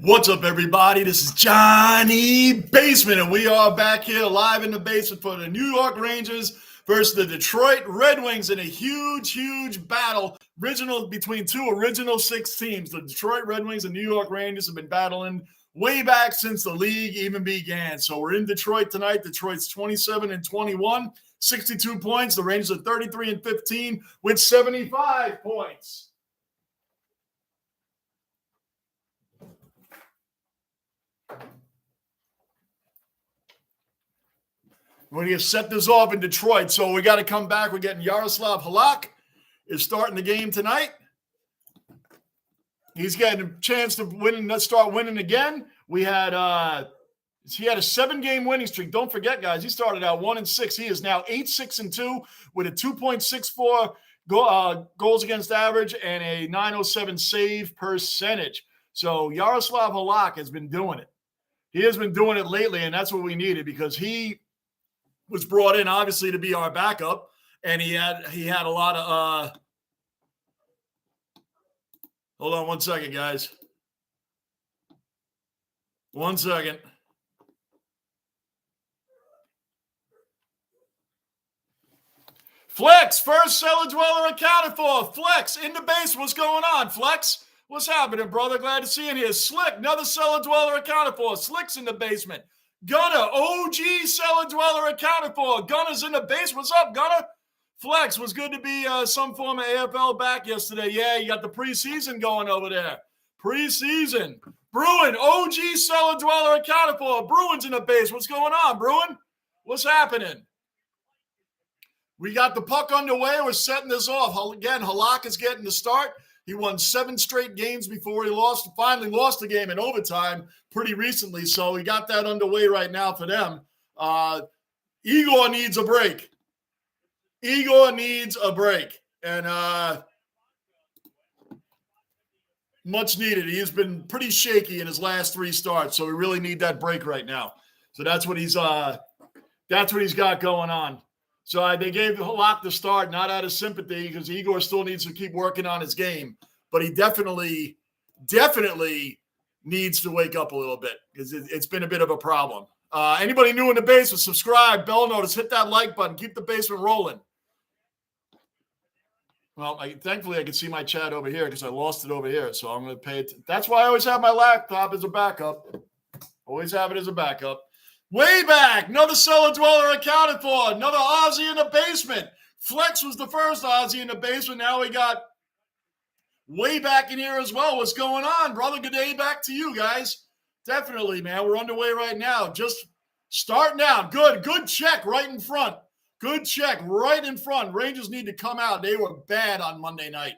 What's up, everybody? This is Johnny Basement, and we are back here live in the basement for the New York Rangers versus the Detroit Red Wings in a huge battle between two original six teams. The Detroit Red Wings and New York Rangers have been battling way back since the league even began. So we're in Detroit tonight. Detroit's 27-21, 62 points. The Rangers are 33-15 with 75 points. We're going to set this off in Detroit, so we got to come back. We're getting Yaroslav Halak is starting the game tonight. He's getting a chance to start winning again. He had a 7-game winning streak. Don't forget, guys, he started out 1-6. He is now 8-6-2 with a 2.64 goals against average and a .907 save percentage. So Yaroslav Halak has been doing it. He has been doing it lately, and that's what we needed because he was brought in obviously to be our backup, and he had a lot of hold on one second, guys. 1 second. Flex, first Cellar Dweller accounted for. Flex in the base. What's going on, Flex? What's happening, brother? Glad to see you here. Slick, another Cellar Dweller accounted for. Slick's in the basement. Gunner, OG Cellar Dweller accounted for. Gunner's in the base. What's up, Gunner? Flex, was good to be some form of AFL back yesterday. Yeah, you got the preseason going over there. Preseason. Bruin, OG Cellar Dweller accounted for. Bruin's in the base. What's going on, Bruin? What's happening? We got the puck underway. We're setting this off. Again, Halak is getting the start. He won 7 straight games before he finally lost the game in overtime pretty recently. So we got that underway right now for them. Igor needs a break. And much needed. He's been pretty shaky in his last 3 starts. So we really need that break right now. So that's what he's got going on. So they gave Halak the start, not out of sympathy, because Igor still needs to keep working on his game. But he definitely needs to wake up a little bit because it's been a bit of a problem. Anybody new in the basement, subscribe, bell notice, hit that like button, keep the basement rolling. Well, thankfully I can see my chat over here because I lost it over here. So I'm going to pay it. That's why I always have my laptop as a backup. Always have it as a backup. Way back, another Cellar Dweller accounted for. Another Aussie in the basement. Flex was the first Aussie in the basement. Now we got way back in here as well. What's going on, brother? Good day back to you guys. Definitely, man. We're underway right now. Just starting out. Good check right in front. Good check right in front. Rangers need to come out. They were bad on Monday night.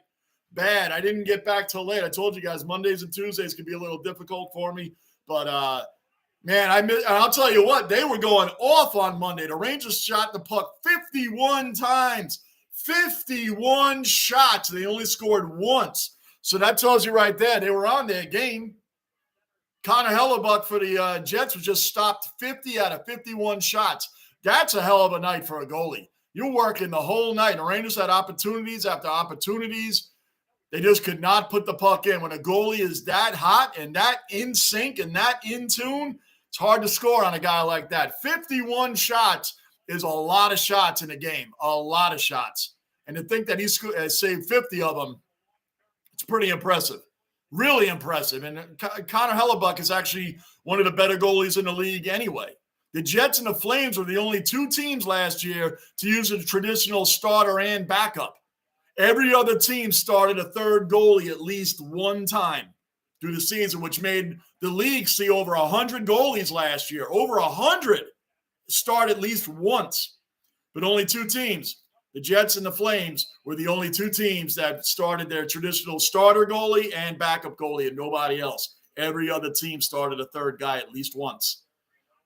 Bad. I didn't get back till late. I told you guys Mondays and Tuesdays can be a little difficult for me, but man, I'll tell you what, they were going off on Monday. The Rangers shot the puck 51 times. 51 shots. They only scored once. So that tells you right there, they were on their game. Connor Hellebuck for the Jets was just stopped 50 out of 51 shots. That's a hell of a night for a goalie. You're working the whole night. The Rangers had opportunities after opportunities. They just could not put the puck in. When a goalie is that hot and that in sync and that in tune, it's hard to score on a guy like that. 51 shots is a lot of shots in a game, a lot of shots. And to think that he saved 50 of them, it's pretty impressive, really impressive. And Connor Hellebuck is actually one of the better goalies in the league anyway. The Jets and the Flames were the only 2 teams last year to use a traditional starter and backup. Every other team started a third goalie at least one time through the season, which made the league see over 100 goalies last year. Over 100 start at least once. But only 2 teams, the Jets and the Flames, were the only 2 teams that started their traditional starter goalie and backup goalie and nobody else. Every other team started a third guy at least once.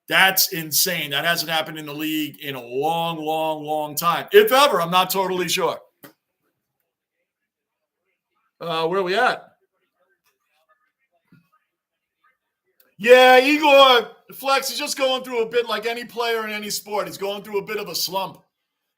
That's insane. That hasn't happened in the league in a long time. If ever, I'm not totally sure. Where are we at? Yeah, Igor Flex is just going through a bit like any player in any sport. He's going through a bit of a slump.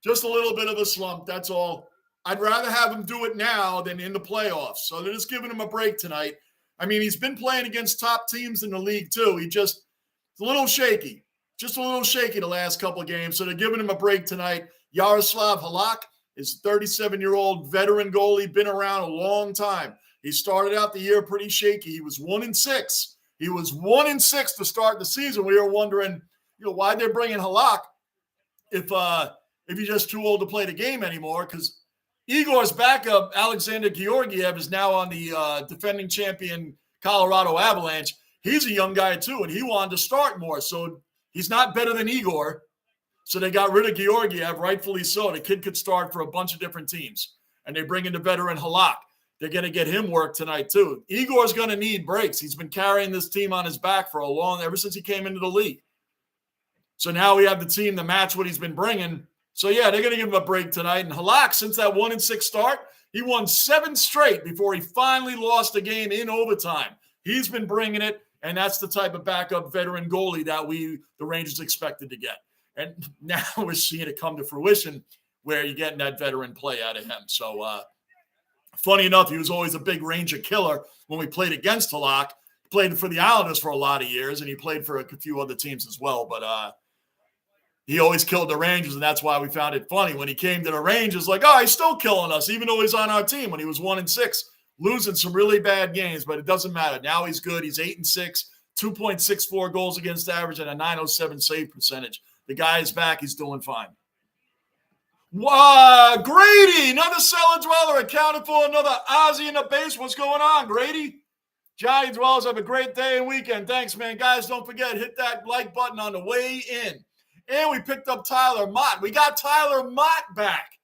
Just a little bit of a slump, that's all. I'd rather have him do it now than in the playoffs. So they're just giving him a break tonight. I mean, he's been playing against top teams in the league too. He's a little shaky. Just a little shaky the last couple of games. So they're giving him a break tonight. Yaroslav Halak is a 37-year-old veteran goalie, been around a long time. He started out the year pretty shaky. He was 1-6. He was 1-6 to start the season. We were wondering, why they're bringing Halak if he's just too old to play the game anymore, because Igor's backup, Alexander Georgiev, is now on the defending champion Colorado Avalanche. He's a young guy too, and he wanted to start more. So he's not better than Igor. So they got rid of Georgiev, rightfully so. The kid could start for a bunch of different teams. And they bring in the veteran Halak. They're going to get him work tonight too. Igor's going to need breaks. He's been carrying this team on his back for ever since he came into the league. So now we have the team to match what he's been bringing. So, yeah, they're going to give him a break tonight. And Halak, since that 1-6 start, he won 7 straight before he finally lost a game in overtime. He's been bringing it, and that's the type of backup veteran goalie that the Rangers expected to get. And now we're seeing it come to fruition where you're getting that veteran play out of him. So, funny enough, he was always a big Ranger killer when we played against Halak. He played for the Islanders for a lot of years, and he played for a few other teams as well. But he always killed the Rangers, and that's why we found it funny. When he came to the Rangers, like, he's still killing us, even though he's on our team when he was 1-6, losing some really bad games, but it doesn't matter. Now he's good. He's 8-6, 2.64 goals against average, and a .907 save percentage. The guy is back. He's doing fine. Grady, another Cellar Dweller accounted for, another Aussie in the base. What's going on, Grady? Johnny Dwellers, have a great day and weekend. Thanks, man. Guys, don't forget, hit that like button on the way in. And we picked up Tyler Mott. We got Tyler Mott back.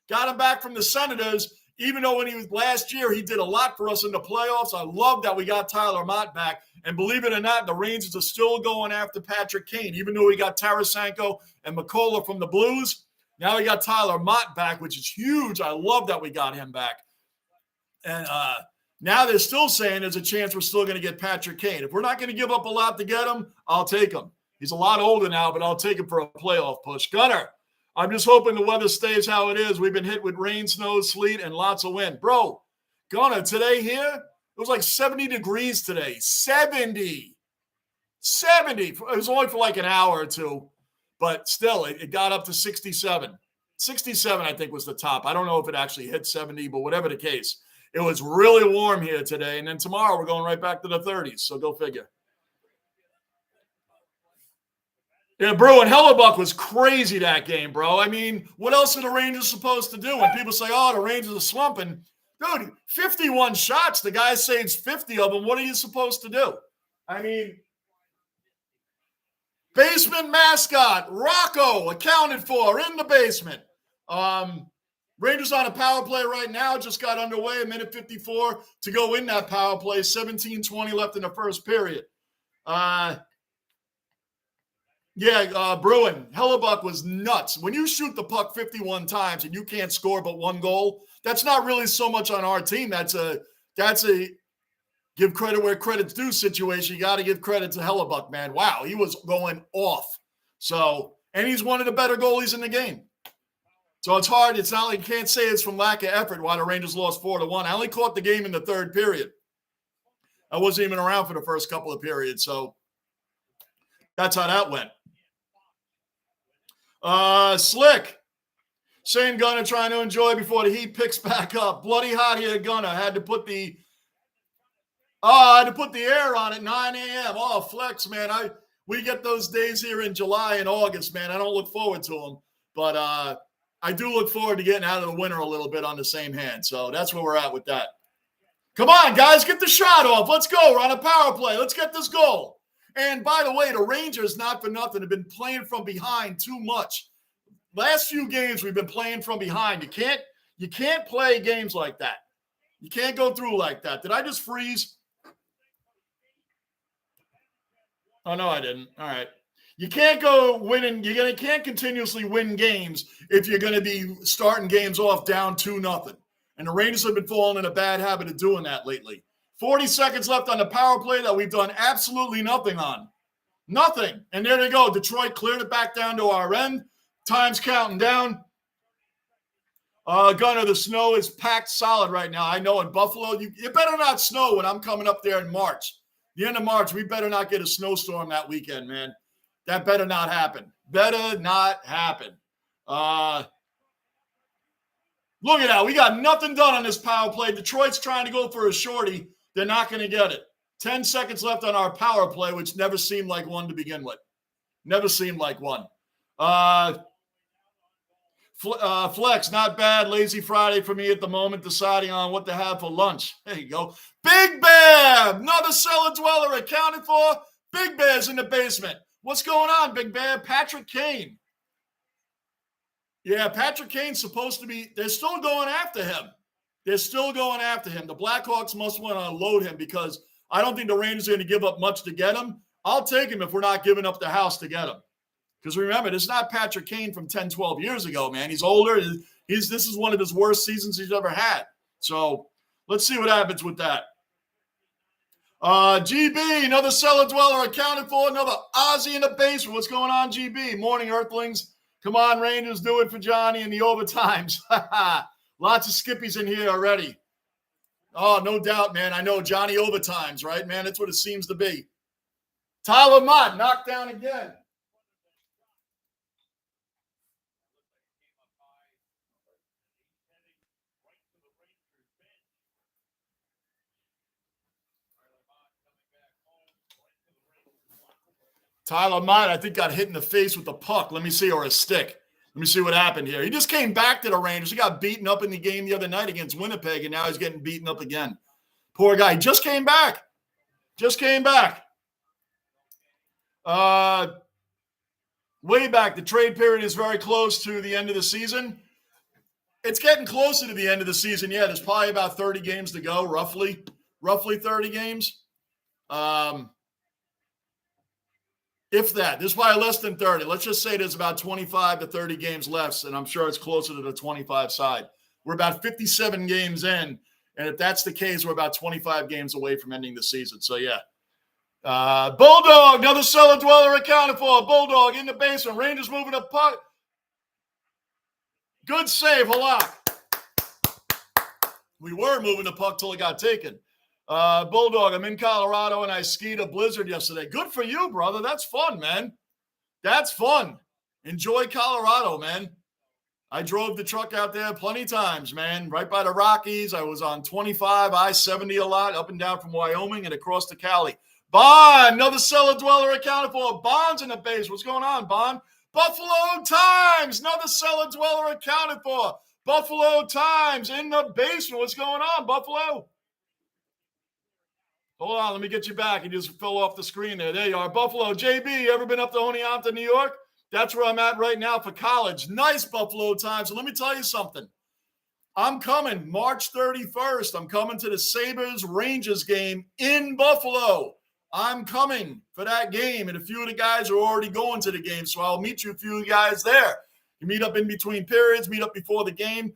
Got him back from the Senators, even though when he was last year, he did a lot for us in the playoffs. I love that we got Tyler Mott back. And believe it or not, the Rangers are still going after Patrick Kane. Even though we got Tarasenko and McCullough from the Blues, now we got Tyler Mott back, which is huge. I love that we got him back. And now they're still saying there's a chance we're still going to get Patrick Kane. If we're not going to give up a lot to get him, I'll take him. He's a lot older now, but I'll take him for a playoff push. Gunner, I'm just hoping the weather stays how it is. We've been hit with rain, snow, sleet, and lots of wind. Bro, Gunner, today here, it was like 70 degrees today. 70. It was only for like an hour or two, but still, it got up to 67. 67, I think, was the top. I don't know if it actually hit 70, but whatever the case, it was really warm here today. And then tomorrow, we're going right back to the 30s, so go figure. Yeah, bro, and Hellebuck was crazy that game, bro. I mean, what else are the Rangers supposed to do? When people say, the Rangers are slumping. Dude, 51 shots. The guy saves 50 of them. What are you supposed to do? I mean, basement mascot, Rocco, accounted for in the basement. Rangers on a power play right now. Just got underway, 1:54 to go in that power play. 17:20 left in the first period. Bruin, Hellebuck was nuts. When you shoot the puck 51 times and you can't score but one goal, that's not really so much on our team. That's a give credit where credit's due situation. You got to give credit to Hellebuck, man. Wow, he was going off. So, and he's one of the better goalies in the game. So it's hard. It's not like you can't say it's from lack of effort why the Rangers lost 4-1. I only caught the game in the third period. I wasn't even around for the first couple of periods. So that's how that went. Slick saying Gunner trying to enjoy before the heat picks back up. Bloody hot here, Gunner. Had to put the air on at 9 a.m. Oh, flex, man. We get those days here in July and August, man. I don't look forward to them, but I do look forward to getting out of the winter a little bit on the same hand. So that's where we're at with that. Come on, guys, get the shot off. Let's go. We're on a power play. Let's get this goal. And by the way, the Rangers, not for nothing, have been playing from behind too much. Last few games, we've been playing from behind. You can't play games like that. You can't go through like that. Did I just freeze? Oh, no, I didn't. All right. You can't go winning. You can't continuously win games if you're going to be starting games off down 2-0. And the Rangers have been falling in a bad habit of doing that lately. 40 seconds left on the power play that we've done absolutely nothing on. Nothing. And there they go. Detroit cleared it back down to our end. Time's counting down. Gunner, the snow is packed solid right now. I know in Buffalo, it better not snow when I'm coming up there in March. The end of March, we better not get a snowstorm that weekend, man. That better not happen. Better not happen. Look at that. We got nothing done on this power play. Detroit's trying to go for a shorty. They're not going to get it. 10 seconds left on our power play, which never seemed like one to begin with. Never seemed like one. Flex, not bad. Lazy Friday for me at the moment, deciding on what to have for lunch. There you go. Big Bear, another Cellar Dweller accounted for. Big Bear's in the basement. What's going on, Big Bear? Patrick Kane. Yeah, Patrick Kane's supposed to be – they're still going after him. They're still going after him. The Blackhawks must want to unload him because I don't think the Rangers are going to give up much to get him. I'll take him if we're not giving up the house to get him. Because remember, this is not Patrick Kane from 10, 12 years ago, man. He's older. This is one of his worst seasons he's ever had. So let's see what happens with that. GB, another Cellar Dweller accounted for. Another Aussie in the basement. What's going on, GB? Morning, Earthlings. Come on, Rangers, do it for Johnny in the overtimes. Lots of skippies in here already. Oh, no doubt, man. I know Johnny overtimes, right, man? That's what it seems to be. Tyler Mott knocked down again. Tyler Mott, I think, got hit in the face with the puck. Let me see, or a stick. Let me see what happened here. He just came back to the Rangers. He got beaten up in the game the other night against Winnipeg, and now he's getting beaten up again. Poor guy. He just came back. Just came back. Way back. The trade period is very close to the end of the season. It's getting closer to the end of the season. Yeah, there's probably about 30 games to go, roughly 30 games. If that. There's probably less than 30. Let's just say there's about 25 to 30 games left, and I'm sure it's closer to the 25 side. We're about 57 games in, and if that's the case, we're about 25 games away from ending the season. So, yeah. Bulldog, another Cellar Dweller accounted for. Bulldog in the basement. Rangers moving the puck. Good save, Halak. We were moving the puck till it got taken. Bulldog, I'm in Colorado and I skied a blizzard yesterday. Good for you, brother. That's fun, man. That's fun. Enjoy Colorado, man. I drove the truck out there plenty of times, man. Right by the Rockies. I was on 25, I-70 a lot, up and down from Wyoming and across to Cali. Bond, another Cellar Dweller accounted for. Bond's in the base. What's going on, Bond? Buffalo Times, another Cellar Dweller accounted for. Buffalo Times in the basement. What's going on, Buffalo? Hold on, let me get you back. You just fell off the screen there. There you are. Buffalo. JB, you ever been up to Oneonta, New York? That's where I'm at right now for college. Nice Buffalo Times. So let me tell you something. I'm coming March 31st. I'm coming to the Sabres-Rangers game in Buffalo. I'm coming for that game, and a few of the guys are already going to the game, so I'll meet you a few guys there. You meet up in between periods, meet up before the game.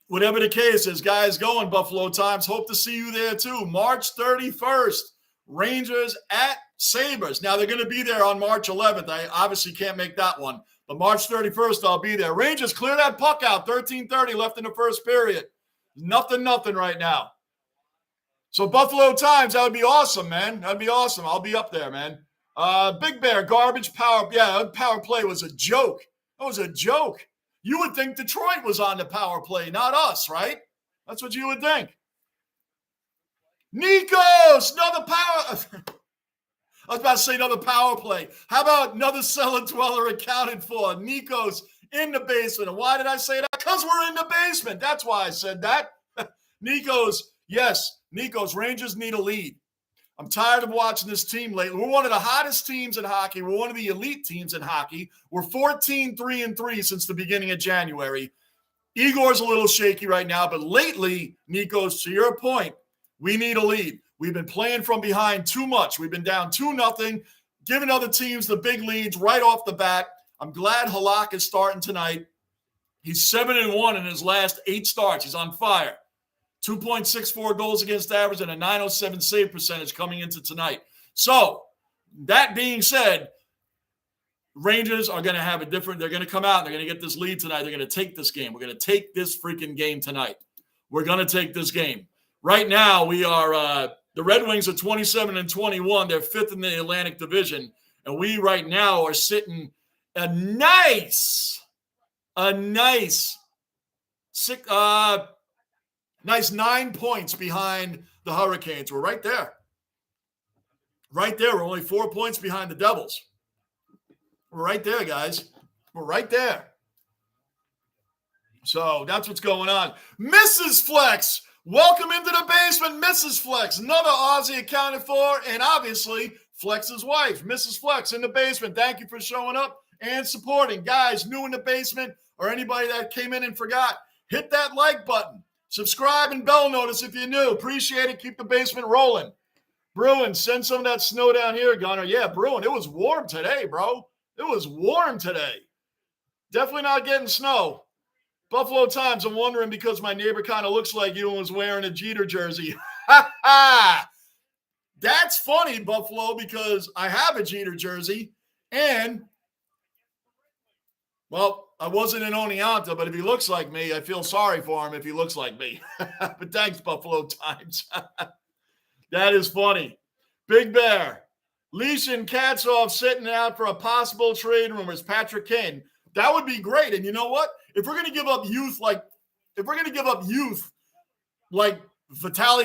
Whatever the case is, guys going Buffalo Times. Hope to see you there too. March 31st, Rangers at Sabres. Now, they're going to be there on March 11th. I obviously can't make that one. But March 31st, I'll be there. Rangers, clear that puck out. 13:30 left in the first period. Nothing right now. So Buffalo Times, that would be awesome, man. That would be awesome. I'll be up there, man. Big Bear, garbage power. Yeah, power play was a joke. That was a joke. You would think Detroit was on the power play, not us, right? That's what you would think. Nikos, another power. I was about to say another power play. How about another Cellar Dweller accounted for? Nikos in the basement. And why did I say that? Because we're in the basement. That's why I said that. Nikos, yes, Nikos, Rangers need a lead. I'm tired of watching this team lately. We're one of the hottest teams in hockey. We're one of the elite teams in hockey. We're 14-3-3 since the beginning of January. Igor's a little shaky right now, but lately, Nikos, to your point, we need a lead. We've been playing from behind too much. We've been down 2-0, giving other teams the big leads right off the bat. I'm glad Halak is starting tonight. He's 7-1 in his last 8 starts. He's on fire. 2.64 goals against average and a .907 save percentage coming into tonight. So, that being said, Rangers are going to have a different – they're going to come out. They're going to get this lead tonight. They're going to take this game. We're going to take this freaking game tonight. We're going to take this game. Right now, we are the Red Wings are 27-21. They're fifth in the Atlantic Division. And we right now are sitting a nice 9 points behind the Hurricanes. We're right there. Right there. We're only 4 points behind the Devils. We're right there, guys. We're right there. So that's what's going on. Mrs. Flex, welcome into the basement, Mrs. Flex. Another Aussie accounted for, and obviously Flex's wife, Mrs. Flex, in the basement. Thank you for showing up and supporting. Guys, new in the basement or anybody that came in and forgot, hit that like button. Subscribe and bell notice if you're new. Appreciate it. Keep the basement rolling. Bruin, send some of that snow down here, Gunner. Yeah, Bruin, it was warm today, bro. It was warm today. Definitely not getting snow. Buffalo Times, I'm wondering because my neighbor kind of looks like you and was wearing a Jeter jersey. Ha ha! That's funny, Buffalo, because I have a Jeter jersey. And, well, I wasn't in Oneonta, but if he looks like me, I feel sorry for him if he looks like me. But thanks, Buffalo Times. That is funny. Big Bear. Leash and Katzoff sitting out for a possible trade rumors. Patrick Kane. That would be great. And you know what? If we're going to give up youth like Vitaly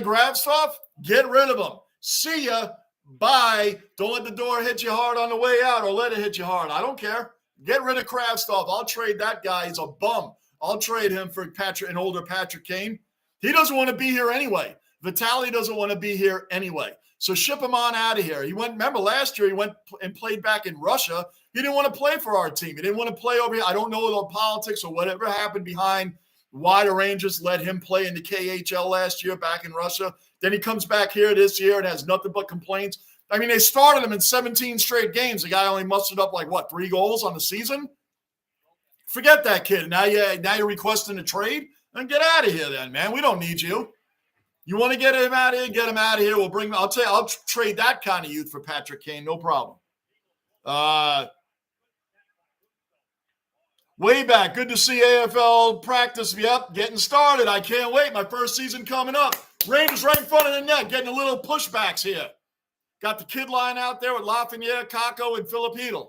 Gravtsov, get rid of him. See ya. Bye. Don't let the door hit you hard on the way out or let it hit you hard. I don't care. Get rid of Kravtsov. I'll trade that guy. He's a bum. I'll trade him for an older Patrick Kane. He doesn't want to be here anyway. Vitaly doesn't want to be here anyway. So ship him on out of here. Remember last year he went and played back in Russia. He didn't want to play for our team. He didn't want to play over here. I don't know the politics or whatever happened behind why the Rangers let him play in the KHL last year back in Russia. Then he comes back here this year and has nothing but complaints. I mean, they started him in 17 straight games. The guy only mustered up 3 goals on the season? Forget that kid. Now you're requesting a trade? Then get out of here then, man. We don't need you. You want to get him out of here? Get him out of here. I'll trade that kind of youth for Patrick Kane. No problem. Way back. Good to see AFL practice. Yep, getting started. I can't wait. My first season coming up. Rangers right in front of the net, getting a little pushbacks here. Got the kid line out there with Lafreniere, Kako, and Philip Hedl.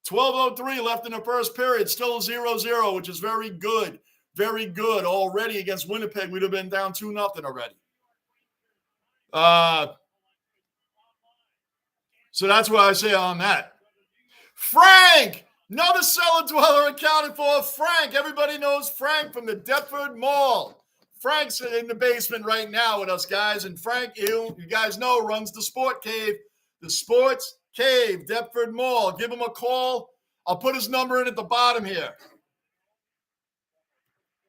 12:03 left in the first period. Still 0-0, which is very good. Very good. Already against Winnipeg, we'd have been down 2-0 already. So that's what I say on that. Frank! Another Cellar Dweller accounted for. Frank. Everybody knows Frank from the Deptford Mall. Frank's in the basement right now with us, guys. And Frank, you guys know, runs the Sport Cave. The Sports Cave, Deptford Mall. Give him a call. I'll put his number in at the bottom here.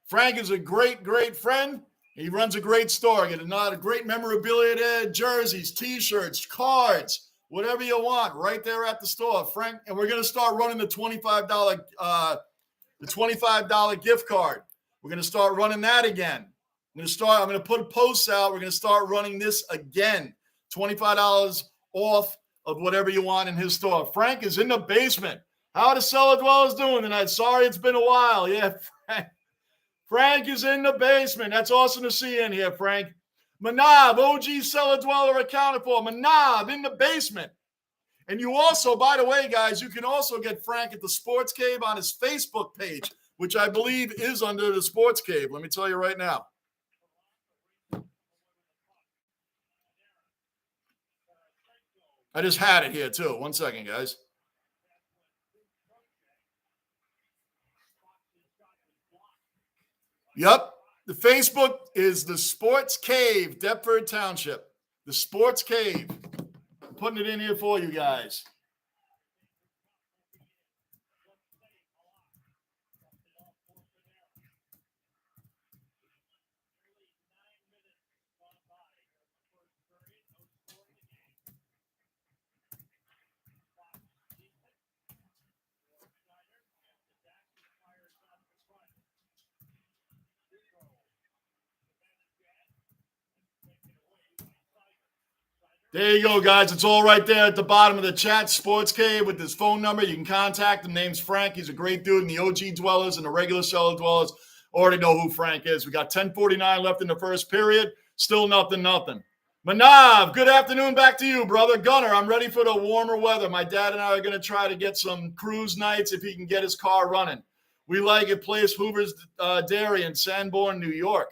Frank is a great, great friend. He runs a great store. Get a great memorabilia there, jerseys, T-shirts, cards, whatever you want, right there at the store, Frank. And we're going to start running the $25 gift card. We're going to start running that again. I'm going to put posts out. We're going to start running this again. $25 off of whatever you want in his store. Frank is in the basement. How are the Cellar Dwellers doing tonight? Sorry, it's been a while. Yeah, Frank is in the basement. That's awesome to see in here, Frank. Manav, OG Cellar Dweller accounted for. Manav in the basement. And you also, by the way, guys, you can also get Frank at the Sports Cave on his Facebook page, which I believe is under the Sports Cave. Let me tell you right now. I just had it here, too. 1 second, guys. Yep. The Facebook is the Sports Cave, Deptford Township. The Sports Cave. I'm putting it in here for you guys. There you go, guys. It's all right there at the bottom of the chat. Sports Cave with his phone number. You can contact him. Name's Frank. He's a great dude. And the OG Dwellers and the regular Cellar Dwellers already know who Frank is. We got 10:49 left in the first period. Still nothing. Manav, good afternoon back to you, brother. Gunner, I'm ready for the warmer weather. My dad and I are going to try to get some cruise nights if he can get his car running. We like it. Place Hoover's Dairy in Sanborn, New York.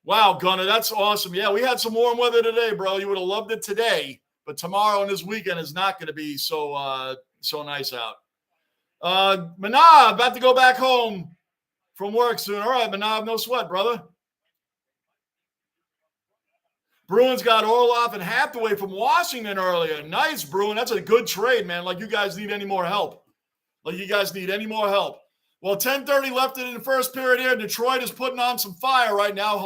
Wow, Gunner, that's awesome. Yeah, we had some warm weather today, bro. You would have loved it today, but tomorrow and this weekend is not going to be so nice out. Manav, about to go back home from work soon. All right, Manav, no sweat, brother. Bruins got Orlov and Hathaway from Washington earlier. Nice, Bruin. That's a good trade, man. Like you guys need any more help. Well, 10:30 left in the first period here. Detroit is putting on some fire right now.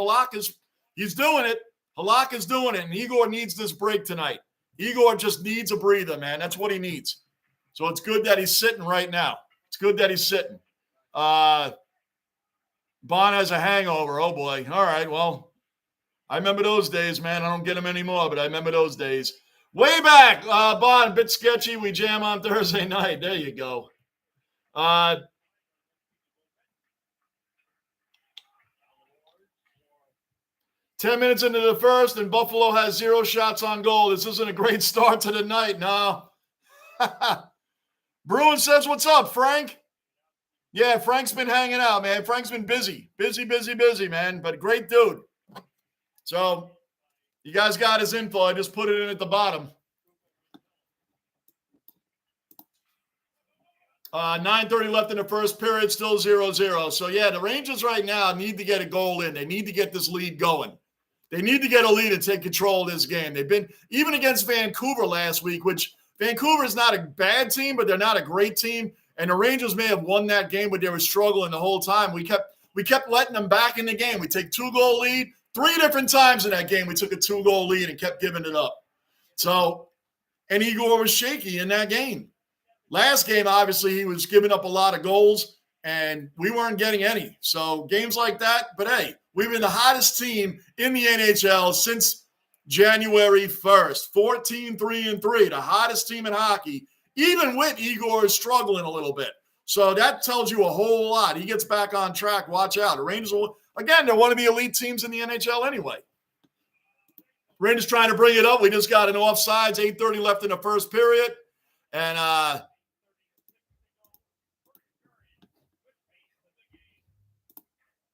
He's doing it. Halak is doing it, and Igor needs this break tonight. Igor just needs a breather, man. That's what he needs. So it's good that he's sitting right now. Bond has a hangover. Oh, boy. All right, well, I remember those days, man. I don't get them anymore, but I remember those days. Way back, Bond, a bit sketchy. We jam on Thursday night. There you go. 10 minutes into the first, and Buffalo has 0 shots on goal. This isn't a great start to the night. No. Bruin says, what's up, Frank? Yeah, Frank's been hanging out, man. Frank's been busy, man, but great dude. So you guys got his info. I just put it in at the bottom. 9:30 left in the first period, still 0-0. So, yeah, the Rangers right now need to get a goal in. They need to get this lead going. They need to get a lead and take control of this game. They've been even against Vancouver last week, which Vancouver is not a bad team, but they're not a great team. And the Rangers may have won that game, but they were struggling the whole time. We kept letting them back in the game. We take 2-goal lead. 3 different times in that game, we took a 2-goal lead and kept giving it up. So, and Igor was shaky in that game. Last game, obviously, he was giving up a lot of goals, and we weren't getting any. So games like that, but hey, we've been the hottest team in the NHL since January 1st. 14-3-3, the hottest team in hockey, even with Igor struggling a little bit. So that tells you a whole lot. He gets back on track. Watch out. The Rangers will, again, they're one of the elite teams in the NHL anyway. Rangers trying to bring it up. We just got an offsides, 8:30 left in the first period. And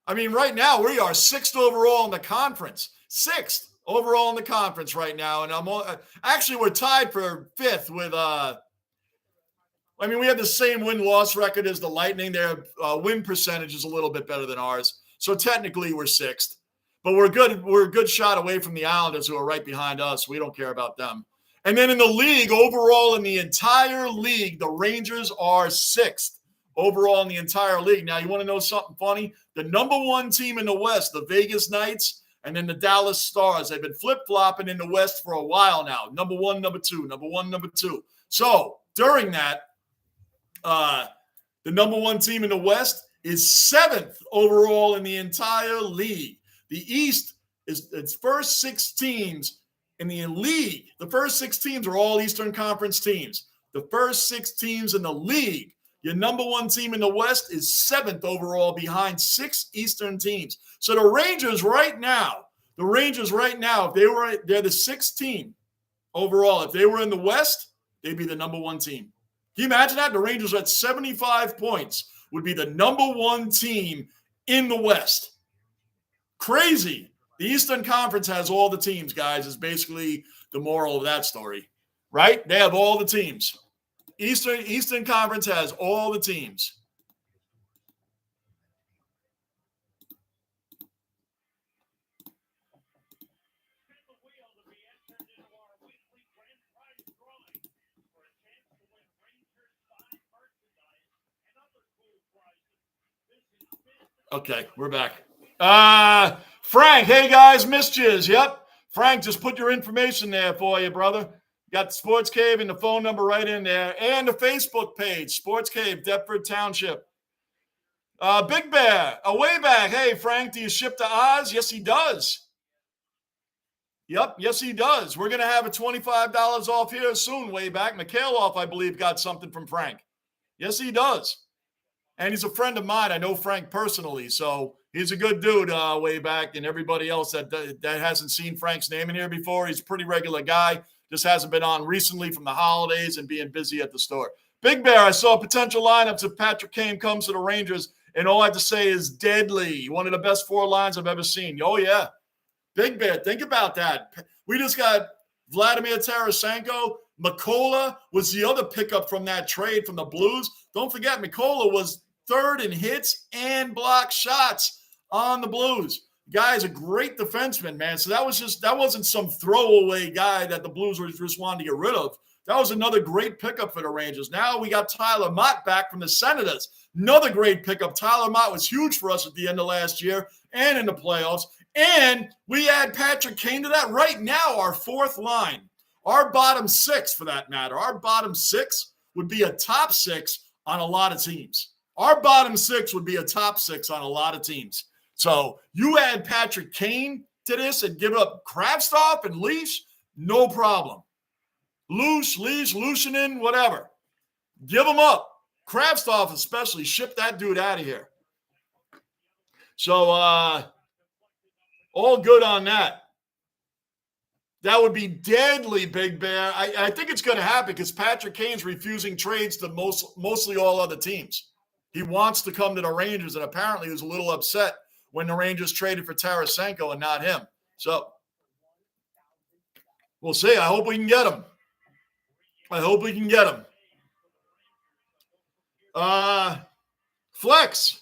I mean, right now we are 6th overall in the conference. 6th overall in the conference right now. And actually we're tied for 5th with I mean, we have the same win-loss record as the Lightning. Their win percentage is a little bit better than ours. So technically we're 6th. But we're good. We're a good shot away from the Islanders, who are right behind us. We don't care about them. And then in the league, overall in the entire league, the Rangers are 6th overall in the entire league. Now, you want to know something funny? The number 1 team in the West, the Vegas Knights, and then the Dallas Stars, they've been flip-flopping in the West for a while now. Number 1, number 2, number 1, number 2. So during that, the number 1 team in the West is 7th overall in the entire league. The East is its first 6 teams in the league. The first 6 teams are all Eastern Conference teams. The first 6 teams in the league, your number 1 team in the West is 7th overall behind 6 Eastern teams. So the Rangers right now, if they're the 6th team overall. If they were in the West, they'd be the number 1 team. Can you imagine that? The Rangers at 75 points would be the number 1 team in the West. Crazy. The Eastern Conference has all the teams, guys, is basically the moral of that story, right? They have all the teams. Eastern Conference has all the teams. Okay, we're back. Frank, hey guys, missed yous. Yep. Frank, just put your information there for you, brother. Got the Sports Cave and the phone number right in there. And the Facebook page, Sports Cave, Deptford Township. Big Bear, way back. Hey, Frank, do you ship to Oz? Yes, he does. Yep, yes, he does. We're going to have a $25 off here soon, way back. Mikhailov, I believe, got something from Frank. Yes, he does. And he's a friend of mine. I know Frank personally, so he's a good dude way back. And everybody else that hasn't seen Frank's name in here before, he's a pretty regular guy. Just hasn't been on recently from the holidays and being busy at the store. Big Bear, I saw potential lineups if Patrick Kane comes to the Rangers, and all I have to say is deadly. One of the best 4 lines I've ever seen. Oh, yeah. Big Bear, think about that. We just got Vladimir Tarasenko. Mikola was the other pickup from that trade from the Blues. Don't forget, Mikola was 3rd in hits and block shots on the Blues. Guy's a great defenseman, man. So that wasn't some throwaway guy that the Blues just wanted to get rid of. That was another great pickup for the Rangers. Now we got Tyler Mott back from the Senators. Another great pickup. Tyler Mott was huge for us at the end of last year and in the playoffs. And we add Patrick Kane to that. Right now, our 4th line, our bottom 6 for that matter, our bottom 6 would be a top 6 on a lot of teams. Our bottom 6 would be a top 6 on a lot of teams. So you add Patrick Kane to this and give up Kravtsov and Leash, no problem. Leash, Lushinin, whatever. Give them up. Kravtsov especially, ship that dude out of here. So all good on that. That would be deadly, Big Bear. I think it's going to happen because Patrick Kane's refusing trades to mostly all other teams. He wants to come to the Rangers, and apparently he was a little upset when the Rangers traded for Tarasenko and not him. So we'll see. I hope we can get him. Flex.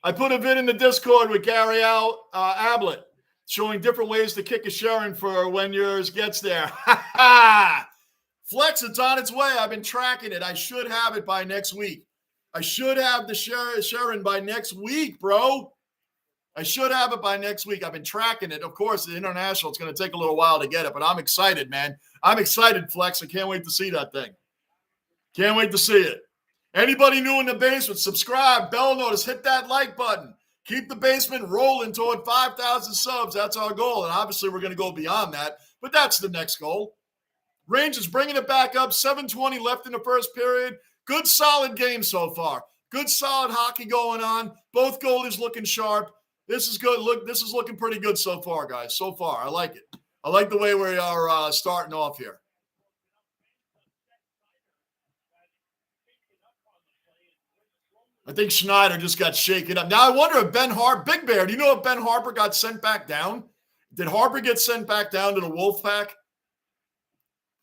I put a vid in the Discord with Gary Ablett showing different ways to kick a Sharon for when yours gets there. Flex, it's on its way. I've been tracking it. I should have it by next week. I should have the Sharon by next week, bro. I should have it by next week. I've been tracking it. Of course, the international, it's going to take a little while to get it, but I'm excited, man. I'm excited, Flex. I can't wait to see that thing. Can't wait to see it. Anybody new in the basement, subscribe, bell notice, hit that like button. Keep the basement rolling toward 5,000 subs. That's our goal, and obviously we're going to go beyond that, but that's the next goal. Rangers bringing it back up, 7:20 left in the first period. Good, solid game so far. Good, solid hockey going on. Both goalies looking sharp. This is good. Look, this is looking pretty good so far, guys. So far, I like it. I like the way we are starting off here. I think Schneider just got shaken up. Now I wonder if Big Bear, do you know if Ben Harper got sent back down? Did Harper get sent back down to the Wolfpack?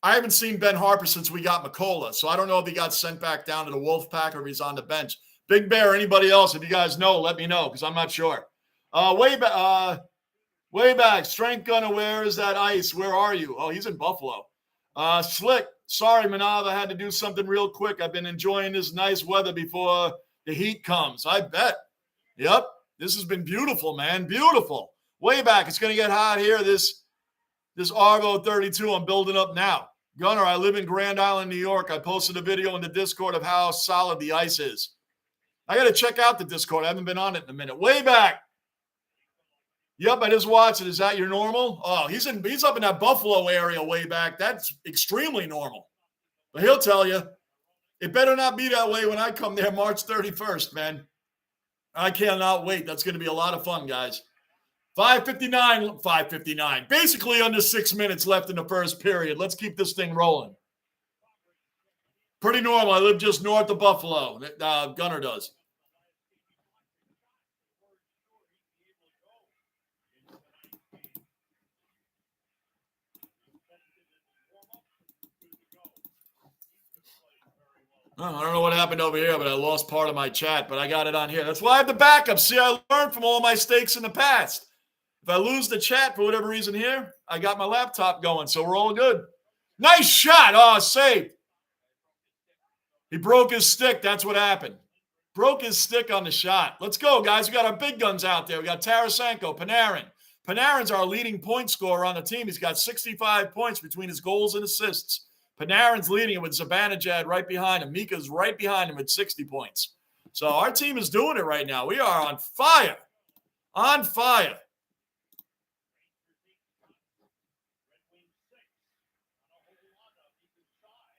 I haven't seen Ben Harper since we got Mikola, so I don't know if he got sent back down to the Wolfpack or if he's on the bench. Big Bear, anybody else, if you guys know, let me know because I'm not sure. Way back, Strength Gunner, where is that ice? Where are you? Oh, he's in Buffalo. Slick, sorry, Manav, I had to do something real quick. I've been enjoying this nice weather before the heat comes. I bet. Yep, this has been beautiful, man. Beautiful. Way back, it's going to get hot here. This Argo 32 I'm building up now. Gunner, I live in Grand Island, New York. I posted a video in the Discord of how solid the ice is. I got to check out the Discord. I haven't been on it in a minute. Way back. Yep, I just watched it. Is that your normal? Oh, he's up in that Buffalo area way back. That's extremely normal. But he'll tell you, it better not be that way when I come there March 31st, man. I cannot wait. That's going to be a lot of fun, guys. 5:59. Basically under 6 minutes left in the first period. Let's keep this thing rolling. Pretty normal. I live just north of Buffalo. Gunner does. I don't know what happened over here, but I lost part of my chat, but I got it on here. That's why I have the backup. See, I learned from all my mistakes in the past. If I lose the chat for whatever reason here, I got my laptop going, so we're all good. Nice shot. Oh, saved. He broke his stick. That's what happened. Broke his stick on the shot. Let's go, guys. We got our big guns out there. We got Tarasenko, Panarin. Panarin's our leading point scorer on the team. He's got 65 points between his goals and assists. Panarin's leading it with Zibanejad right behind him. Mika's right behind him with 60 points. So our team is doing it right now. We are on fire. On fire.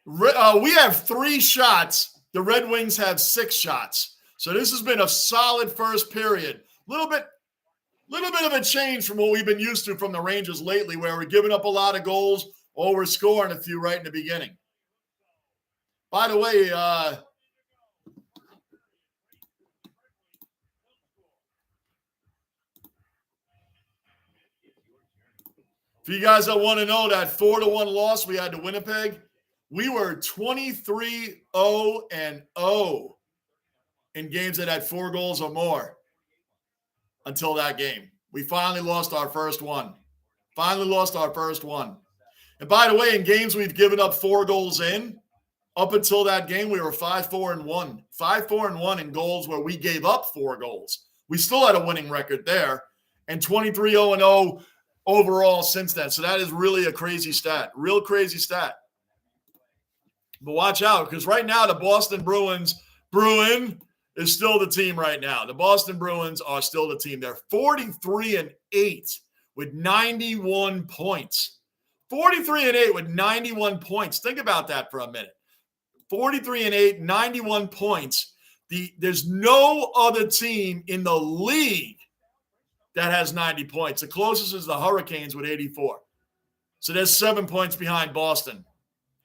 We have 3 shots. The Red Wings have 6 shots. So this has been a solid first period. Little bit of a change from what we've been used to from the Rangers lately, where we're giving up a lot of goals or we're scoring a few right in the beginning. By the way, for you guys that want to know, that 4-1 loss we had to Winnipeg, we were 23-0-0 in games that had 4 goals or more until that game. We finally lost our first one. And by the way, in games we've given up 4 goals in, up until that game, we were 5-4-1. 5-4-1 in goals where we gave up 4 goals. We still had a winning record there, and 23-0-0 overall since then. So that is really a crazy stat. Real crazy stat. But watch out, because right now the Boston Bruins is still the team right now. The Boston Bruins are still the team. They're 43-8 with 91 points. 43-8 with 91 points. Think about that for a minute. 43-8, 91 points. There's no other team in the league that has 90 points. The closest is the Hurricanes with 84. So there's 7 points behind Boston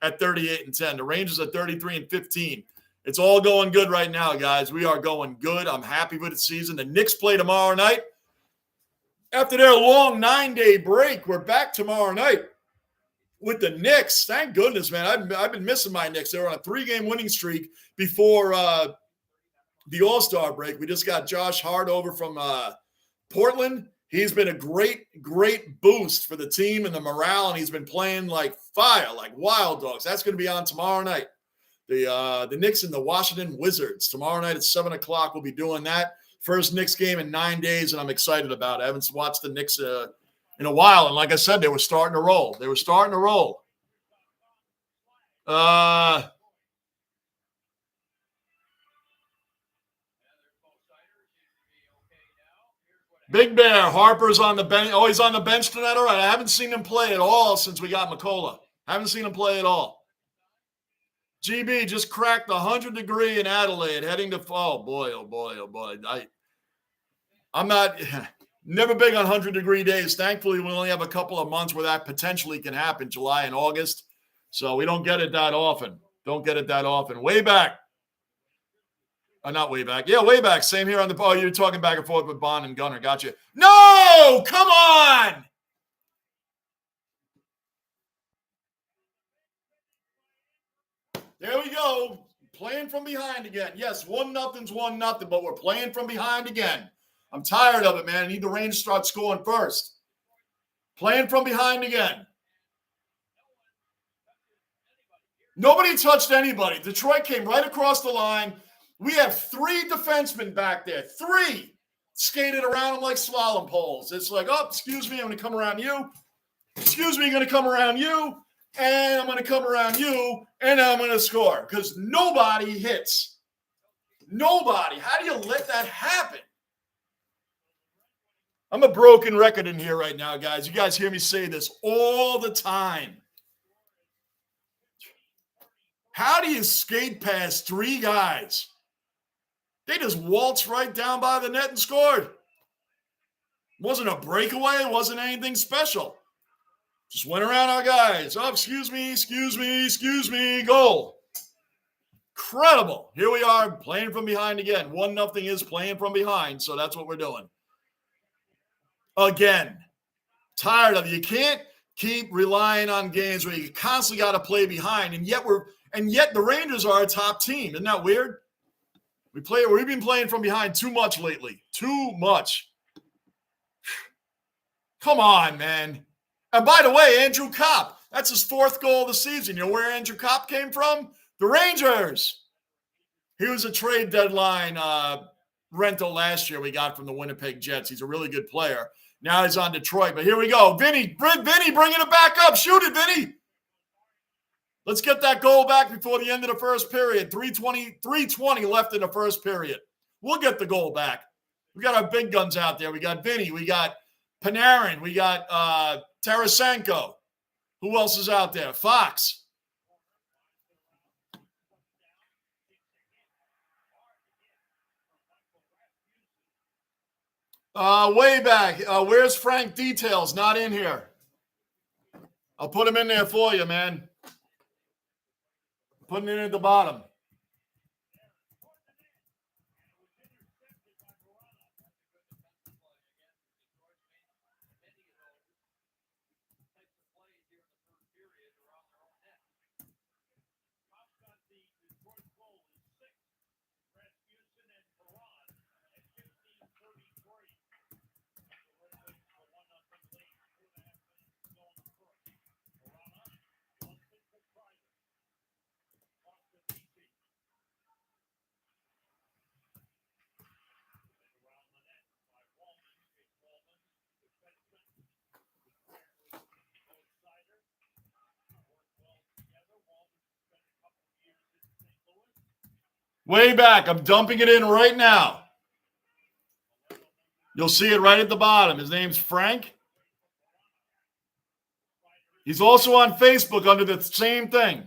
at 38-10. The Rangers at 33-15. It's all going good right now, guys. We are going good. I'm happy with the season. The Knicks play tomorrow night. After their long 9-day break, we're back tomorrow night with the Knicks. Thank goodness, man. I've been missing my Knicks. They were on a 3-game winning streak before the All-Star break. We just got Josh Hart over from Portland. He's been a great boost for the team and the morale, and he's been playing like fire, like wild dogs. That's going to be on tomorrow night. The Knicks and the Washington Wizards. Tomorrow night at 7 o'clock, we'll be doing that. First Knicks game in 9 days, and I'm excited about it. I haven't watched the Knicks in a while, and like I said, they were starting to roll. Big Bear, Harper's on the bench. Oh, he's on the bench tonight? All right. I haven't seen him play at all since we got McCullough. Haven't seen him play at all. GB just cracked 100-degree in Adelaide, heading to – oh, boy. I'm not – never big on 100-degree days. Thankfully, we only have a couple of months where that potentially can happen, July and August. So we don't get it that often. Way back. Not way back. Yeah, way back. Same here on the – oh, you're talking back and forth with Bond and Gunner. Gotcha. No! Come on! There we go. Playing from behind again. Yes, 1-0's 1-0, but we're playing from behind again. I'm tired of it, man. I need the Rangers to start scoring first. Playing from behind again. Nobody touched anybody. Detroit came right across the line. We have 3 defensemen back there. 3 skated around them like slalom poles. It's like, oh, excuse me, I'm going to come around you. Excuse me, I'm going to come around you. And I'm going to come around you. And I'm going to score. Because nobody hits. Nobody. How do you let that happen? I'm a broken record in here right now, guys. You guys hear me say this all the time. How do you skate past 3 guys? They just waltzed right down by the net and scored. Wasn't a breakaway. It wasn't anything special. Just went around our guys. Oh, excuse me. Goal. Incredible. Here we are playing from behind again. 1-0 is playing from behind, so that's what we're doing. Again, tired of it. You can't keep relying on games where you constantly got to play behind, and yet the Rangers are a top team. Isn't that weird? We've been playing from behind too much lately. Too much. Come on, man. And by the way, Andrew Kopp, that's his 4th goal of the season. You know where Andrew Kopp came from? The Rangers. He was a trade deadline rental last year we got from the Winnipeg Jets. He's a really good player. Now he's on Detroit. But here we go. Vinny bringing it back up. Shoot it, Vinny. Let's get that goal back before the end of the first period. 3:20 left in the first period. We'll get the goal back. We got our big guns out there. We got Vinny. We got Panarin. We got Tarasenko. Who else is out there? Fox. Way back. Where's Frank Details? Not in here. I'll put him in there for you, man. Putting it at the bottom. Way back. I'm dumping it in right now. You'll see it right at the bottom. His name's Frank. He's also on Facebook under the same thing.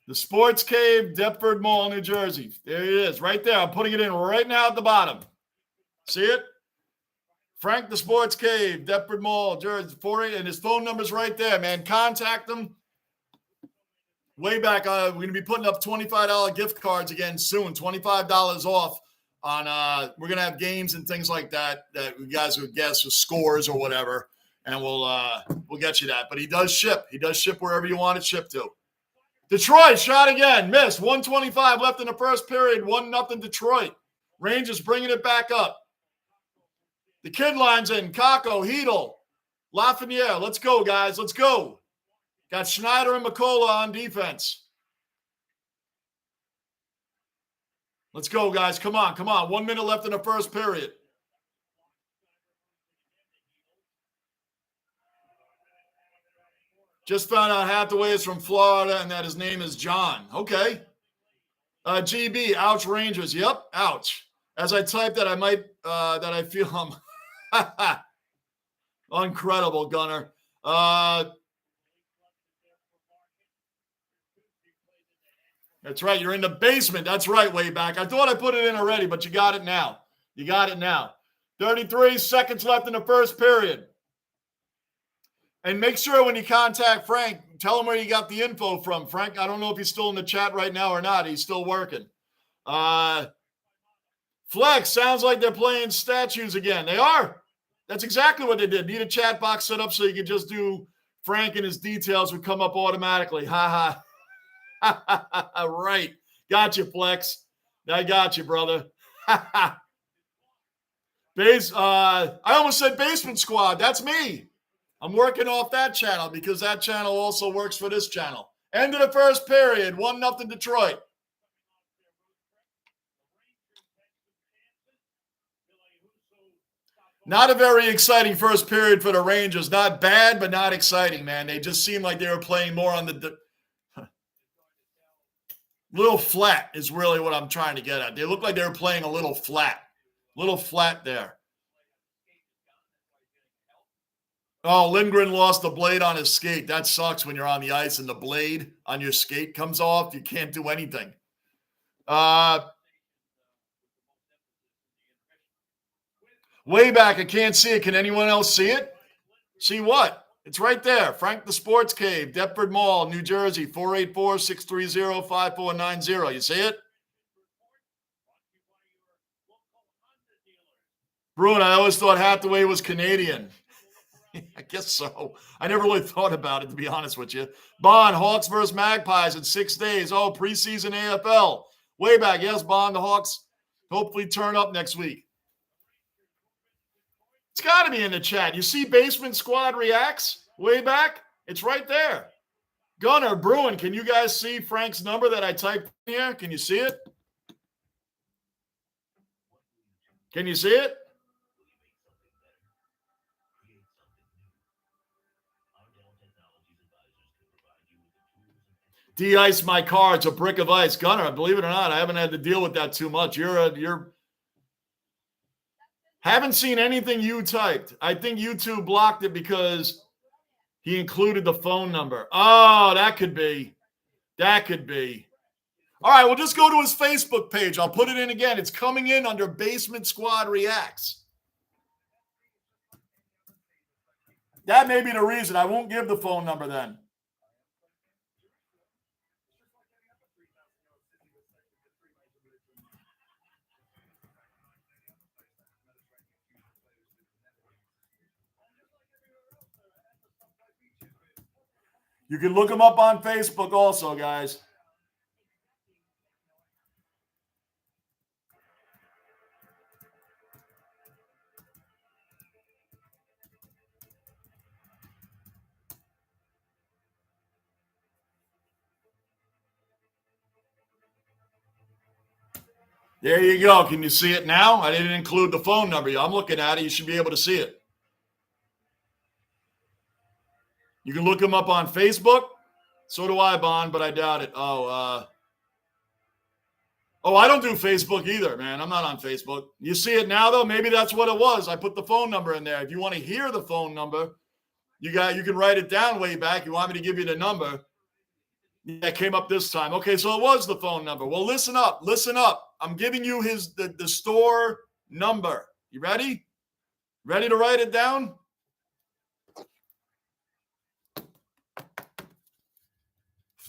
The Sports Cave, Deptford Mall, New Jersey. There he is, right there. I'm putting it in right now at the bottom. See it? Frank the Sports Cave, Deptford Mall, Jersey, 48, and his phone number's right there, man. Contact him. Way back, we're going to be putting up $25 gift cards again soon, $25 off on, we're going to have games and things like that you guys would guess with scores or whatever, and we'll get you that. But he does ship. He does ship wherever you want it shipped to. Detroit, shot again, missed. 1:25 left in the first period, 1-0 Detroit. Rangers bringing it back up. The kid line's in, Kako, Hedel, Lafreniere. Let's go, guys. Let's go. Got Schneider and McCullough on defense. Let's go, guys. Come on, come on. 1 minute left in the first period. Just found out Hathaway is from Florida and that his name is John. Okay. GB, ouch, Rangers. Yep, ouch. As I typed that, I might, that I feel I'm incredible, Gunner. That's right. You're in the basement. That's right, way back. I thought I put it in already, but you got it now. You got it now. 33 seconds left in the first period. And make sure when you contact Frank, tell him where you got the info from. Frank, I don't know if he's still in the chat right now or not. He's still working. Flex, sounds like they're playing statues again. They are. That's exactly what they did. Need a chat box set up so you could just do Frank and his details would come up automatically. Ha ha. Right. Got you, Flex. I got you, brother. I almost said Basement Squad. That's me. I'm working off that channel because that channel also works for this channel. End of the first period. 1-0 Detroit. Not a very exciting first period for the Rangers. Not bad, but not exciting, man. They just seemed like they were playing more on the little flat is really what I'm trying to get at. They look like they were playing a little flat. Little flat there. Oh, Lindgren lost the blade on his skate. That sucks when you're on the ice and the blade on your skate comes off. You can't do anything. Way back, I can't see it. Can anyone else see it? See what? It's right there. Frank the Sports Cave, Deptford Mall, New Jersey, 484-630-5490. You see it? Bruin, I always thought Hathaway was Canadian. I guess so. I never really thought about it, to be honest with you. Bond, Hawks versus Magpies in 6 days. Oh, preseason AFL. Way back. Yes, Bond, the Hawks hopefully turn up next week. It's got to be in the chat. You see Basement Squad Reacts way back? It's right there. Gunner, Bruin, can you guys see Frank's number that I typed in here? Can you see it? Can you see it? De-ice my car. It's a brick of ice. Gunner, believe it or not, I haven't had to deal with that too much. You're haven't seen anything you typed. I think YouTube blocked it because he included the phone number. Oh, that could be. That could be. All right, we'll just go to his Facebook page. I'll put it in again. It's coming in under Basement Squad Reacts. That may be the reason. I won't give the phone number then. You can look them up on Facebook also, guys. There you go. Can you see it now? I didn't include the phone number. I'm looking at it. You should be able to see it. You can look them up on Facebook. So do I, Bond, but I doubt it. I don't do Facebook either, man. I'm not on Facebook. You see it now, though? Maybe that's what it was. I put the phone number in there. If you want to hear the phone number, you can write it down way back. You want me to give you the number? Yeah, it came up this time. Okay, so it was the phone number. Well, listen up. Listen up. I'm giving you the store number. You ready? Ready to write it down?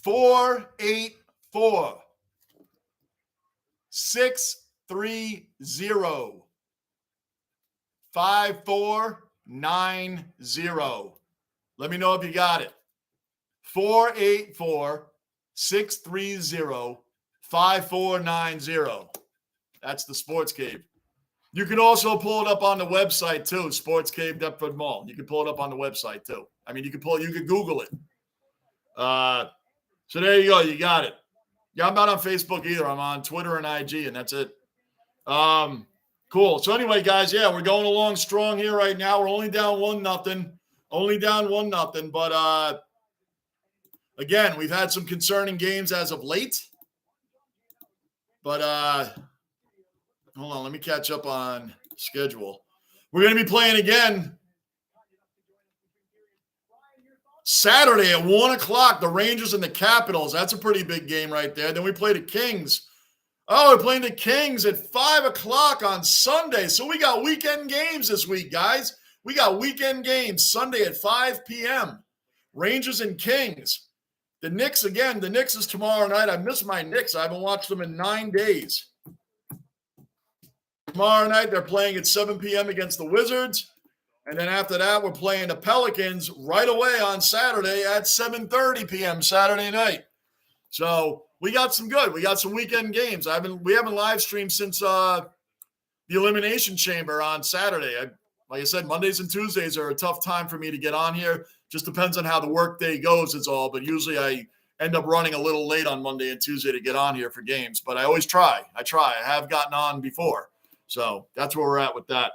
484 630 5490. Let me know if you got it. 484 630 5490. That's the Sports Cave. You can also pull it up on the website too, Sports Cave Deptford Mall. You can pull it up on the website too. I mean, you could Google it. So there you go. You got it. Yeah, I'm not on Facebook either. I'm on Twitter and IG, and that's it. Cool. So anyway, guys, yeah, we're going along strong here right now. We're only down 1-0. Only down 1-0. But again, we've had some concerning games as of late. But hold on, let me catch up on schedule. We're going to be playing again Saturday at 1 o'clock, the Rangers and the Capitals. That's a pretty big game right there. Then we play the Kings. Oh, we're playing the Kings at 5 o'clock on Sunday. So we got weekend games this week, guys. We got weekend games Sunday at 5 p.m. Rangers and Kings. The Knicks, again, the Knicks is tomorrow night. I miss my Knicks. I haven't watched them in 9 days. Tomorrow night, they're playing at 7 p.m. against the Wizards. And then after that, we're playing the Pelicans right away on Saturday at 7:30 p.m. Saturday night. So we got some weekend games. We haven't live streamed since the Elimination Chamber on Saturday. Like I said, Mondays and Tuesdays are a tough time for me to get on here. Just depends on how the work day goes, it's all. But usually I end up running a little late on Monday and Tuesday to get on here for games. But I always try. I have gotten on before. So that's where we're at with that.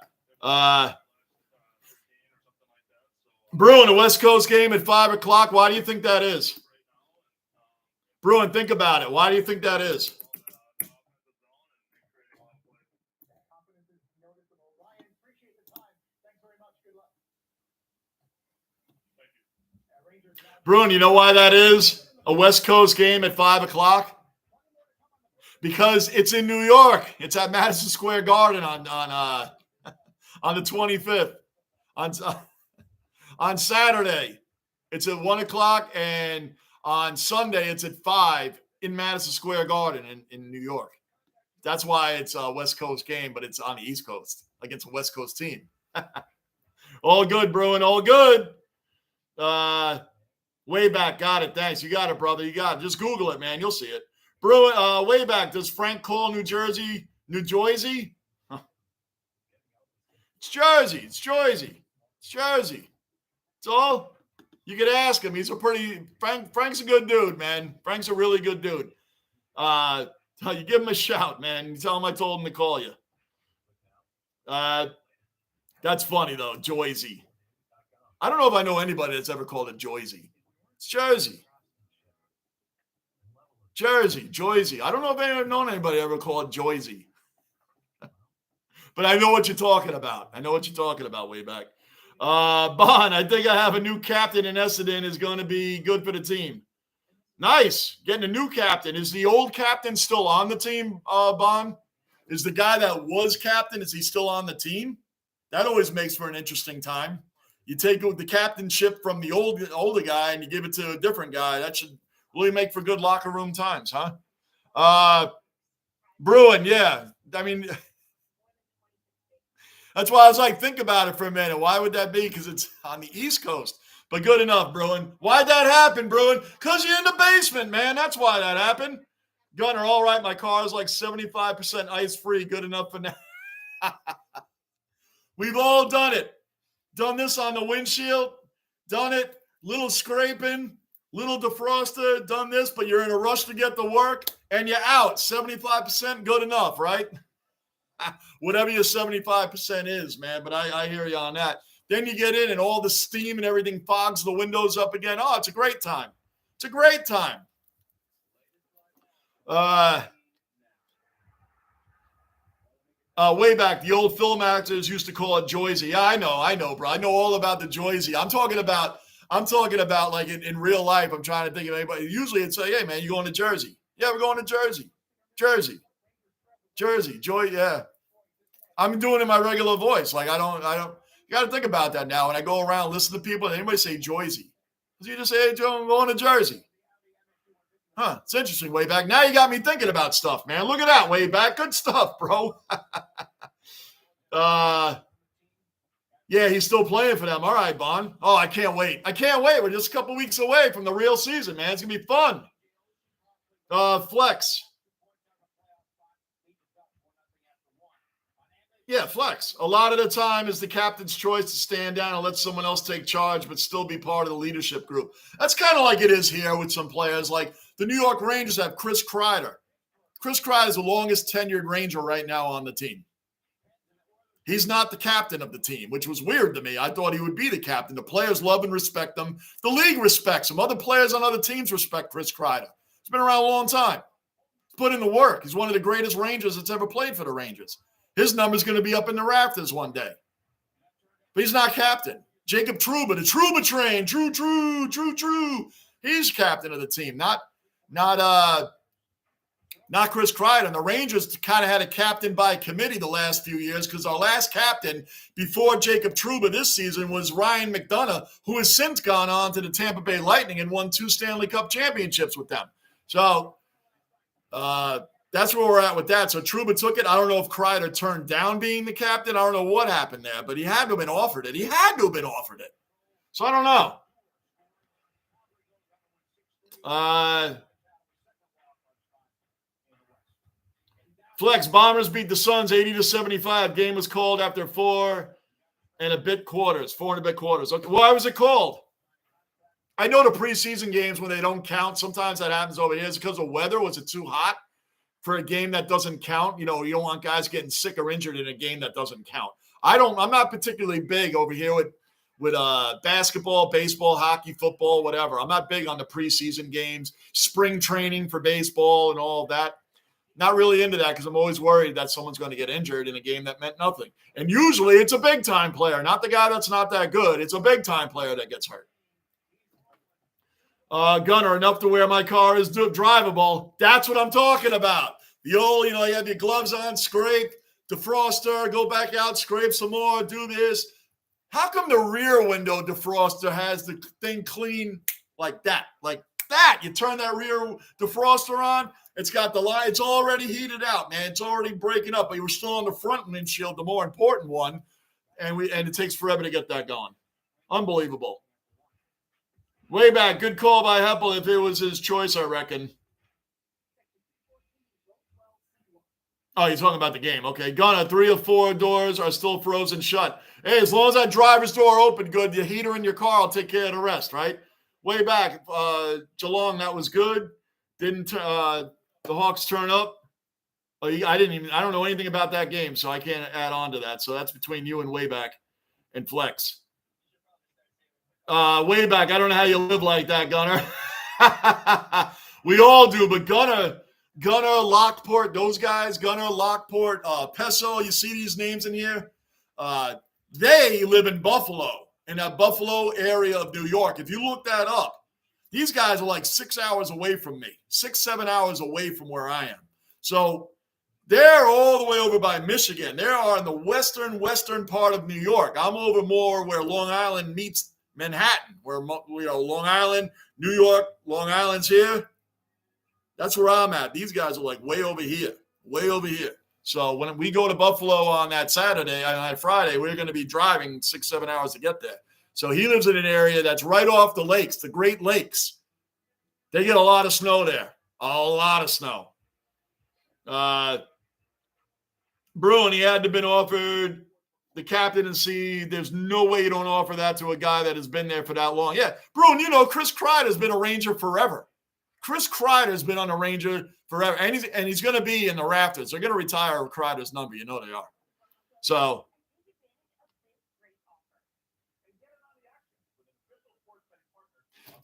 Bruin, a West Coast game at 5 o'clock. Why do you think that is? Bruin, think about it. Why do you think that is? Bruin, you know why that is? A West Coast game at 5 o'clock? Because it's in New York. It's at Madison Square Garden on the 25th. On Saturday, it's at 1 o'clock, and on Sunday, it's at 5 in Madison Square Garden in New York. That's why it's a West Coast game, but it's on the East Coast against a West Coast team. All good, Bruin. All good. Way back. Got it. Thanks. You got it, brother. You got it. Just Google it, man. You'll see it. Bruin, way back. Does Frank call New Jersey? Huh. It's Jersey. It's Jersey. It's Jersey. That's all. You could ask him. He's Frank's a good dude, man. Frank's a really good dude. You give him a shout, man. You tell him I told him to call you. That's funny, though. Jersey. I don't know if I know anybody that's ever called it Jersey. It's Jersey. Jersey. I don't know if I've known anybody ever call it Jersey. But I know what you're talking about. Way back. Bon, I think I have a new captain in Essendon is going to be good for the team. Nice. Getting a new captain. Is the old captain still on the team, Bon? Is the guy that was captain, is he still on the team? That always makes for an interesting time. You take the captainship from the older guy and you give it to a different guy. That should really make for good locker room times, huh? Bruin, yeah. I mean, that's why I was like, think about it for a minute. Why would that be? Because it's on the East Coast. But good enough, Bruin. Why'd that happen, Bruin? Because you're in the basement, man. That's why that happened. Gunner, all right, my car is like 75% ice-free. Good enough for now. We've all done it. Done this on the windshield. Done it. Little scraping. Little defroster. Done this, but you're in a rush to get to work, and you're out. 75% good enough, right? Whatever your 75% is, man. But I hear you on that. Then you get in and all the steam and everything fogs the windows up again. Oh, it's a great time. It's a great time. Way back, the old film actors used to call it Joyzy. Yeah, I know, bro. I know all about the Joyzy. I'm talking about like in real life. I'm trying to think of anybody. Usually it's like, hey, man, you going to Jersey? Yeah, we're going to Jersey. Jersey. Joy, yeah. I'm doing it in my regular voice. Like, I don't. You got to think about that now. When I go around, listen to people, and anybody say Joyzy. You just say, hey, Joe, I'm going to Jersey. Huh, it's interesting, way back. Now you got me thinking about stuff, man. Look at that, way back. Good stuff, bro. Yeah, he's still playing for them. All right, Bon. Oh, I can't wait. We're just a couple weeks away from the real season, man. It's going to be fun. Flex. Yeah, flex. A lot of the time is the captain's choice to stand down and let someone else take charge, but still be part of the leadership group. That's kind of like it is here with some players. Like the New York Rangers have Chris Kreider. Chris Kreider is the longest tenured Ranger right now on the team. He's not the captain of the team, which was weird to me. I thought he would be the captain. The players love and respect him. The league respects him. Other players on other teams respect Chris Kreider. He's been around a long time. He's put in the work. He's one of the greatest Rangers that's ever played for the Rangers. His number's going to be up in the rafters one day. But he's not captain. Jacob Trouba, the Trouba train, true. He's captain of the team, not Chris Kreider. And the Rangers kind of had a captain by committee the last few years because our last captain before Jacob Trouba this season was Ryan McDonough, who has since gone on to the Tampa Bay Lightning and won 2 Stanley Cup championships with them. So that's where we're at with that. So Trouba took it. I don't know if Kreider turned down being the captain. I don't know what happened there, but he had to have been offered it. So I don't know. Flex, Bombers beat the Suns 80-75. Game was called after 4 and a bit quarters. Okay, why was it called? I know the preseason games when they don't count, sometimes that happens over here. It's because of weather. Was it too hot for a game that doesn't count? You know, you don't want guys getting sick or injured in a game that doesn't count. I'm not particularly big over here with basketball, baseball, hockey, football, whatever. I'm not big on the preseason games, spring training for baseball and all of that. Not really into that because I'm always worried that someone's going to get injured in a game that meant nothing. And usually it's a big-time player, not the guy that's not that good. It's a big-time player that gets hurt. Gunner, enough to where my car is drivable. That's what I'm talking about. The old, you have your gloves on, scrape, defroster, go back out, scrape some more, do this. How come the rear window defroster has the thing clean like that? Like that. You turn that rear defroster on, it's got the line. It's already heated out, man. It's already breaking up, but you were still on the front windshield, the more important one, and it takes forever to get that going. Unbelievable. Way back, good call by Heppel if it was his choice, I reckon. Oh, you're talking about the game. Okay, Gunner, 3 or 4 doors are still frozen shut. Hey, as long as that driver's door open good, the heater in your car will take care of the rest, right? Way back, Geelong, that was good. Didn't the Hawks turn up? Oh, I don't know anything about that game, so I can't add on to that. So that's between you and Wayback and Flex. Wayback, I don't know how you live like that, Gunner. We all do, but Gunner, Lockport, those guys, Gunner, Lockport, Peso, you see these names in here? They live in Buffalo, in that Buffalo area of New York. If you look that up, these guys are like 6 hours away from me, 6-7 hours away from where I am. So They're all the way over by Michigan. They are in the western part of New York. I'm over more where Long Island meets Manhattan, where Long Island, New York, Long Island's here. That's where I'm at. These guys are like way over here, way over here. So when we go to Buffalo on that Saturday, on that Friday, we're going to be driving 6-7 hours to get there. So he lives in an area that's right off the lakes, the Great Lakes. They get a lot of snow there, a lot of snow. Bruin, he had to have been offered the captaincy. There's no way you don't offer that to a guy that has been there for that long. Yeah, Bruin, Chris Kreider's been a Ranger forever. Chris Kreider's been on a Ranger forever, and he's going to be in the rafters. They're going to retire Kreider's number. They are. So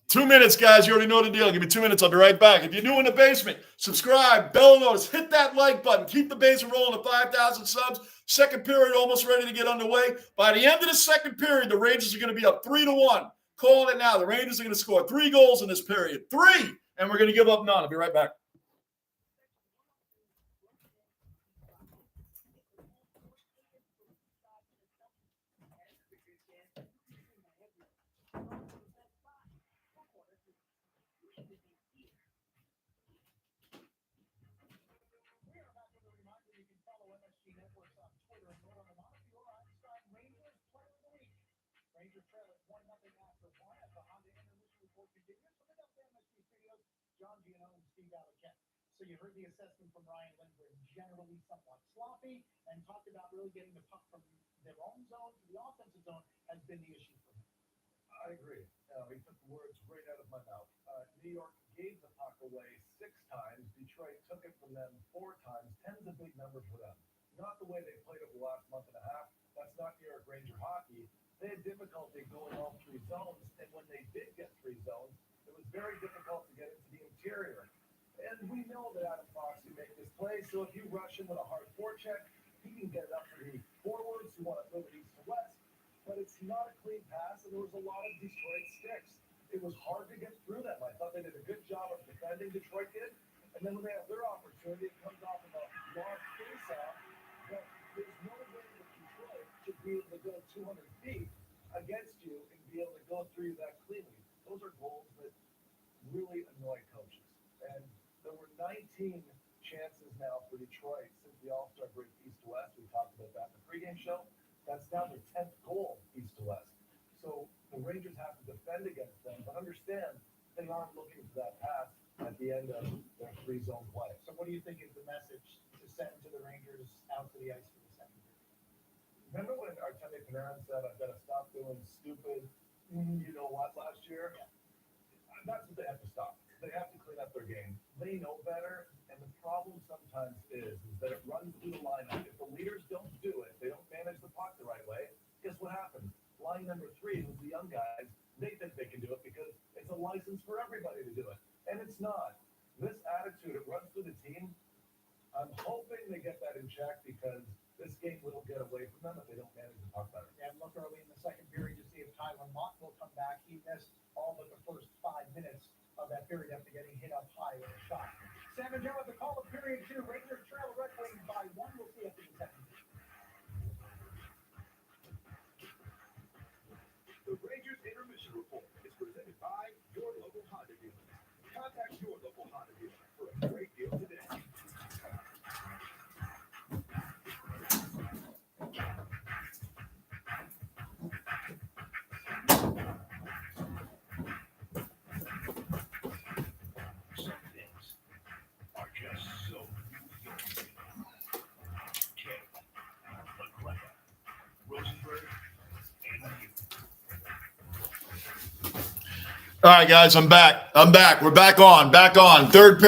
2 minutes, guys. You already know the deal. Give me 2 minutes. I'll be right back. If you're new in the basement, subscribe, bell notice, hit that like button. Keep the basement rolling to 5,000 subs. Second period almost ready to get underway. By the end of the second period, the Rangers are going to be up 3-1. Calling it now. The Rangers are going to score 3 goals in this period. 3! And we're going to give up none. I'll be right back. So you heard the assessment from Ryan Lindgren, generally somewhat sloppy, and talked about really getting the puck from their own zone to the offensive zone has been the issue for him. I agree. He took the words right out of my mouth. New York gave the puck away 6 times. Detroit took it from them 4 times. 10's a big number for them. Not the way they played over the last month and a half. That's not New York Ranger hockey. They had difficulty going all 3 zones, and when they did get 3 zones, it was very difficult to get into the interior. And we know that Adam Fox can make this play, so if you rush him with a hard forecheck, he can get it up for the forwards who want to move it east to west. But it's not a clean pass, and there was a lot of Detroit sticks. It was hard to get through them. I thought they did a good job of defending, Detroit did. And then when they have their opportunity, it comes off of a long face-off. But there's no way that Detroit should be able to go 200 feet against you and be able to go through that cleanly. Those are goals that really annoy coaches. And there were 19 chances now for Detroit since the All-Star break east to west. We talked about that in the pregame show. That's now their 10th goal east to west. So the Rangers have to defend against them, but understand they aren't looking for that pass at the end of their 3-zone play. So what do you think is the message to send to the Rangers out to the ice for the second period? Remember when Artemi Panarin said, I've got to stop doing stupid, you-know-what last year? Yeah. That's what they have to stop. They have to clean up their game. They know better, and the problem sometimes is that it runs through the lineup. If the leaders don't do it, they don't manage the puck the right way, guess what happens? Line number 3, who's the young guys, they think they can do it because it's a license for everybody to do it. And it's not. This attitude, it runs through the team. I'm hoping they get that in check because this game will get away from them if they don't manage the puck better. And look early in the second period to see if Tyler Mott will come back. He missed all but the first 5 minutes of that period after getting hit up high with a shot. Sam and Joe at the call of period 2. Rangers trail Red Wings by 1. We'll see after the second period. The Rangers Intermission Report is presented by your local Honda dealer. Contact your local Honda dealer for a great deal today. Some things are just so new. Kay, McClellan, Rosenberg, and you. All right, guys, I'm back. We're back on. Third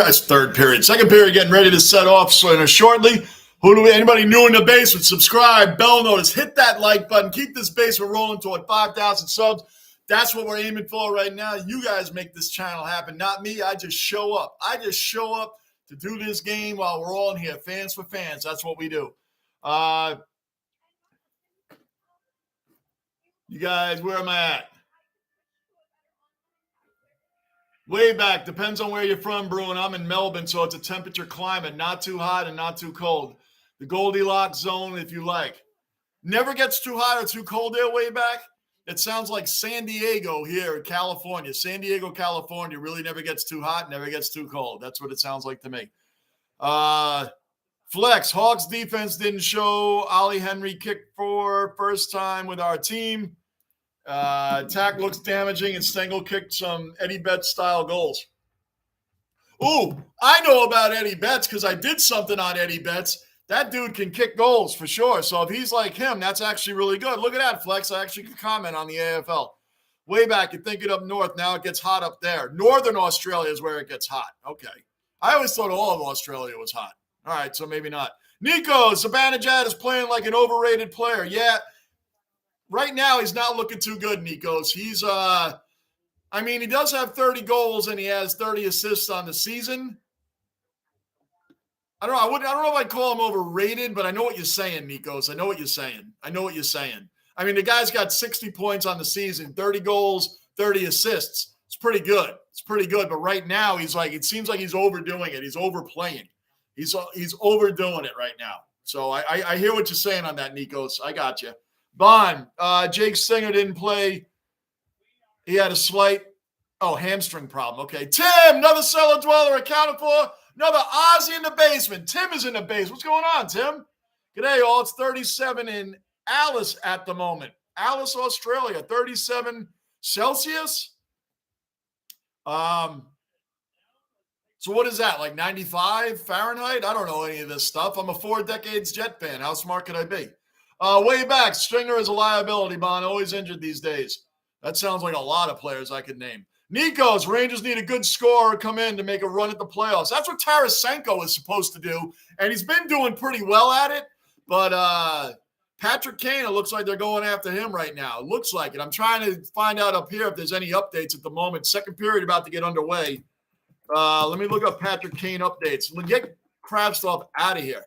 period. Second period getting ready to set off shortly. Anybody new in the basement, subscribe, bell notice, hit that like button. Keep this basement rolling toward 5,000 subs. That's what we're aiming for right now. You guys make this channel happen, not me. I just show up. To do this game while we're all in here. Fans for fans. That's what we do. You guys, where am I at? Way back. Depends on where you're from, Bruin. I'm in Melbourne, so it's a temperature climate. Not too hot and not too cold. The Goldilocks zone, if you like. Never gets too hot or too cold there, way back. It sounds like San Diego here in California. San Diego, California really never gets too hot, never gets too cold. That's what it sounds like to me. Flex, Hawks defense didn't show. Ollie Henry kicked for first time with our team. Attack looks damaging, and Stengel kicked some Eddie Betts style goals. Ooh, I know about Eddie Betts because I did something on Eddie Betts. That dude can kick goals for sure. So if he's like him, that's actually really good. Look at that, Flex. I actually could comment on the AFL. Way back, you're thinking up north. Now it gets hot up there. Northern Australia is where it gets hot. Okay. I always thought all of Australia was hot. All right, so maybe not. Nico, Zibanejad is playing like an overrated player. Yeah. Right now, he's not looking too good, Nikos. He's, he does have 30 goals and he has 30 assists on the season. I don't know. I don't know if I'd call him overrated, but I know what you're saying, Nikos. I know what you're saying. I mean, the guy's got 60 points on the season, 30 goals, 30 assists. It's pretty good. But right now, it seems like he's overdoing it. He's overplaying. He's overdoing it right now. So I hear what you're saying on that, Nikos. I got you. Bond, Jake Singer didn't play. He had a slight, hamstring problem. Okay. Tim, another Cellar Dweller accounted for. Another Aussie in the basement. Tim is in the basement. What's going on, Tim? G'day, all. It's 37 in Alice at the moment. Alice, Australia. 37 Celsius. So what is that, like 95 Fahrenheit? I don't know any of this stuff. I'm a 4 decades Jet fan. How smart could I be? Way back, Stringer is a liability, Bond. Always injured these days. That sounds like a lot of players I could name. Nikos, Rangers need a good scorer come in to make a run at the playoffs. That's what Tarasenko is supposed to do, and he's been doing pretty well at it. But Patrick Kane, it looks like they're going after him right now. It looks like it. I'm trying to find out up here if there's any updates at the moment. Second period about to get underway. Let me look up Patrick Kane updates. We'll get Kravtsov out of here.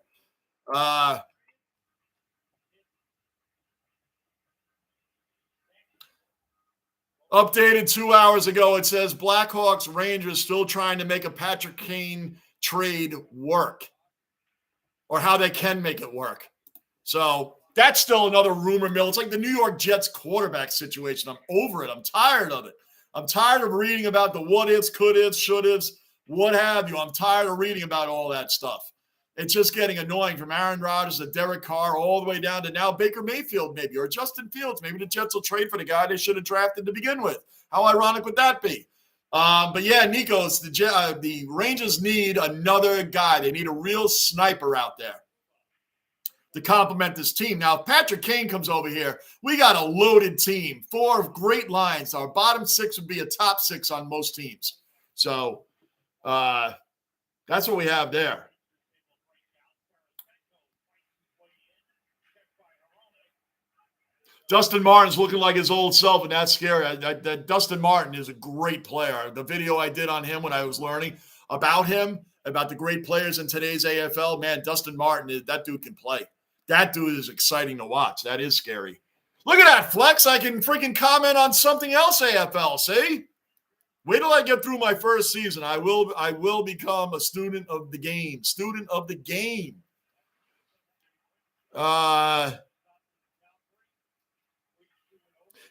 Updated 2 hours ago, it says Blackhawks Rangers still trying to make a Patrick Kane trade work, or how they can make it work. So that's still another rumor mill. It's like the New York Jets quarterback situation. I'm over it. I'm tired of it. I'm tired of reading about the what ifs, could ifs, should ifs, what have you. I'm tired of reading about all that stuff. It's just getting annoying, from Aaron Rodgers to Derek Carr all the way down to now Baker Mayfield maybe, or Justin Fields. Maybe the Jets will trade for the guy they should have drafted to begin with. How ironic would that be? But yeah, Nikos, the Rangers need another guy. They need a real sniper out there to complement this team. Now, if Patrick Kane comes over here, we got a loaded team. 4 great lines. Our bottom 6 would be a top 6 on most teams. So that's what we have there. Dustin Martin's looking like his old self, and that's scary. Dustin Martin is a great player. The video I did on him when I was learning about him, about the great players in today's AFL, man, Dustin Martin, that dude can play. That dude is exciting to watch. That is scary. Look at that, Flex. I can freaking comment on something else, AFL, see? Wait till I get through my first season. I will become a student of the game. Student of the game.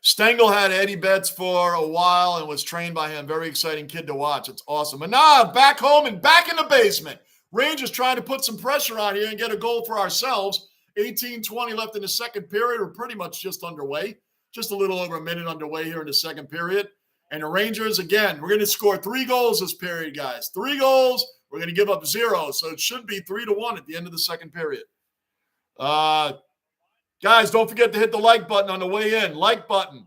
Stengel had Eddie Betts for a while and was trained by him. Very exciting kid to watch. It's awesome. Manav back home and back in the basement. Rangers trying to put some pressure on here and get a goal for ourselves. 18-20 left in the second period. We're pretty much just underway. Just a little over a minute underway here in the second period. And the Rangers, again, we're going to score 3 goals this period, guys. 3 goals. We're going to give up 0. So it should be 3-1 at the end of the second period. Guys, don't forget to hit the like button on the way in. Like button.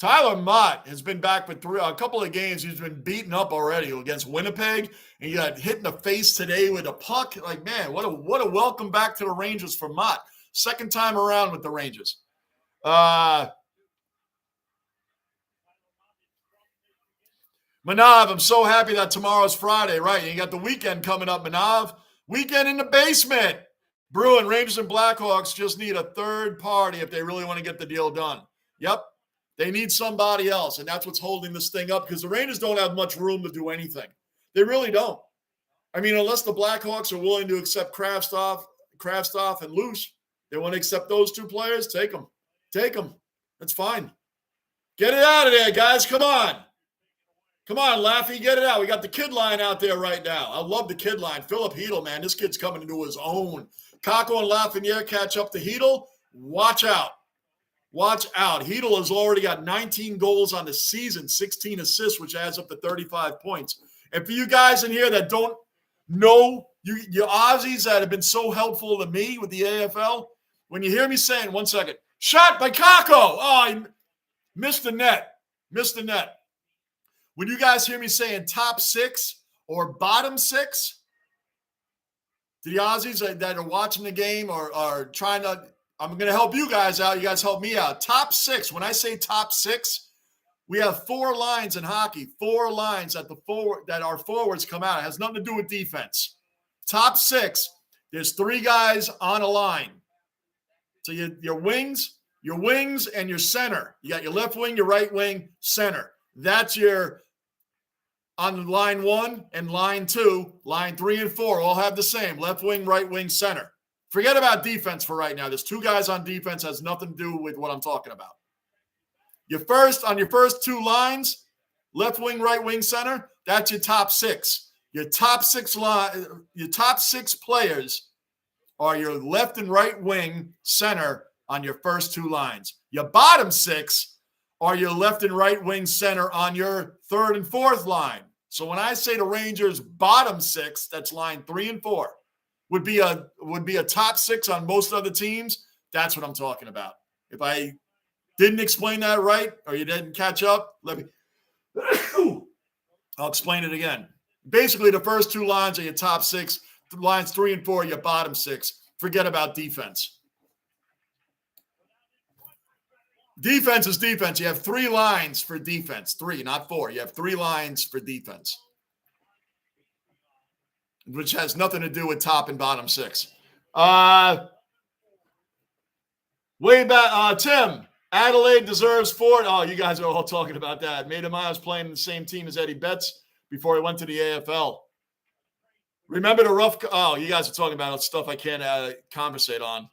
Tyler Mott has been back for a couple of games. He's been beaten up already against Winnipeg. And he got hit in the face today with a puck. Like, man, what a welcome back to the Rangers for Mott. Second time around with the Rangers. Manav, I'm so happy that tomorrow's Friday, right? You got the weekend coming up, Manav. Weekend in the basement. Bruin, Rangers, and Blackhawks just need a third party if they really want to get the deal done. Yep. They need somebody else, and that's what's holding this thing up because the Rangers don't have much room to do anything. They really don't. I mean, unless the Blackhawks are willing to accept Kravtsov and Luce, they want to accept those two players, take them. Take them. That's fine. Get it out of there, guys. Come on. Come on, Laffy, get it out. We got the kid line out there right now. I love the kid line. Philip Hedl, man, this kid's coming into his own. Kako and Lafreniere catch up to Hedl. Watch out. Watch out. Hedl has already got 19 goals on the season, 16 assists, which adds up to 35 points. And for you guys in here that don't know, you Aussies that have been so helpful to me with the AFL, when you hear me saying, 1 second, shot by Kako. Oh, he missed the net. Missed the net. When you guys hear me saying top 6 or bottom 6, the Aussies that are watching the game or are trying to, I'm going to help you guys out. You guys help me out. Top 6. When I say top 6, we have 4 lines in hockey. 4 lines that our forwards come out. It has nothing to do with defense. Top 6. There's 3 guys on a line. So your wings, and your center. You got your left wing, your right wing, center. That's your on line 1 and line 2, line 3 and 4 all have the same left wing, right wing, center. Forget about defense for right now. There's 2 guys on defense. Has nothing to do with what I'm talking about. On your first 2 lines, left wing, right wing, center, that's your top 6. Your top 6 players are your left and right wing center on your first 2 lines. Your bottom 6 are your left and right wing center on your 3rd and 4th line. So when I say the Rangers bottom 6, that's line 3 and 4. Would be a top 6 on most other teams. That's what I'm talking about. If I didn't explain that right or you didn't catch up, I'll explain it again. Basically, the first 2 lines are your top 6. Lines 3 and 4 are your bottom 6. Forget about defense. Defense is defense. You have 3 lines for defense. 3, not 4. You have 3 lines for defense, which has nothing to do with top and bottom 6. Way back, Tim, Adelaide deserves 4. Oh, you guys are all talking about that. Maida Miles playing in the same team as Eddie Betts before he went to the AFL. Remember the rough – oh, you guys are talking about stuff I can't conversate on.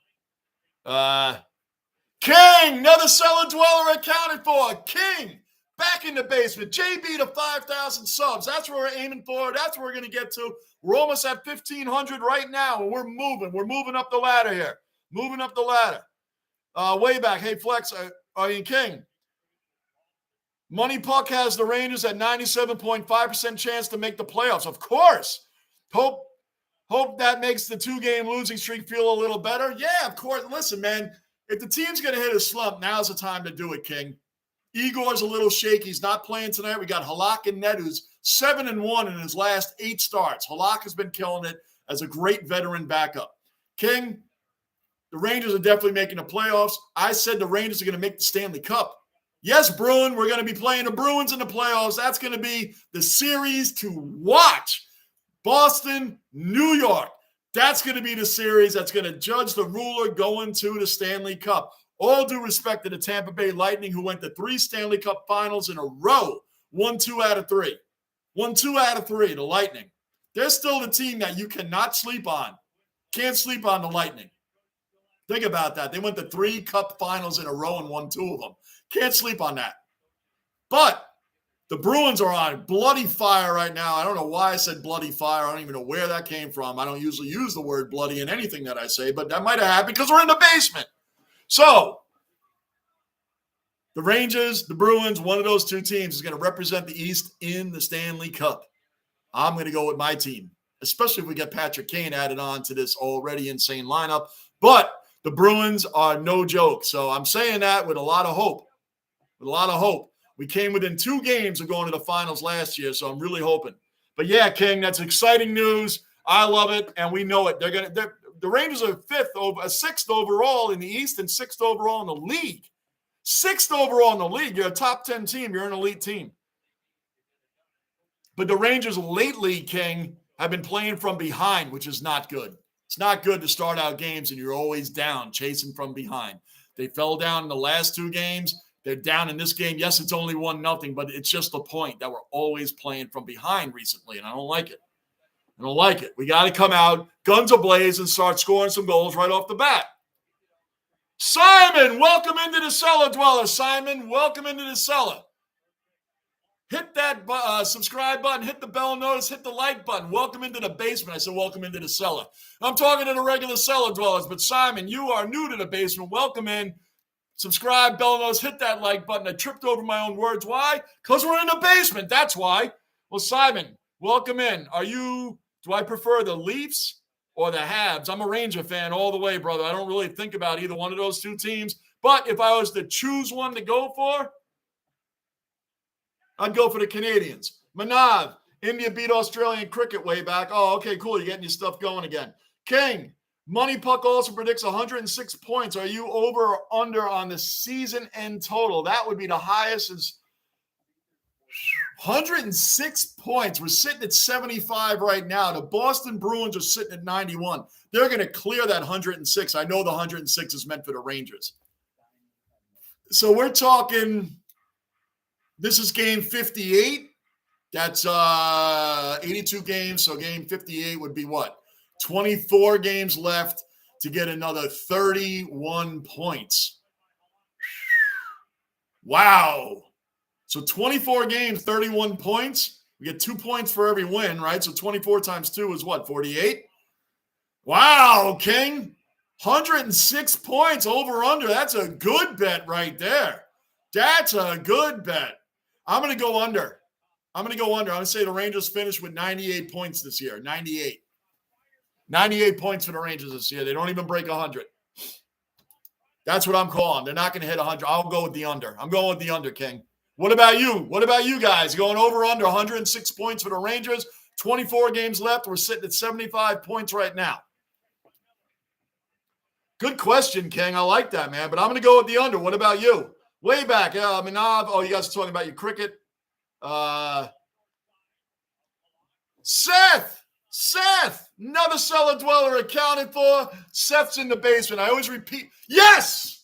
King, another Cellar Dweller accounted for. King, back in the basement. JB to 5,000 subs. That's where we're aiming for. That's where we're going to get to. We're almost at 1,500 right now, and we're moving. We're moving up the ladder here. Moving up the ladder. Way back. Hey, Flex, King. Money Puck has the Rangers at 97.5% chance to make the playoffs. Of course. Hope that makes the 2-game losing streak feel a little better. Yeah, of course. Listen, man, if the team's going to hit a slump, now's the time to do it, King. Igor's a little shaky. He's not playing tonight. We got Halak and Ned, who's 7-1 in his last 8 starts. Halak has been killing it as a great veteran backup. King, the Rangers are definitely making the playoffs. I said the Rangers are going to make the Stanley Cup. Yes, Bruin, we're going to be playing the Bruins in the playoffs. That's going to be the series to watch. Boston, New York. That's going to be the series that's going to judge the ruler going to the Stanley Cup. All due respect to the Tampa Bay Lightning, who went to 3 Stanley Cup finals in a row. Won 2 out of 3. Won 2 out of 3, the Lightning. They're still the team that you cannot sleep on. Can't sleep on the Lightning. Think about that. They went to 3 Cup finals in a row and won 2 of them. Can't sleep on that. But the Bruins are on bloody fire right now. I don't know why I said bloody fire. I don't even know where that came from. I don't usually use the word bloody in anything that I say, but that might have happened because we're in the basement. So the Rangers, the Bruins, one of those 2 teams is going to represent the East in the Stanley Cup. I'm going to go with my team, especially if we get Patrick Kane added on to this already insane lineup. But the Bruins are no joke. So I'm saying that with a lot of hope. With a lot of hope. We came within 2 games of going to the finals last year, so I'm really hoping. But yeah, King, that's exciting news. I love it, and we know it. The Rangers are 6th overall in the East and 6th overall in the league. 6th overall in the league. You're a top 10 team. You're an elite team. But the Rangers lately, King, have been playing from behind, which is not good. It's not good to start out games and you're always down, chasing from behind. They fell down in the last 2 games. They're down in this game. Yes, it's only 1-0, but it's just the point that we're always playing from behind recently, and I don't like it. I don't like it. We got to come out, guns ablaze, and start scoring some goals right off the bat. Simon, welcome into the Cellar Dwellers. Simon, welcome into the cellar. Hit that subscribe button, hit the bell notice, hit the like button. Welcome into the basement. I said welcome into the cellar. I'm talking to the regular Cellar Dwellers, but Simon, you are new to the basement. Welcome in. Subscribe, bell notice, hit that like button. I tripped over my own words. Why? Because we're in the basement. That's why. Well, Simon, welcome in. Do I prefer the Leafs or the Habs? I'm a Ranger fan all the way, brother. I don't really think about either one of those two teams. But if I was to choose one to go for, I'd go for the Canadians. Manav, India beat Australian cricket way back. Oh, okay, cool. You're getting your stuff going again. King, Money Puck also predicts 106 points. Are you over or under on the season end total? That would be the highest. Is 106 points. We're sitting at 75 right now. The Boston Bruins are sitting at 91. They're going to clear that 106. I know the 106 is meant for the Rangers. So we're talking, this is game 58. That's 82 games. So game 58 would be what? 24 games left to get another 31 points. Wow. So 24 games, 31 points. We get 2 points for every win, right? So 24 times 2 is what, 48? Wow, King. 106 points over under. That's a good bet right there. That's a good bet. I'm going to go under. I'm going to say the Rangers finish with 98 points this year. 98. 98 points for the Rangers this year. They don't even break 100. That's what I'm calling. They're not going to hit 100. I'll go with the under. I'm going with the under, King. What about you? What about you guys? Going over under 106 points for the Rangers. 24 games left. We're sitting at 75 points right now. Good question, King. I like that, man. But I'm going to go with the under. What about you? Way back. Manav. Oh, you guys are talking about your cricket. Seth, another Cellar Dweller accounted for. Seth's in the basement. I always repeat. Yes!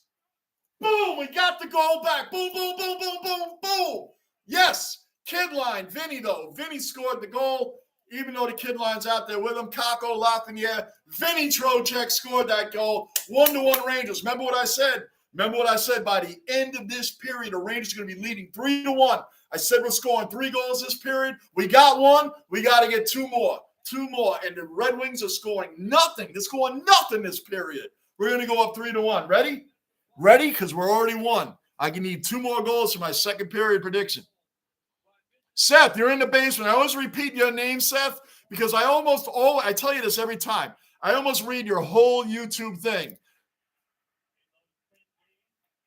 Boom, we got the goal back. Boom, boom, boom, boom, boom, boom. Yes, kid line. Vinny, though. Vinny scored the goal, even though the kid line's out there with him. Kako, Lafreniere. Vinny Trocheck scored that goal. 1-1 Rangers. Remember what I said? By the end of this period, the Rangers are going to be leading 3-1. I said we're scoring 3 goals this period. We got 1. We got to get 2 more. 2 more. And the Red Wings are scoring nothing. They're scoring nothing this period. We're going to go up 3-1. Ready? Ready? Because we're already won. I can need 2 more goals for my second period prediction. Seth, you're in the basement. I always repeat your name, Seth, because I tell you this every time. I almost read your whole YouTube thing.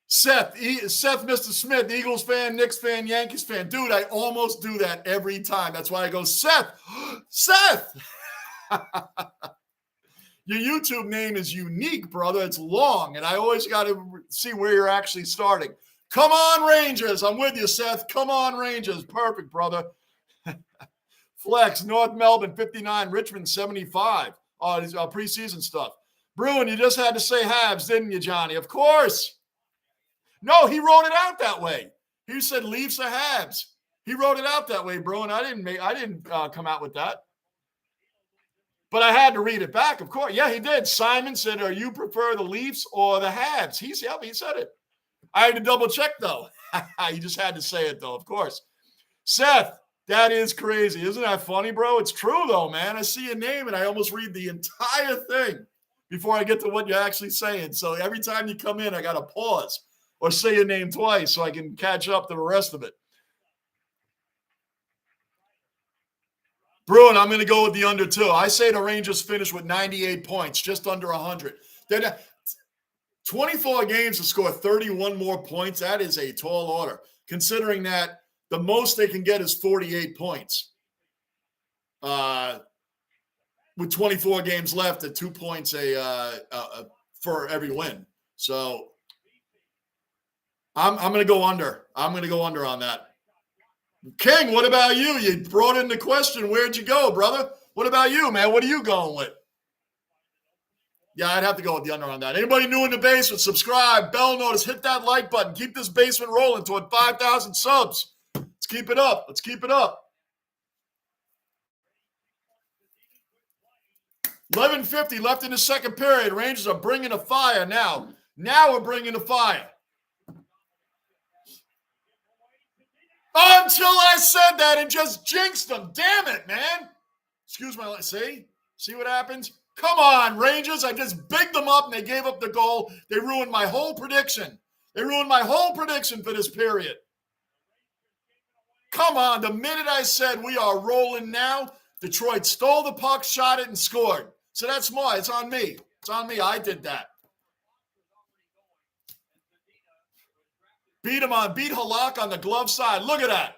Seth, Mr. Smith, Eagles fan, Knicks fan, Yankees fan. Dude, I almost do that every time. That's why I go, Seth. Your YouTube name is unique, brother. It's long, and I always got to see where you're actually starting. Come on, Rangers. I'm with you, Seth. Come on, Rangers. Perfect, brother. Flex, North Melbourne, 59. Richmond, 75. Oh, these preseason stuff. Bruin, you just had to say Habs, didn't you, Johnny? Of course. No, he wrote it out that way. He said Leafs or Habs. He wrote it out that way, Bruin. I didn't come out with that. But I had to read it back, of course. Yeah, he did. Simon said, "Are you prefer the Leafs or the Habs?" He said it. I had to double check, though. You just had to say it, though, of course. Seth, that is crazy. Isn't that funny, bro? It's true, though, man. I see your name, and I almost read the entire thing before I get to what you're actually saying. So every time you come in, I got to pause or say your name twice so I can catch up to the rest of it. Bruin, I'm going to go with the under, too. I say the Rangers finish with 98 points, just under 100. They're 24 games to score 31 more points. That is a tall order, considering that the most they can get is 48 points. With 24 games left at 2 points for every win. So I'm going to go under. I'm going to go under on that. King, what about you? You brought in the question. Where'd you go, brother? What about you, man? What are you going with? Yeah, I'd have to go with the under on that. Anybody new in the basement, subscribe, bell notice, hit that like button. Keep this basement rolling toward 5,000 subs. Let's keep it up. Let's keep it up. 11:50 left in the second period. Rangers are bringing the fire now. Now we're bringing the fire. Until I said that and just jinxed them. Damn it, man. Excuse my, see? See what happens? Come on, Rangers. I just bigged them up and they gave up the goal. They ruined my whole prediction. They ruined my whole prediction for this period. Come on. The minute I said we are rolling now, Detroit stole the puck, shot it, and scored. So that's why. It's on me. It's on me. I did that. Beat Halak on the glove side. Look at that.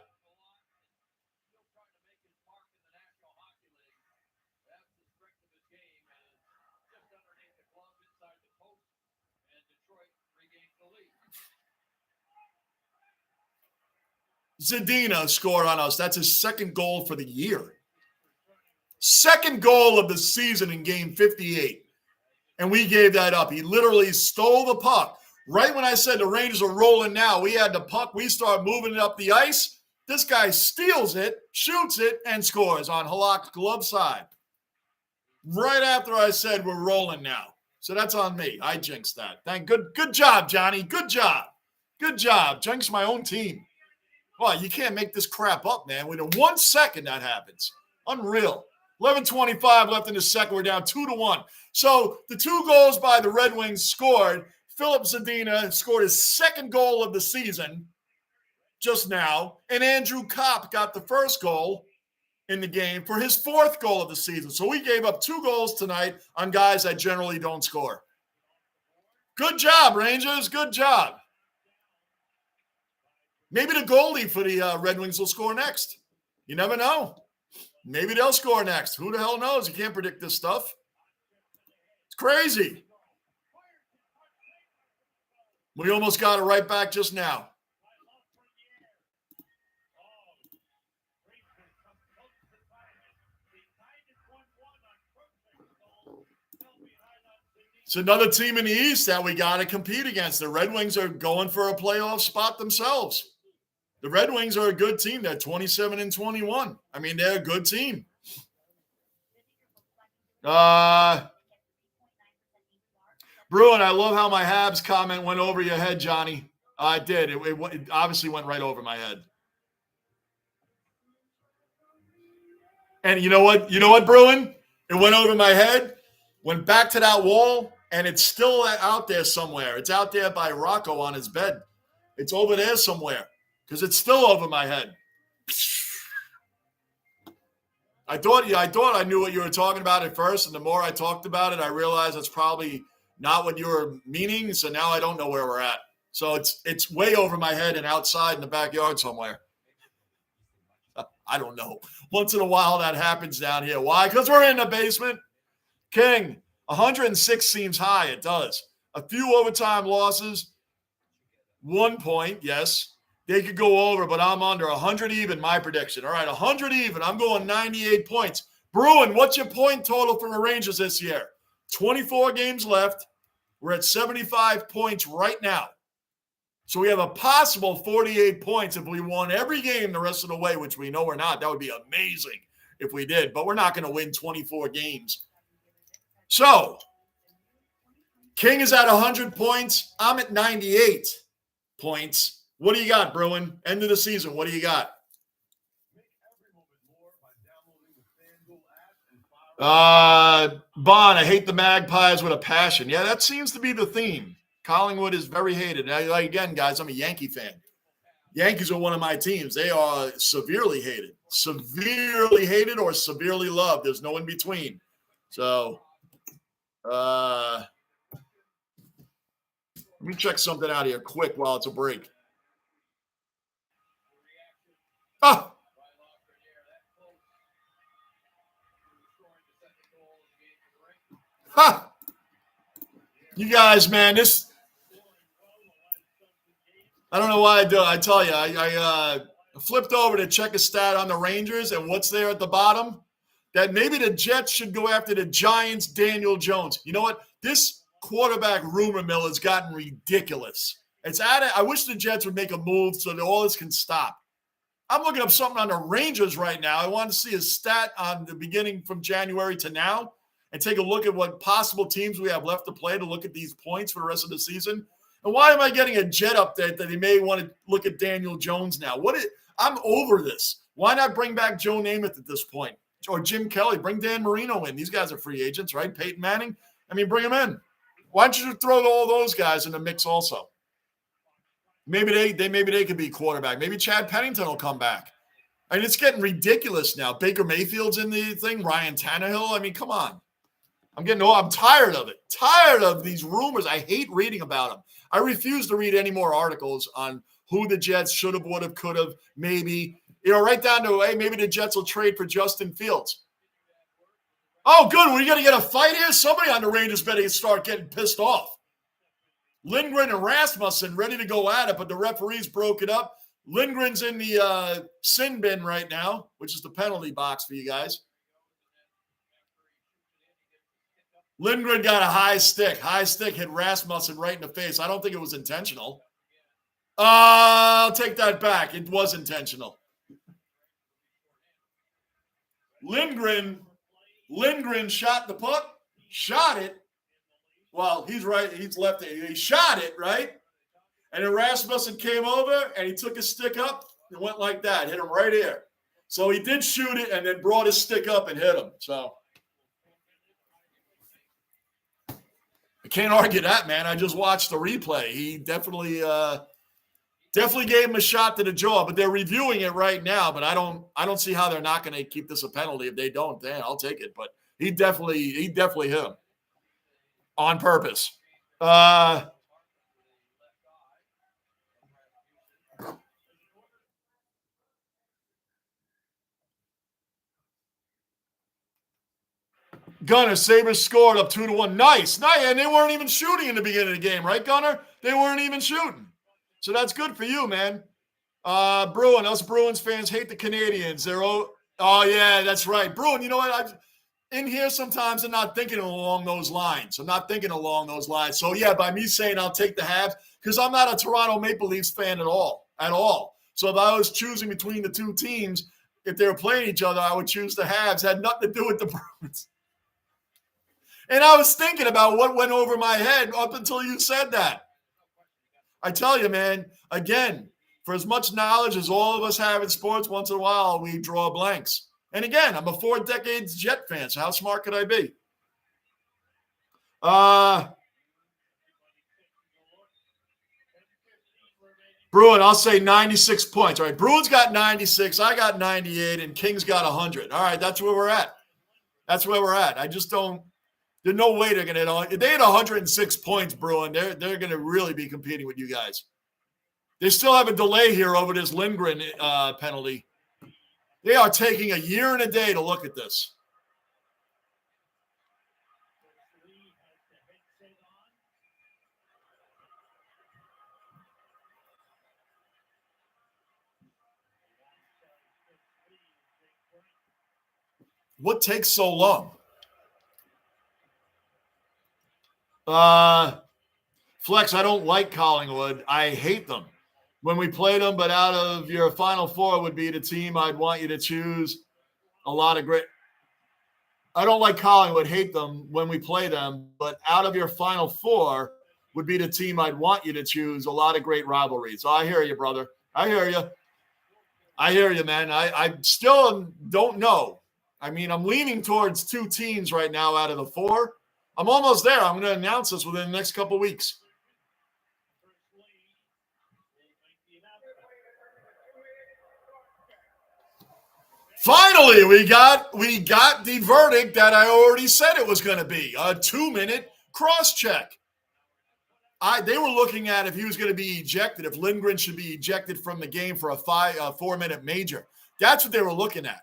Zadina scored on us. That's his second goal for the year. Second goal of the season in game 58. And we gave that up. He literally stole the puck. Right when I said the Rangers are rolling now, we had the puck. We start moving it up the ice. This guy steals it, shoots it, and scores on Halak's glove side. Right after I said we're rolling now. So that's on me. I jinxed that. Good job, Johnny. Good job. Good job. Jinxed my own team. Well, you can't make this crap up, man. Within 1 second that happens. Unreal. 11:25 left in the second. We're down 2-1. So the 2 goals by the Red Wings scored. Philip Zadina scored his second goal of the season just now. And Andrew Kopp got the first goal in the game for his 4th goal of the season. So we gave up 2 goals tonight on guys that generally don't score. Good job, Rangers. Good job. Maybe the goalie for the Red Wings will score next. You never know. Maybe they'll score next. Who the hell knows? You can't predict this stuff. It's crazy. We almost got it right back just now. It's another team in the East that we got to compete against. The Red Wings are going for a playoff spot themselves. The Red Wings are a good team. They're 27-21. I mean, they're a good team. Bruin, I love how my Habs comment went over your head, Johnny. It did. It obviously went right over my head. And you know what? You know what, Bruin? It went over my head, went back to that wall, and it's still out there somewhere. It's out there by Rocco on his bed. It's over there somewhere because it's still over my head. I thought I knew what you were talking about at first, and the more I talked about it, I realized it's probably not what you were meaning. So now I don't know where we're at. So it's way over my head and outside in the backyard somewhere. I don't know. Once in a while that happens down here. Why? Because we're in the basement. King, 106 seems high. It does. A few overtime losses. 1 point, yes. They could go over, but I'm under 100 even, my prediction. All right, 100 even. I'm going 98 points. Bruin, what's your point total for the Rangers this year? 24 games left. We're at 75 points right now. So we have a possible 48 points if we won every game the rest of the way, which we know we're not. That would be amazing if we did, but we're not going to win 24 games. So King is at 100 points. I'm at 98 points. What do you got, Bruin? End of the season. What do you got? Bon, I hate the Magpies with a passion. Yeah, that seems to be the theme. Collingwood is very hated. Now, again, guys, I'm a Yankee fan. Yankees are one of my teams. They are severely hated. Severely hated or severely loved. There's no in between. So, let me check something out here quick while it's a break. Ah! Ha! You guys, man, this – I don't know why I do it. I tell you, I flipped over to check a stat on the Rangers, and what's there at the bottom? that maybe the Jets should go after the Giants' Daniel Jones. You know what? This quarterback rumor mill has gotten ridiculous. I wish the Jets would make a move so that all this can stop. I'm looking up something on the Rangers right now. I want to see a stat on the beginning from January to now and take a look at what possible teams we have left to play to look at these points for the rest of the season. And why am I getting a Jet update that he may want to look at Daniel Jones now? I'm over this. Why not bring back Joe Namath at this point? Or Jim Kelly, bring Dan Marino in. These guys are free agents, right? Peyton Manning. I mean, bring them in. Why don't you throw all those guys in the mix also? Maybe they could be quarterback. Maybe Chad Pennington will come back. I mean, it's getting ridiculous now. Baker Mayfield's in the thing. Ryan Tannehill. I mean, come on. I'm tired of it. Tired of these rumors. I hate reading about them. I refuse to read any more articles on who the Jets should have, would have, could have, maybe. Right down to, hey, maybe the Jets will trade for Justin Fields. Oh, good. We're going to get a fight here? Somebody on the Rangers better start getting pissed off. Lindgren and Rasmussen ready to go at it, but the referees broke it up. Lindgren's in the sin bin right now, which is the penalty box for you guys. Lindgren got a high stick. High stick hit Rasmussen right in the face. I don't think it was intentional. I'll take that back. It was intentional. Lindgren shot the puck, shot it. Well, he's right. He's left. He shot it, right? And then Rasmussen came over, and he took his stick up and went like that, hit him right here. So he did shoot it and then brought his stick up and hit him. So I can't argue that, man. I just watched the replay. He definitely gave him a shot to the jaw, but they're reviewing it right now. But I don't see how they're not going to keep this a penalty. If they don't, then I'll take it. But he definitely hit him on purpose. Gunner, Sabres scored up 2-1. Nice. And they weren't even shooting in the beginning of the game, right, Gunner? They weren't even shooting. So that's good for you, man. Us Bruins fans hate the Canadians. Oh, yeah, that's right. Bruin, you know what? In here sometimes I'm not thinking along those lines. So, yeah, by me saying I'll take the Habs, because I'm not a Toronto Maple Leafs fan at all. So if I was choosing between the two teams, if they were playing each other, I would choose the Habs. It had nothing to do with the Bruins. And I was thinking about what went over my head up until you said that. I tell you, man, again, for as much knowledge as all of us have in sports, once in a while we draw blanks. And again, I'm a 4 decades Jet fan, so how smart could I be? Bruin, I'll say 96 points. All right, Bruins got 96, I got 98, and Kings got 100. All right, that's where we're at. I just don't. There's no way they're going to hit on. If they hit 106 points, Bruin, they're going to really be competing with you guys. They still have a delay here over this Lindgren penalty. They are taking a year and a day to look at this. What takes so long? Flex, I don't like Collingwood. I hate them when we played them, but out of your Final Four would be the team I'd want you to choose. A lot of great. I don't like Collingwood, hate them when we play them, but out of your Final Four would be the team I'd want you to choose. A lot of great rivalries. So I hear you, brother. I hear you, man. I still don't know. I mean, I'm leaning towards 2 teams right now out of the 4. I'm almost there. I'm going to announce this within the next couple of weeks. Finally, we got the verdict that I already said it was going to be, a 2-minute cross-check. They were looking at if he was going to be ejected, if Lindgren should be ejected from the game for a 4-minute major. That's what they were looking at.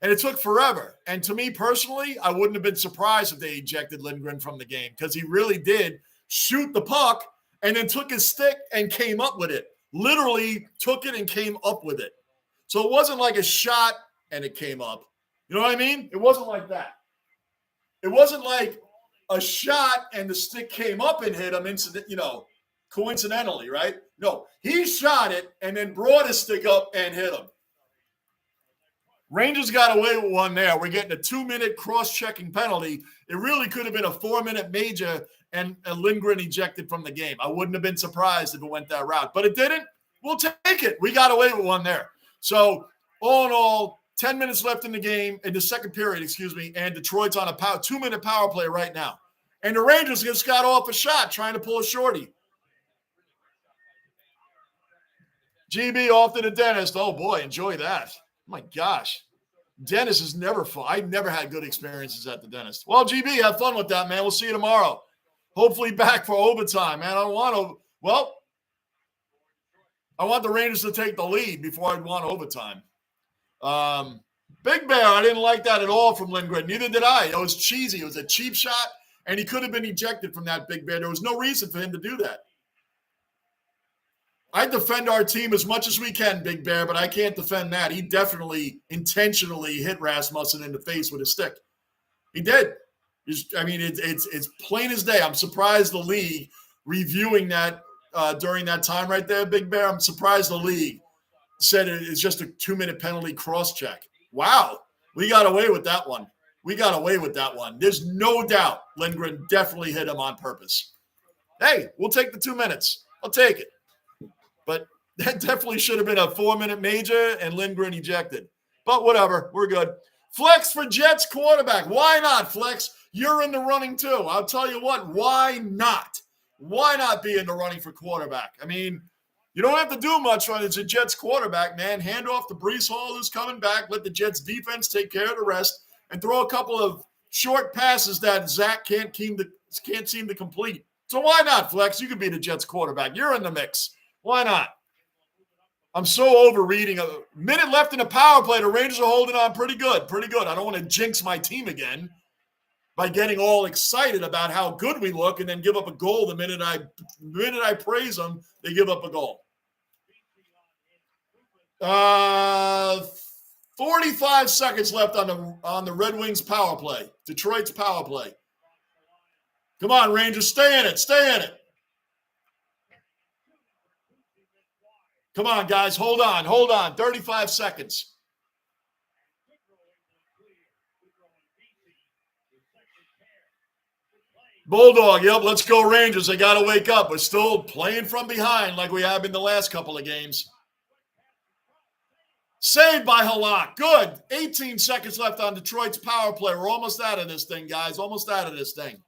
And it took forever. And to me personally, I wouldn't have been surprised if they ejected Lindgren from the game, because he really did shoot the puck and then took his stick and came up with it. Literally took it and came up with it. So it wasn't like a shot and it came up. You know what I mean? It wasn't like that. It wasn't like a shot and the stick came up and hit him, coincidentally, right? No, he shot it and then brought his stick up and hit him. Rangers got away with one there. We're getting a 2-minute cross-checking penalty. It really could have been a 4-minute major and Lindgren ejected from the game. I wouldn't have been surprised if it went that route, but it didn't. We'll take it. We got away with one there. So all in all, 10 minutes left in the game, in the second period, and Detroit's on a 2-minute power play right now. And the Rangers just got off a shot trying to pull a shorty. GB off to the dentist. Oh, boy, enjoy that. Oh my gosh. Dentist is never fun. I've never had good experiences at the dentist. Well, GB, have fun with that, man. We'll see you tomorrow. Hopefully back for overtime, man. I want the Rangers to take the lead before I'd want overtime. Big Bear, I didn't like that at all from Lindgren. Neither did I. It was cheesy. It was a cheap shot, and he could have been ejected from that, Big Bear. There was no reason for him to do that. I defend our team as much as we can, Big Bear, but I can't defend that. He definitely intentionally hit Rasmussen in the face with a stick. He did. It's plain as day. I'm surprised the league reviewing that during that time right there, Big Bear. I'm surprised the league said it's just a 2-minute penalty cross-check. Wow. We got away with that one. There's no doubt Lindgren definitely hit him on purpose. Hey, we'll take the 2 minutes. I'll take it. But that definitely should have been a 4-minute major and Lindgren ejected. But whatever, we're good. Flex for Jets quarterback. Why not, Flex? You're in the running too. I'll tell you what, why not? Why not be in the running for quarterback? I mean, you don't have to do much when it's a Jets quarterback, man. Hand off to Breece Hall, who's coming back. Let the Jets defense take care of the rest and throw a couple of short passes that Zach can't seem to complete. So why not, Flex? You could be the Jets quarterback. You're in the mix. Why not? I'm so overreading. A minute left in the power play. The Rangers are holding on pretty good. I don't want to jinx my team again by getting all excited about how good we look and then give up a goal the minute I praise them, they give up a goal. 45 seconds left on the Red Wings power play. Detroit's power play. Come on, Rangers, stay in it. Come on, guys, hold on. 35 seconds. Bulldog, yep, let's go Rangers. They got to wake up. We're still playing from behind like we have in the last couple of games. Saved by Halak. Good. 18 seconds left on Detroit's power play. We're almost out of this thing, guys. Almost out of this thing.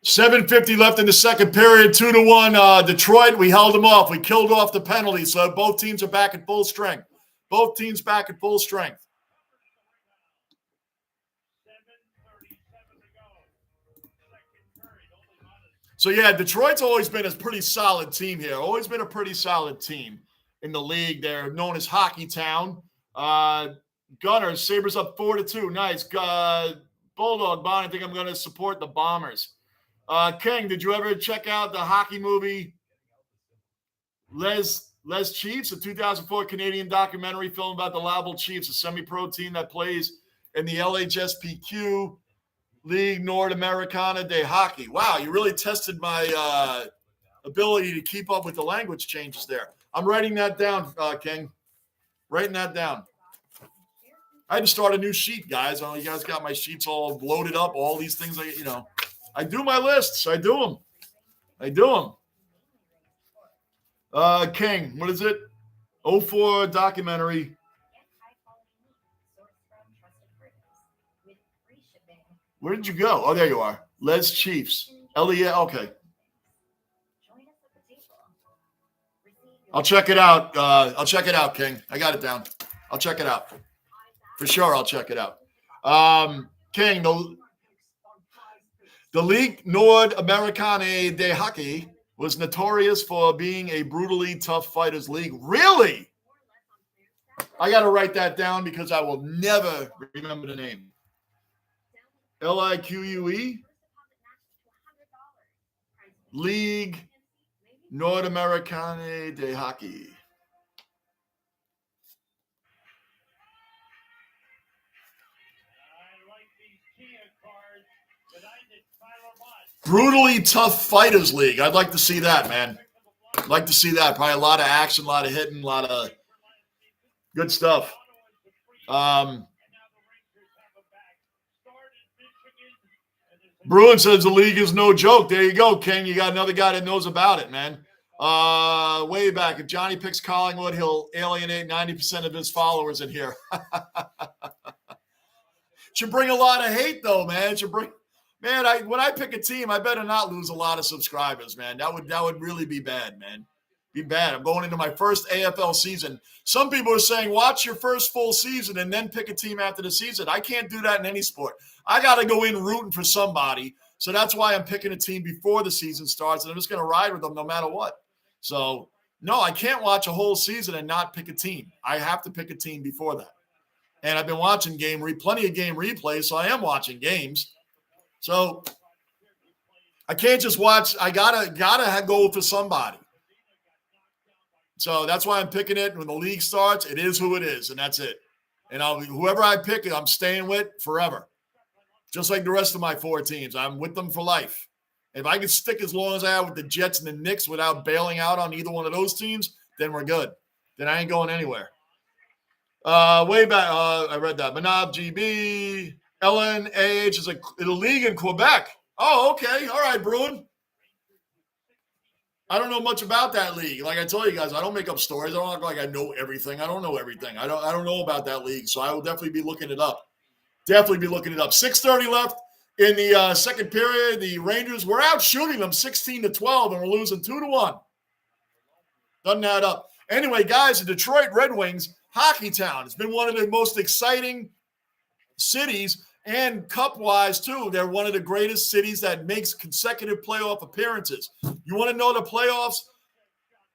$7:50 left in the second period, 2-1. Detroit, we held them off. We killed off the penalty, so both teams are back at full strength. So, yeah, Detroit's always been a pretty solid team here. Always been a pretty solid team in the league. They're known as Hockey Town. Gunners, Sabres up 4-2. Nice. Bulldog, Bond, I think I'm going to support the Bombers. King, did you ever check out the hockey movie Les Chiefs, a 2004 Canadian documentary film about the Laval Chiefs, a semi-pro team that plays in the LHSPQ League Nord Americana de Hockey? Wow, you really tested my ability to keep up with the language changes there. I'm writing that down, King. Writing that down. I had to start a new sheet, guys. You guys got my sheets all loaded up, all these things. I do my lists. I do them. King, what is it? 04 documentary. Where did you go? Oh, there you are. Les Chiefs. Okay. I'll check it out. I'll check it out, King. I got it down. I'll check it out. For sure, I'll check it out. King, the Ligue Nord-Americaine de Hockey was notorious for being a brutally tough fighters league. Really? I got to write that down because I will never remember the name. Lique Ligue Nord-Americaine de Hockey. Brutally tough fighters league. I'd like to see that, man. I'd like to see that. Probably a lot of action, a lot of hitting, a lot of good stuff. Bruin says the league is no joke. There you go, King. You got another guy that knows about it, man. Way back. If Johnny picks Collingwood, he'll alienate 90% of his followers in here. Should bring a lot of hate, though, man. Man, when I pick a team, I better not lose a lot of subscribers, man. That would really be bad, man. Be bad. I'm going into my first AFL season. Some people are saying, watch your first full season and then pick a team after the season. I can't do that in any sport. I got to go in rooting for somebody. So that's why I'm picking a team before the season starts, and I'm just going to ride with them no matter what. So, no, I can't watch a whole season and not pick a team. I have to pick a team before that. And I've been watching plenty of game replays, so I am watching games. So I can't just watch. I gotta go for somebody. So that's why I'm picking it. When the league starts, it is who it is, and that's it. And whoever I pick, I'm staying with forever. Just like the rest of my 4 teams. I'm with them for life. If I can stick as long as I have with the Jets and the Knicks without bailing out on either one of those teams, then we're good. Then I ain't going anywhere. Way back, I read that. Manab GB, LNAH is a league in Quebec. Oh, okay. All right, Bruin. I don't know much about that league. Like I told you guys, I don't make up stories. I don't act like I know everything. I don't know everything. I don't know about that league, so I will definitely be looking it up. 6:30 left in the second period. The Rangers were out shooting them 16-12, and we're losing 2-1. Doesn't add up. Anyway, guys, the Detroit Red Wings, hockey town. It's been one of the most exciting cities, and cup-wise, too. They're one of the greatest cities that makes consecutive playoff appearances. You want to know the playoffs?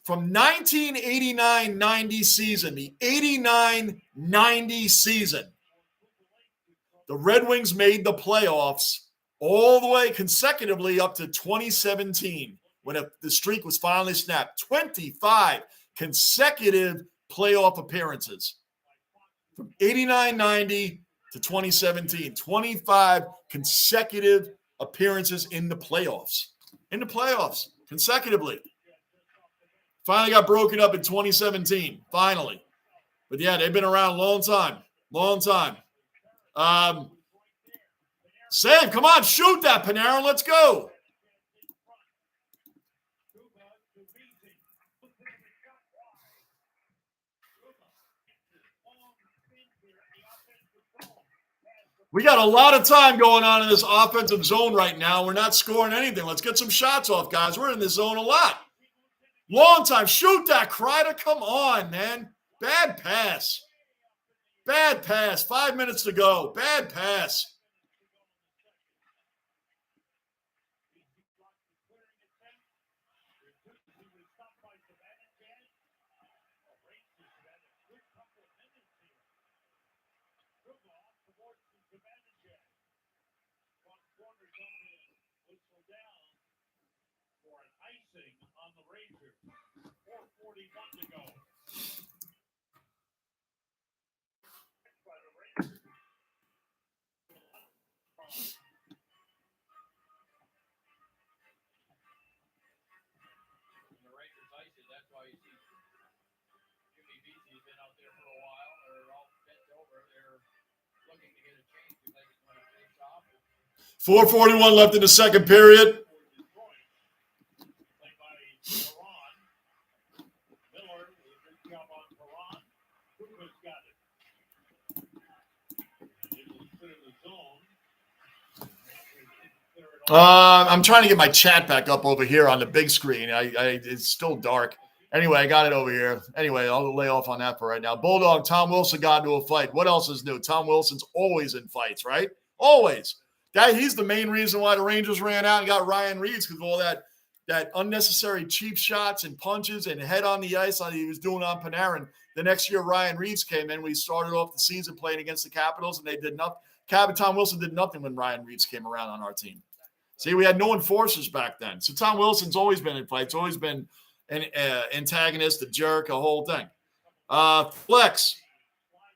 From 1989-90 season, the 89-90 season, the Red Wings made the playoffs all the way consecutively up to 2017 when the streak was finally snapped. 25 consecutive playoff appearances from 89-90 to 2017. 25 consecutive appearances in the playoffs. Consecutively. Finally got broken up in 2017. Finally. But yeah, they've been around a long time. Save, come on, shoot that, Panarin. Let's go. We got a lot of time going on in this offensive zone right now. We're not scoring anything. Let's get some shots off, guys. We're in this zone a lot. Long time. Shoot that, Kreider. Come on, man. Bad pass. 5 minutes to go. Bad pass. .441 left in the second period. I'm trying to get my chat back up over here on the big screen. It's still dark. Anyway, I got it over here. Anyway, I'll lay off on that for right now. Bulldog, Tom Wilson got into a fight. What else is new? Tom Wilson's always in fights, right? Always. He's the main reason why the Rangers ran out and got Ryan Reeves, because of all that unnecessary cheap shots and punches and head on the ice he was doing on Panarin. The next year, Ryan Reeves came in. We started off the season playing against the Capitals, and they did nothing. Tom Wilson did nothing when Ryan Reeves came around on our team. See, we had no enforcers back then. So Tom Wilson's always been in fights, always been an antagonist, a jerk, a whole thing. Flex.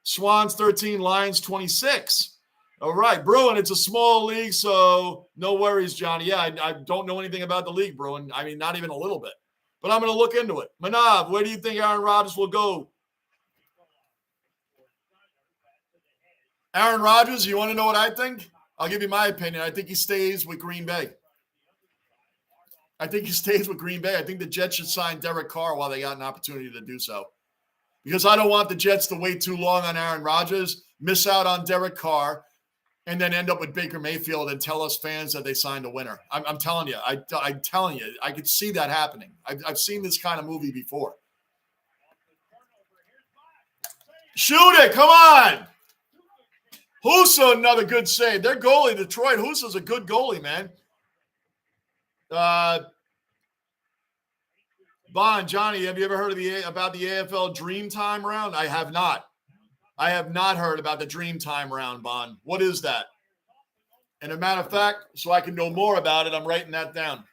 Swans 13, Lions 26. All right, Bruin, it's a small league, so no worries, Johnny. Yeah, I don't know anything about the league, Bruin. I mean, not even a little bit. But I'm going to look into it. Manav, where do you think Aaron Rodgers will go? Aaron Rodgers, you want to know what I think? I'll give you my opinion. I think he stays with Green Bay. I think the Jets should sign Derek Carr while they got an opportunity to do so. Because I don't want the Jets to wait too long on Aaron Rodgers, miss out on Derek Carr, and then end up with Baker Mayfield and tell us fans that they signed a winner. I'm telling you. I'm telling you. I could see that happening. I've seen this kind of movie before. Shoot it. Come on. Husso, another good save. Their goalie, Detroit. Husso's a good goalie, man. Bond, Johnny, have you ever heard about the AFL Dreamtime round? I have not. I have not heard about the Dreamtime round, Bond. What is that? And a matter of fact, so I can know more about it, I'm writing that down.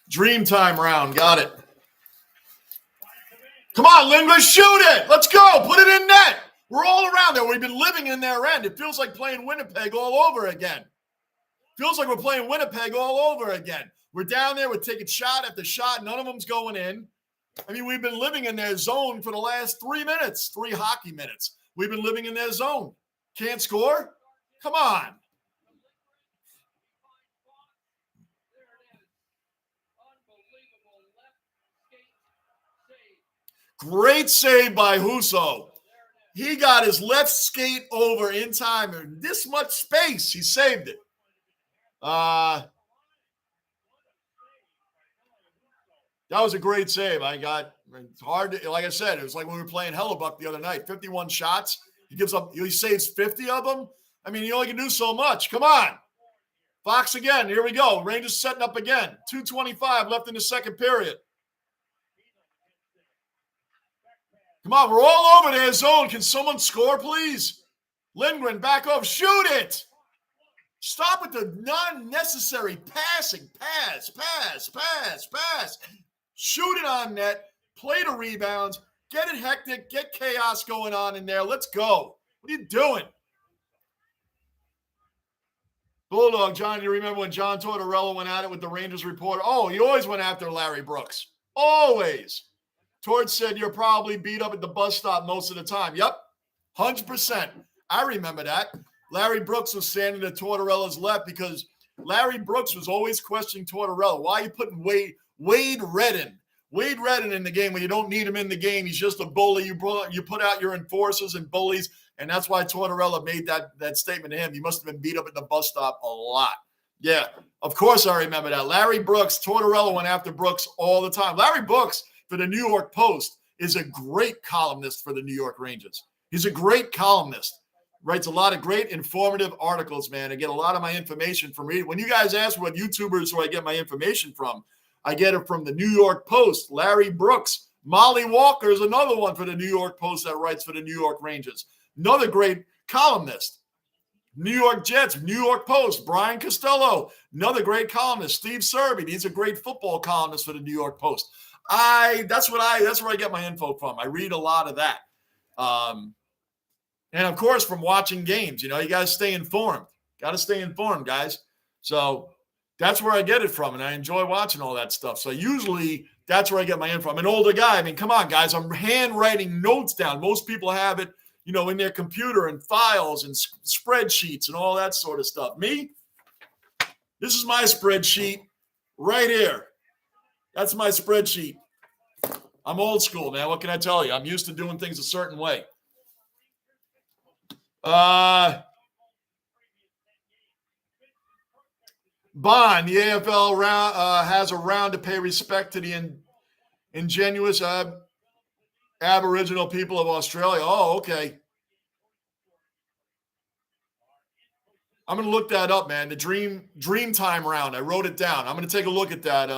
Dreamtime round. Got it. Come on, Lindgren, shoot it. Let's go. Put it in net. We're all around there. We've been living in their end. It feels like playing Winnipeg all over again. Feels like we're playing Winnipeg all over again. We're down there. We're taking shot after shot. None of them's going in. I mean, we've been living in their zone for the last 3 minutes, 3 hockey minutes. We've been living in their zone. Can't score? Come on. Great save by Husso. He got his left skate over in time. In this much space, he saved it. That was a great save. It's hard to, like I said, it was like when we were playing Hellebuck the other night. 51 shots. He saves 50 of them. I mean, you only can do so much. Come on. Fox again. Here we go. Rangers setting up again. 2:25 left in the second period. Come on, we're all over their zone. Can someone score, please? Lindgren, back off. Shoot it. Stop with the non-necessary passing. Pass. Shoot it on net. Play the rebounds. Get it hectic. Get chaos going on in there. Let's go. What are you doing? Bulldog, John, do you remember when John Tortorella went at it with the Rangers reporter? Oh, he always went after Larry Brooks. Always. Torch said you're probably beat up at the bus stop most of the time. Yep, 100%. I remember that. Larry Brooks was standing to Tortorella's left because Larry Brooks was always questioning Tortorella. Why are you putting Wade Redden in the game when you don't need him in the game? He's just a bully. You put out your enforcers and bullies, and that's why Tortorella made that statement to him. You must have been beat up at the bus stop a lot. Yeah, of course I remember that. Larry Brooks, Tortorella went after Brooks all the time. Larry Brooks, for the New York Post, is a great columnist for the New York Rangers. He's a great columnist. Writes a lot of great informative articles, man. I get a lot of my information from reading. When you guys ask what YouTubers who I get my information from, I get it from the New York Post. Larry Brooks. Molly Walker is another one for the New York Post that writes for the New York Rangers. Another great columnist. New York Jets, New York Post, Brian Costello, another great columnist. Steve Serby, he's a great football columnist for the New York Post. That's where I get my info from. I read a lot of that. And of course, from watching games, you got to stay informed. Got to stay informed, guys. So that's where I get it from. And I enjoy watching all that stuff. So usually that's where I get my info. I'm an older guy. I mean, come on, guys. I'm handwriting notes down. Most people have it, in their computer and files and spreadsheets and all that sort of stuff. Me, this is my spreadsheet right here. That's my spreadsheet. I'm old school, man. What can I tell you? I'm used to doing things a certain way. Bond, the AFL round, has a round to pay respect to the ingenuous Aboriginal people of Australia. Oh, okay. I'm going to look that up, man. The Dream Time round. I wrote it down. I'm going to take a look at that,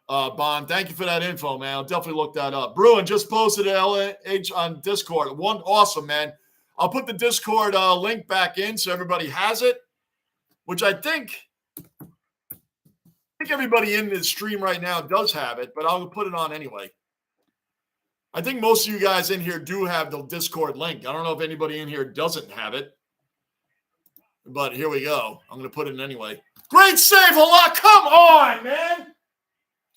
Bond. Thank you for that info, man. I'll definitely look that up. Bruin just posted an LH on Discord. One awesome, man. I'll put the Discord link back in so everybody has it, which I think everybody in the stream right now does have it, but I'll put it on anyway. I think most of you guys in here do have the Discord link. I don't know if anybody in here doesn't have it, but here we go. I'm going to put it in anyway. Great save, Halak. Come on, man.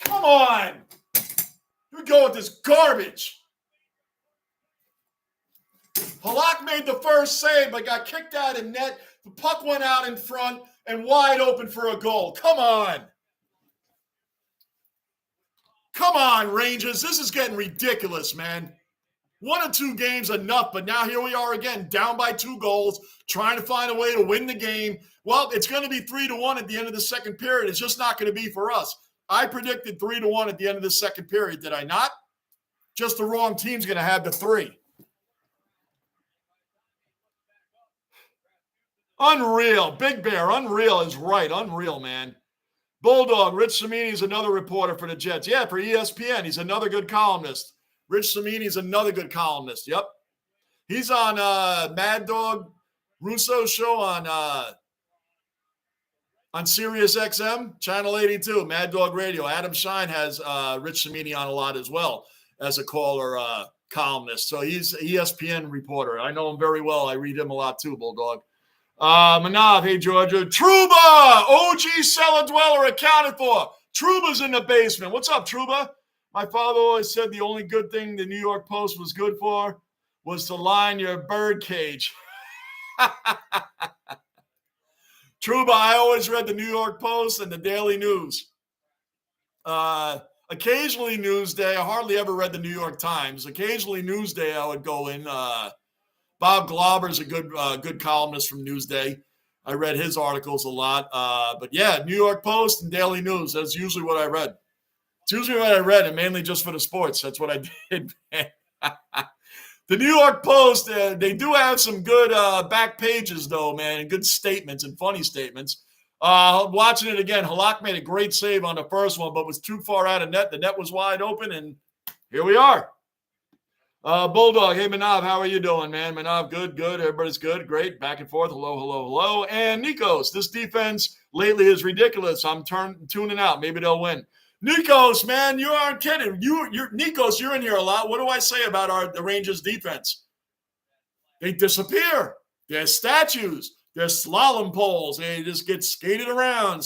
Come on. Here we go with this garbage. Halak made the first save, but got kicked out of net. The puck went out in front and wide open for a goal. Come on. Come on, Rangers. This is getting ridiculous, man. 1 or 2 games enough, but now here we are again, down by 2 goals, trying to find a way to win the game. Well, it's going to be 3-1 at the end of the second period. It's just not going to be for us. I predicted 3-1 at the end of the second period, did I not? Just the wrong team's going to have the 3. Unreal. Big Bear, unreal is right. Unreal, man. Bulldog, Rich Cimini is another reporter for the Jets. Yeah, for ESPN. He's another good columnist. Rich Cimini is another good columnist. Yep. He's on Mad Dog Russo's show on Sirius XM, Channel 82, Mad Dog Radio. Adam Shine has Rich Cimini on a lot as well as a caller columnist. So he's an ESPN reporter. I know him very well. I read him a lot too, Bulldog. Manav, hey, Georgia. Truba, OG Cellar Dweller accounted for. Truba's in the basement. What's up, Truba? My father always said the only good thing the New York Post was good for was to line your bird cage. Truba, I always read the New York Post and the Daily News. Occasionally Newsday. I hardly ever read the New York Times. Occasionally Newsday I would go in. Bob Glauber's a good columnist from Newsday. I read his articles a lot. But yeah, New York Post and Daily News. That's usually what I read. It's usually what I read, and mainly just for the sports. That's what I did. The New York Post, they do have some good back pages, though, man, and good statements and funny statements. Watching it again, Halak made a great save on the first one, but was too far out of net. The net was wide open, and here we are. Bulldog, hey, Manav, how are you doing, man? Manav, good. Everybody's good. Great. Back and forth. Hello. And Nikos, this defense lately is ridiculous. I'm tuning out. Maybe they'll win. Nikos, man, you aren't kidding. Nikos, you're in here a lot. What do I say about the Rangers defense? They disappear. They're statues. They're slalom poles. They just get skated around.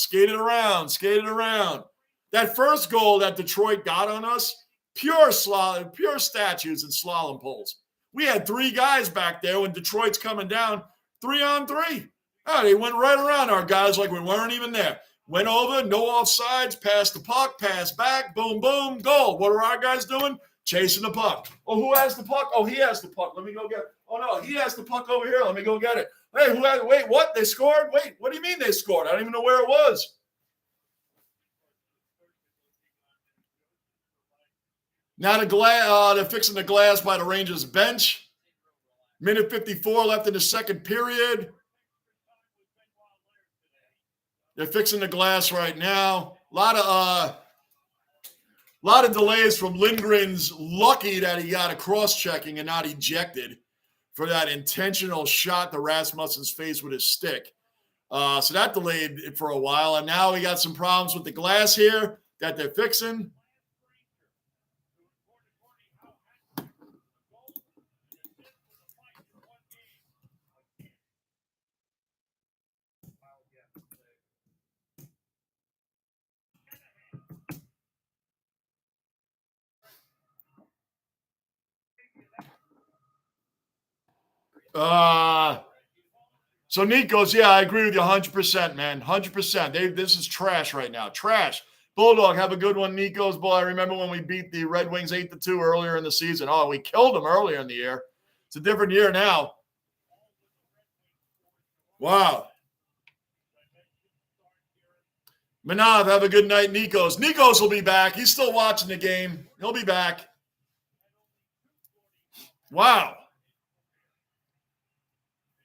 That first goal that Detroit got on us, pure statues and slalom poles. We had 3 guys back there when Detroit's coming down 3-on-3. Oh, they went right around our guys like we weren't even there. Went over, no offsides, passed the puck, passed back, boom, boom, goal. What are our guys doing? Chasing the puck. Oh, who has the puck? Oh, he has the puck. Let me go get it. Oh, no, he has the puck over here. Let me go get it. Hey, wait, what? They scored? Wait, what do you mean they scored? I don't even know where it was. Now they're fixing the glass by the Rangers bench. Minute 54 left in the second period. They're fixing the glass right now. A lot of delays from Lindgren's. Lucky that he got a cross-checking and not ejected for that intentional shot to Rasmussen's face with his stick. So that delayed it for a while. And now we got some problems with the glass here that they're fixing. So Nikos, yeah, I agree with you 100%, man. 100%. This is trash right now. Trash. Bulldog, have a good one, Nikos. Boy, I remember when we beat the Red Wings 8-2 earlier in the season. Oh, we killed them earlier in the year. It's a different year now. Wow. Manav, have a good night. Nikos will be back. He's still watching the game. He'll be back. Wow.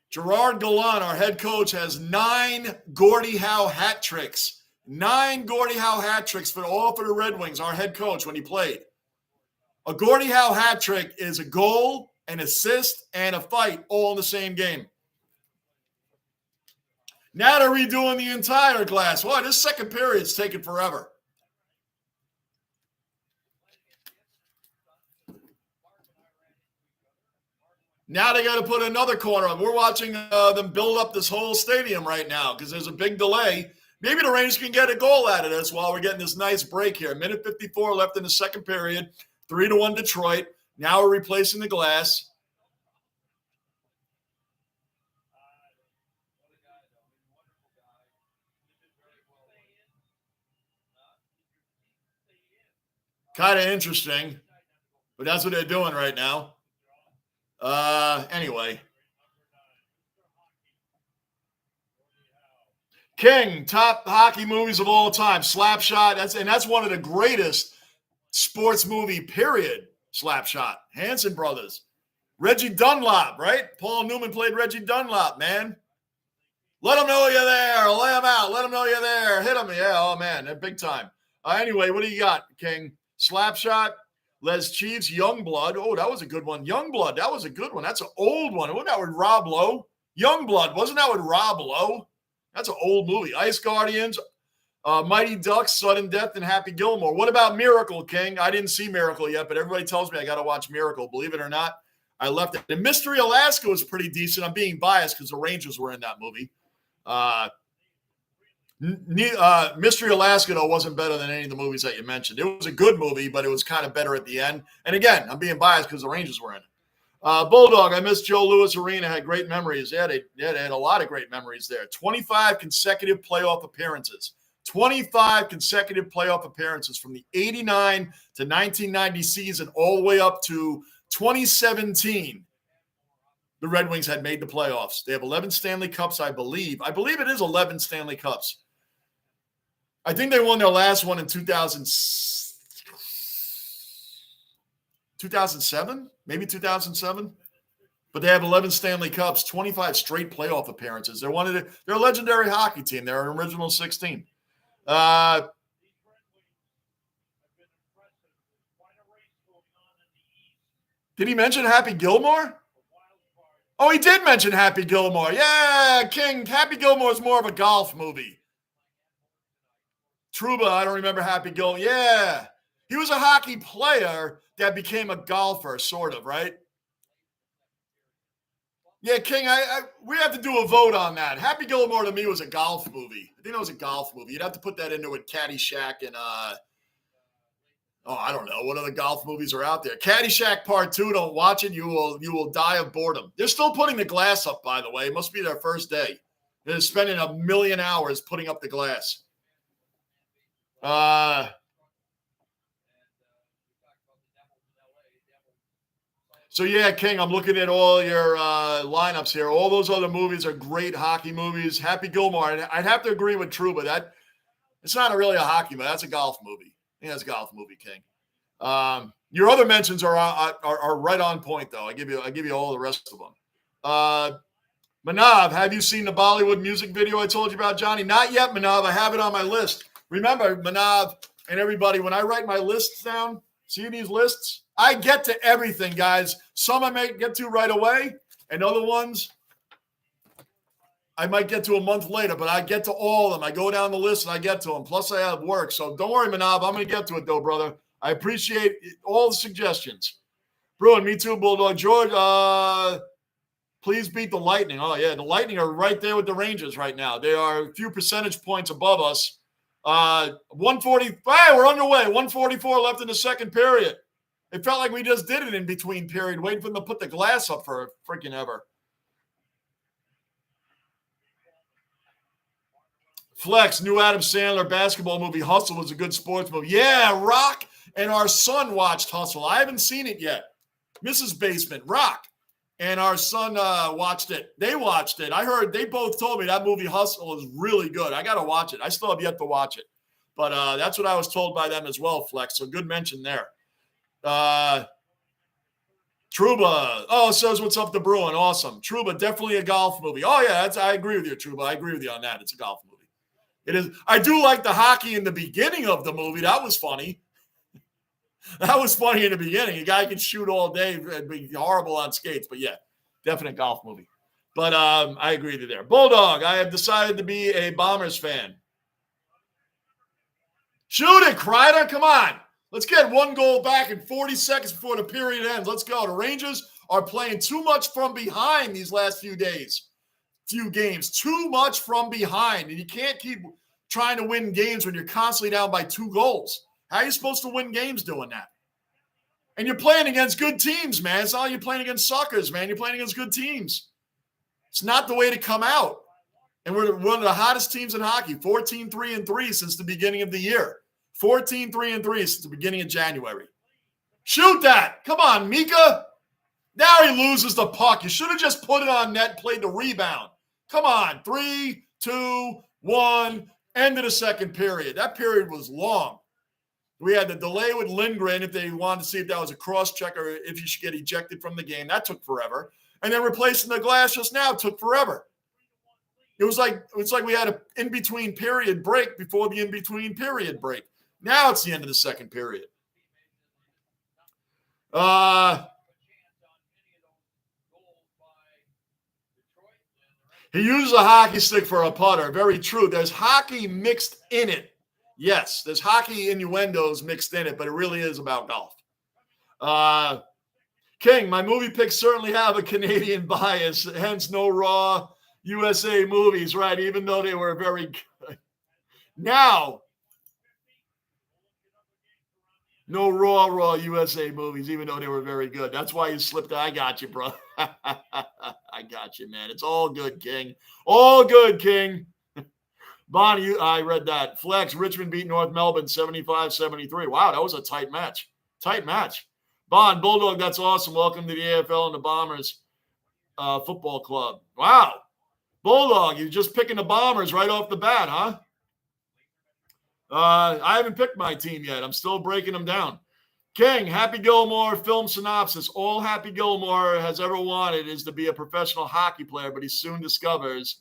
Gerard Gallant, our head coach, has 9 Gordie Howe hat tricks. 9 Gordie Howe hat tricks for the Red Wings, our head coach, when he played. A Gordie Howe hat trick is a goal, an assist, and a fight all in the same game. Now they're redoing the entire glass. Boy, this second period's taking forever. Now they got to put another corner on. We're watching them build up this whole stadium right now because there's a big delay. Maybe the Rangers can get a goal out of this while we're getting this nice break here. Minute 54 left in the second period. 3-1 Detroit. Now we're replacing the glass. Kind of interesting, but that's what they're doing right now. Anyway. King, top hockey movies of all time. Slapshot. That's one of the greatest sports movie, period. Slapshot. Hanson brothers. Reggie Dunlop, right? Paul Newman played Reggie Dunlop, man. Let them know you're there. Lay them out. Let them know you're there. Hit them. Yeah, oh, man. They're big time. Anyway, what do you got, King? Slapshot. Les Chiefs, Youngblood. Oh, that was a good one. Youngblood, that was a good one. That's an old one. Wasn't that with Rob Lowe? Youngblood, wasn't that with Rob Lowe? That's an old movie. Ice Guardians, Mighty Ducks, Sudden Death, and Happy Gilmore. What about Miracle, King? I didn't see Miracle yet, but everybody tells me I got to watch Miracle. Believe it or not, I left it. The Mystery Alaska was pretty decent. I'm being biased because the Rangers were in that movie. Mystery Alaska, though, wasn't better than any of the movies that you mentioned. It was a good movie, but it was kind of better at the end. And again, I'm being biased because the Rangers were in it. Bulldog, I miss Joe Louis Arena. Had great memories. Yeah, they had a lot of great memories there. 25 consecutive playoff appearances. 25 consecutive playoff appearances from the 89 to 1990 season all the way up to 2017. The Red Wings had made the playoffs. They have 11 Stanley Cups, I believe. I believe it is 11 Stanley Cups. I think they won their last one in 2007, maybe 2007. But they have 11 Stanley Cups, 25 straight playoff appearances. They're a legendary hockey team. They're an original 16. Did he mention Happy Gilmore? Oh, he did mention Happy Gilmore. Yeah, King. Happy Gilmore is more of a golf movie. Trouba, I don't remember Happy Gilmore. Yeah. He was a hockey player that became a golfer, sort of, right? Yeah, King, we have to do a vote on that. Happy Gilmore to me was a golf movie. I think it was a golf movie. You'd have to put that into it, Caddyshack and, I don't know. What other golf movies are out there? Caddyshack Part 2, don't watch it. You will die of boredom. They're still putting the glass up, by the way. It must be their first day. They're spending 1 million hours putting up the glass. So, yeah, King, I'm looking at all your lineups here. All those other movies are great hockey movies. Happy Gilmore. And I'd have to agree with Trouba. That it's not really a hockey movie. That's a golf movie. I think that's a golf movie, King. Your other mentions are right on point, though. I give you all the rest of them. Manav, have you seen the Bollywood music video I told you about, Johnny? Not yet, Manav. I have it on my list. Remember, Manav and everybody, when I write my lists down, see these lists? I get to everything, guys. Some I may get to right away, and other ones I might get to a month later, but I get to all of them. I go down the list and I get to them. Plus, I have work. So don't worry, Manav. I'm going to get to it, though, brother. I appreciate all the suggestions. Bruin, me too, Bulldog. George, please beat the Lightning. Oh, yeah, the Lightning are right there with the Rangers right now. They are a few percentage points above us. 145, we're underway. 144 left in the second period. It felt like we just did it in between period, waiting for them to put the glass up for freaking ever. Flex, new Adam Sandler basketball movie, Hustle, was a good sports movie. Yeah, Rock and our son watched Hustle. I haven't seen it yet. Mrs. Basement, Rock and our son watched it. They watched it. I heard they both told me that movie Hustle is really good. I got to watch it. I still have yet to watch it. But that's what I was told by them as well, Flex. So good mention there. Truba. Oh, says what's up to Bruin. Awesome. Truba, definitely a golf movie. Oh, yeah, I agree with you, Truba. I agree with you on that. It's a golf movie. It is. I do like the hockey in the beginning of the movie. That was funny. That was funny in the beginning. A guy can shoot all day and be horrible on skates. But, yeah, definite golf movie. But I agree with you there. Bulldog, I have decided to be a Bombers fan. Shoot it, Kreider. Come on. Let's get one goal back in 40 seconds before the period ends. Let's go. The Rangers are playing too much from behind these last few games. Too much from behind. And you can't keep trying to win games when you're constantly down by 2 goals. How are you supposed to win games doing that? And you're playing against good teams, man. It's not like you're playing against suckers, man. You're playing against good teams. It's not the way to come out. And we're one of the hottest teams in hockey, 14-3-3 since the beginning of the year. 14-3-3 since the beginning of January. Shoot that. Come on, Mika. Now he loses the puck. You should have just put it on net and played the rebound. Come on. 3, 2, 1. End of the second period. That period was long. We had the delay with Lindgren if they wanted to see if that was a cross-check or if you should get ejected from the game. That took forever. And then replacing the glass just now took forever. It was like we had an in-between period break before the in-between period break. Now it's the end of the second period. He uses a hockey stick for a putter. Very true. There's hockey mixed in it. Yes, there's hockey innuendos mixed in it, but it really is about golf. King, my movie picks certainly have a Canadian bias, hence no raw USA movies, right? Even though they were very good. Now, no raw USA movies, even though they were very good. That's why you slipped. I got you, bro. I got you, man. It's all good, King. All good, King. Bonnie, I read that. Flex, Richmond beat North Melbourne 75-73. Wow, that was a tight match. Tight match. Bond, Bulldog, that's awesome. Welcome to the AFL and the Bombers football club. Wow. Bulldog, you're just picking the Bombers right off the bat, huh? I haven't picked my team yet. I'm still breaking them down. King, Happy Gilmore film synopsis. All Happy Gilmore has ever wanted is to be a professional hockey player, but he soon discovers.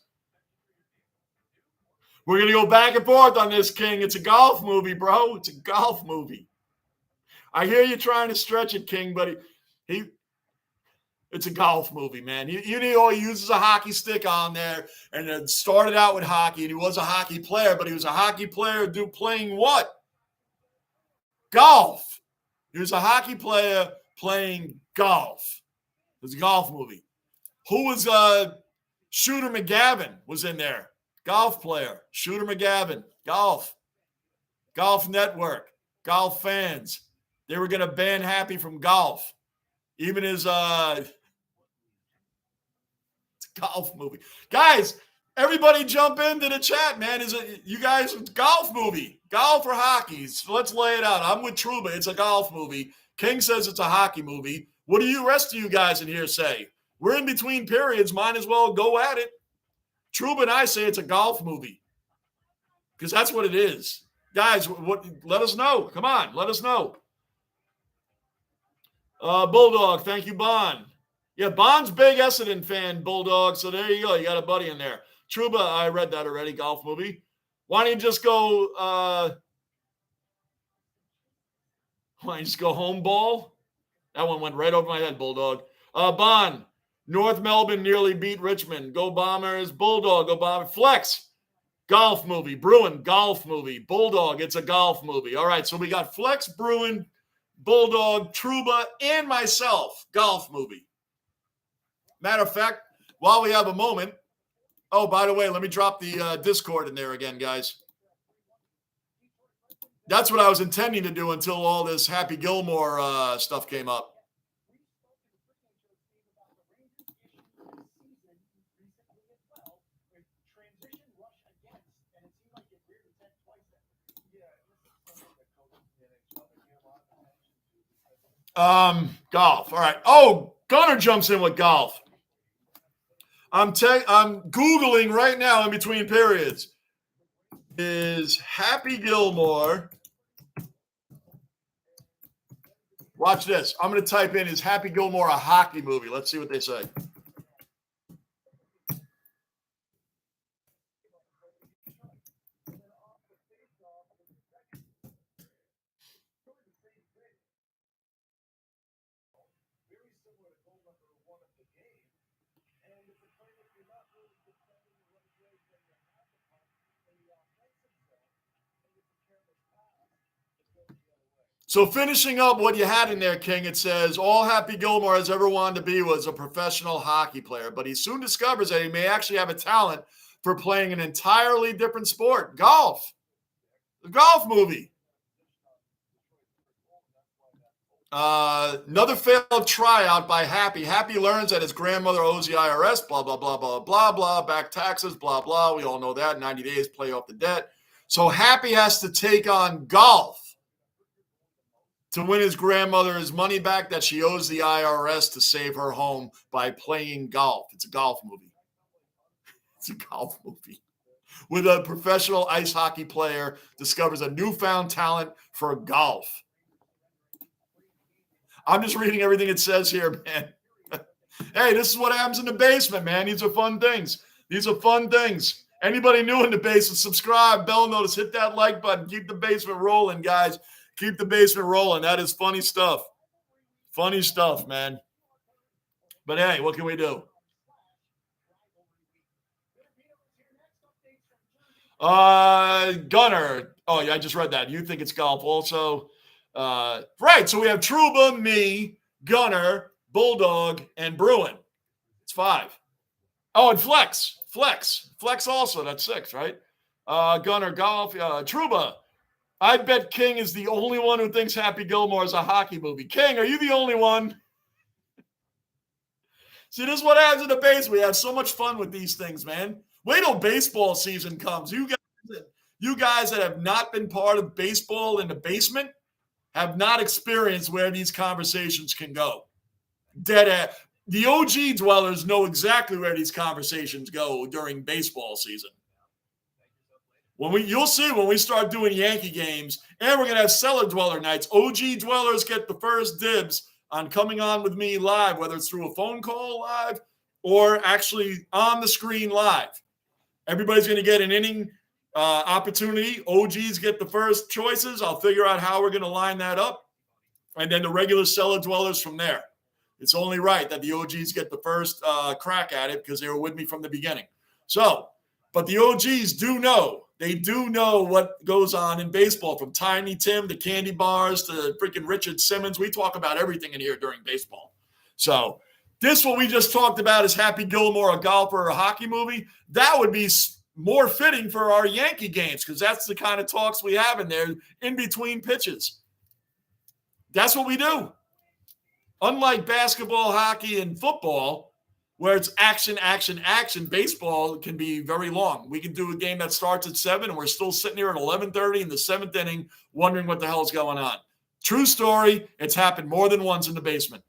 We're going to go back and forth on this, King. It's a golf movie, bro. It's a golf movie. I hear you trying to stretch it, King, but it's a golf movie, man. He uses a hockey stick on there, and it started out with hockey, and he was a hockey player, but he was a hockey player playing what? Golf. He was a hockey player playing golf. It was a golf movie. Who was Shooter McGavin was in there. Golf player. Shooter McGavin. Golf. Golf Network. Golf fans. They were going to ban Happy from golf. Even his it's a golf movie. Guys, everybody jump into the chat, man. Is it you guys golf movie? Golf or hockey? So let's lay it out. I'm with Truba. It's a golf movie. King says it's a hockey movie. What do you rest of you guys in here say? We're in between periods. Might as well go at it. Truba and I say it's a golf movie. Because that's what it is. Guys, let us know. Come on, let us know. Bulldog, thank you, Bond. Yeah, Bond's big Essendon fan, Bulldog. So there you go. You got a buddy in there. Truba, I read that already. Golf movie. Why don't you just go? Why don't you just go home ball? That one went right over my head, Bulldog. Bond, North Melbourne nearly beat Richmond. Go Bombers. Bulldog, go Bombers. Flex, golf movie. Bruin, golf movie. Bulldog, it's a golf movie. All right, so we got Flex, Bruin, Bulldog, Truba, and myself. Golf movie. Matter of fact, while we have a moment, oh, by the way, let me drop the Discord in there again, guys. That's what I was intending to do until all this Happy Gilmore stuff came up. Golf. All right. Oh, Gunner jumps in with golf. I'm Googling right now in between periods. Is Happy Gilmore? Watch this. I'm going to type in, is Happy Gilmore a hockey movie? Let's see what they say. So finishing up what you had in there, King, it says, all Happy Gilmore has ever wanted to be was a professional hockey player, but he soon discovers that he may actually have a talent for playing an entirely different sport, golf. The golf movie. Another failed tryout by Happy. Happy learns that his grandmother owes the IRS, blah, blah, blah, blah, blah, blah, back taxes, blah, blah. We all know that. 90 days, pay off the debt. So Happy has to take on golf to win his grandmother his money back that she owes the IRS to save her home by playing golf. It's a golf movie. It's a golf movie. With a professional ice hockey player discovers a newfound talent for golf. I'm just reading everything it says here, man. Hey, this is what happens in the basement, man. These are fun things. These are fun things. Anybody new in the basement, subscribe, bell notice, hit that like button. Keep the basement rolling, guys. Keep the basement rolling. That is funny stuff. Funny stuff, man. But hey, what can we do? Gunner. Oh, yeah, I just read that. You think it's golf also. Right, so we have Trouba, me, Gunner, Bulldog, and Bruin. It's 5. Oh, and Flex also. That's 6, right? Gunner, golf, Trouba. I bet King is the only one who thinks Happy Gilmore is a hockey movie. King, are you the only one? See, this is what happens in the base. We have so much fun with these things, man. Wait till baseball season comes. You guys that have not been part of baseball in the basement have not experienced where these conversations can go. Dead ass. The OG dwellers know exactly where these conversations go during baseball season. You'll see when we start doing Yankee games, and we're going to have Cellar Dweller nights. OG dwellers get the first dibs on coming on with me live, whether it's through a phone call live or actually on the screen live. Everybody's going to get an inning opportunity. OGs get the first choices. I'll figure out how we're going to line that up. And then the regular Cellar Dwellers from there. It's only right that the OGs get the first crack at it because they were with me from the beginning. So, but the OGs do know. They do know what goes on in baseball, from Tiny Tim to Candy Bars to freaking Richard Simmons. We talk about everything in here during baseball. So this, what we just talked about, is Happy Gilmore, a golfer or a hockey movie. That would be more fitting for our Yankee games because that's the kind of talks we have in there in between pitches. That's what we do. Unlike basketball, hockey, and football, where it's action, action, action, baseball can be very long. We can do a game that starts at 7, and we're still sitting here at 11:30 in the 7th inning wondering what the hell is going on. True story. It's happened more than once in the basement.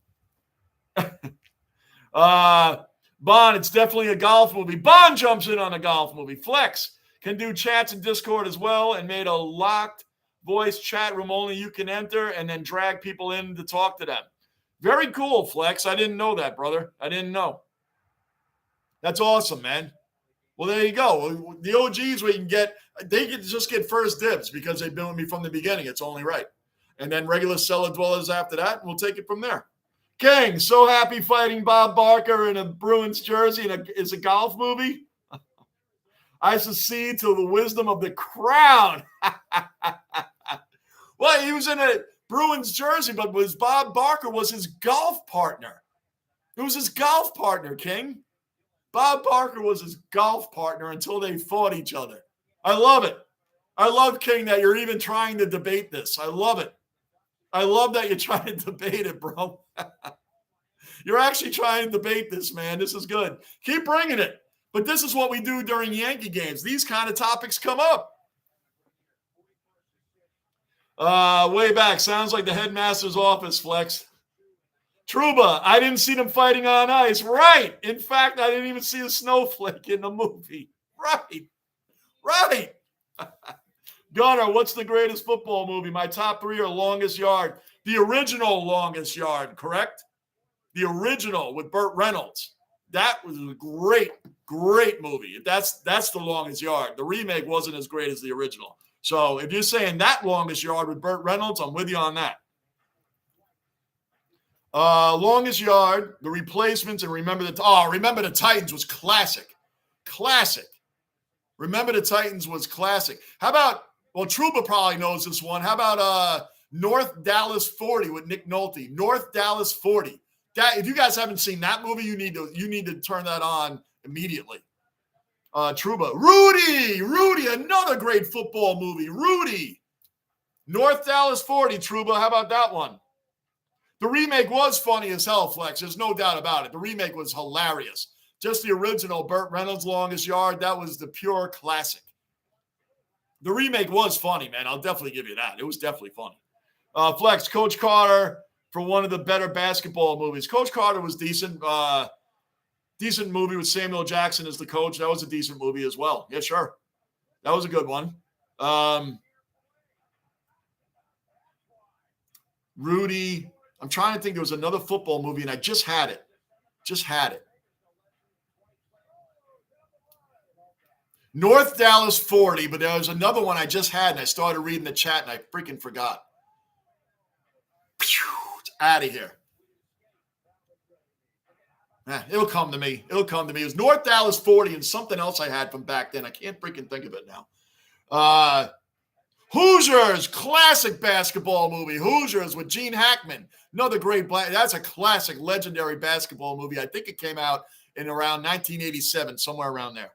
Bond, it's definitely a golf movie. Bond jumps in on a golf movie. Flex can do chats and Discord as well and made a locked voice chat room only you can enter and then drag people in to talk to them. Very cool, Flex. I didn't know that, brother. I didn't know. That's awesome, man. Well, there you go. The OGs they can just get first dibs because they've been with me from the beginning. It's only right. And then regular Cellar Dwellers after that, and we'll take it from there. King, so happy fighting Bob Barker in a Bruins jersey is a golf movie. I secede to the wisdom of the crowd. Well, he was in a Bruins jersey, but Bob Barker was his golf partner. It was his golf partner, King. Bob Barker was his golf partner until they fought each other. I love it. I love, King, that you're even trying to debate this. I love it. I love that you're trying to debate it, bro. You're actually trying to debate this, man. This is good. Keep bringing it. But this is what we do during Yankee games. These kind of topics come up. Way back. Sounds like the headmaster's office, Flex. Truba, I didn't see them fighting on ice. Right. In fact, I didn't even see a snowflake in the movie. Right. Right. Gunnar, what's the greatest football movie? My top 3 are Longest Yard. The original Longest Yard, correct? The original with Burt Reynolds. That was a great, great movie. That's the Longest Yard. The remake wasn't as great as the original. So if you're saying that Longest Yard with Burt Reynolds, I'm with you on that. Longest Yard, The Replacements, and Remember the Titans was classic. Classic. Remember the Titans was classic. How about, well, Truba probably knows this one. How about North Dallas 40 with Nick Nolte? North Dallas 40. That, if you guys haven't seen that movie, you need to turn that on immediately. Truba. Rudy, another great football movie. Rudy. North Dallas 40, Truba. How about that one? The remake was funny as hell, Flex. There's no doubt about it. The remake was hilarious. Just the original Burt Reynolds Longest Yard, that was the pure classic. The remake was funny, man. I'll definitely give you that. It was definitely funny. Flex, Coach Carter for one of the better basketball movies. Coach Carter was decent. Decent movie with Samuel Jackson as the coach. That was a decent movie as well. Yeah, sure. That was a good one. Rudy. I'm trying to think. There was another football movie, and I just had it. North Dallas 40, but there was another one I just had, and I started reading the chat, and I freaking forgot. It's out of here. It'll come to me. It was North Dallas 40 and something else I had from back then. I can't freaking think of it now. Hoosiers, classic basketball movie. Hoosiers with Gene Hackman. Another great that's a classic, legendary basketball movie. I think it came out in around 1987, somewhere around there.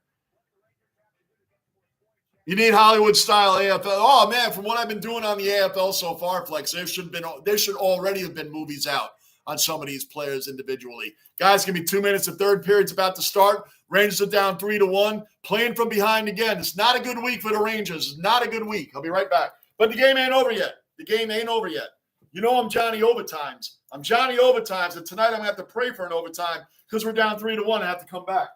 You need Hollywood-style AFL. Oh, man, from what I've been doing on the AFL so far, Flex, there should already have been movies out on some of these players individually. Guys, give me 2 minutes. The third period's about to start. Rangers are down 3-1. Playing from behind again. It's not a good week for the Rangers. It's not a good week. I'll be right back. But the game ain't over yet. You know I'm Johnny Overtimes. And tonight I'm going to have to pray for an overtime because we're down 3-1 and have to come back.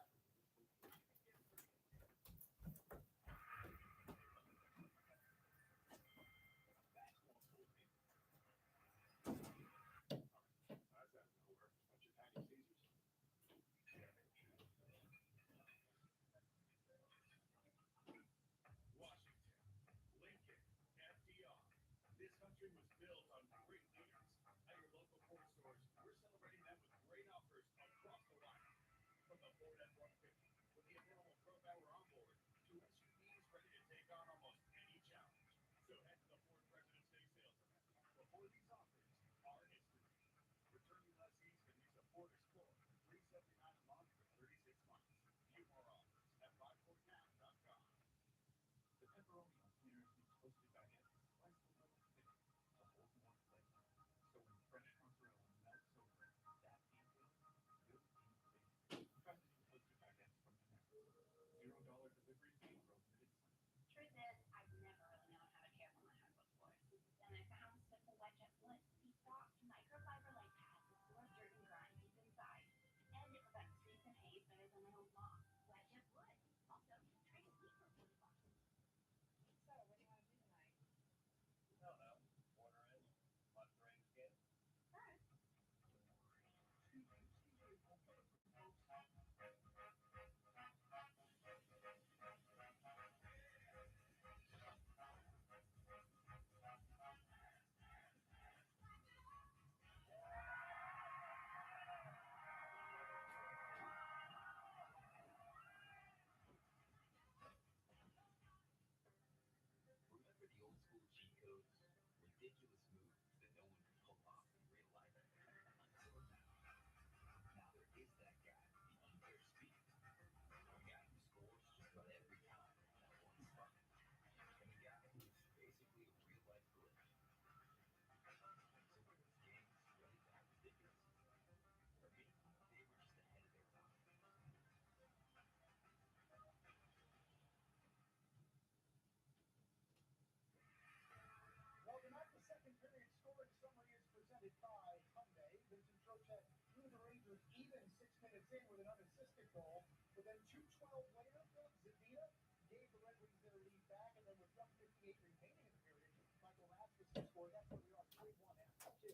goal. But then 2:12 later, Zadina gave the Red Wings their lead back, and then with 1:58 remaining in the period, Michael Rasmussen scored. That's where we are, 3-1 after 2.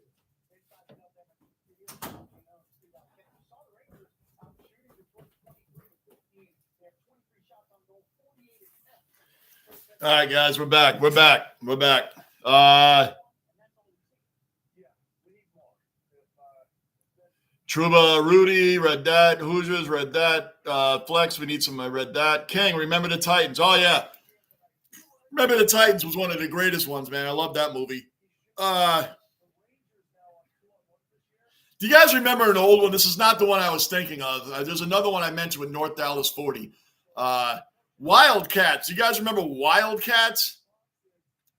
Inside the net, then studio, Steve Alkett. You saw the Rangers out shooting Detroit 23-15. They have 23 shots on goal, 48 attempts. All right, guys, we're back. We're back. Truba, Rudy, read that. Hoosiers, read that. Flex, we need some. I read that. King, remember the Titans. Oh, yeah. Remember the Titans was one of the greatest ones, man. I love that movie. Do you guys remember an old one? This is not the one I was thinking of. There's another one I mentioned with North Dallas 40. Wildcats. You guys remember Wildcats?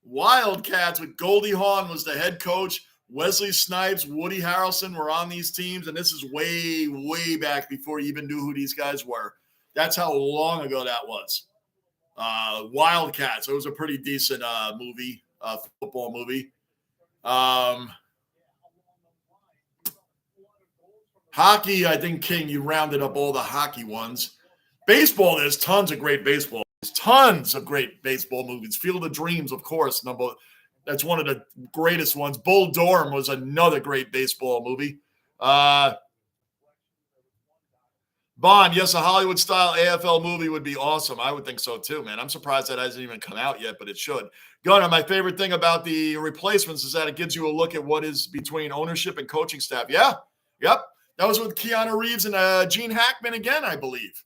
Wildcats with Goldie Hawn was the head coach. Wesley Snipes, Woody Harrelson were on these teams, and this is way, way back before you even knew who these guys were. That's how long ago that was. Wildcats. It was a pretty decent movie, football movie. Hockey, I think, King, you rounded up all the hockey ones. Baseball, there's tons of great baseball. There's tons of great baseball movies. Field of Dreams, of course, that's one of the greatest ones. Bull Durham was another great baseball movie. Bond, yes, a Hollywood-style AFL movie would be awesome. I would think so too, man. I'm surprised that hasn't even come out yet, but it should. Gunnar, my favorite thing about the replacements is that it gives you a look at what is between ownership and coaching staff. Yeah, yep. That was with Keanu Reeves and Gene Hackman again, I believe.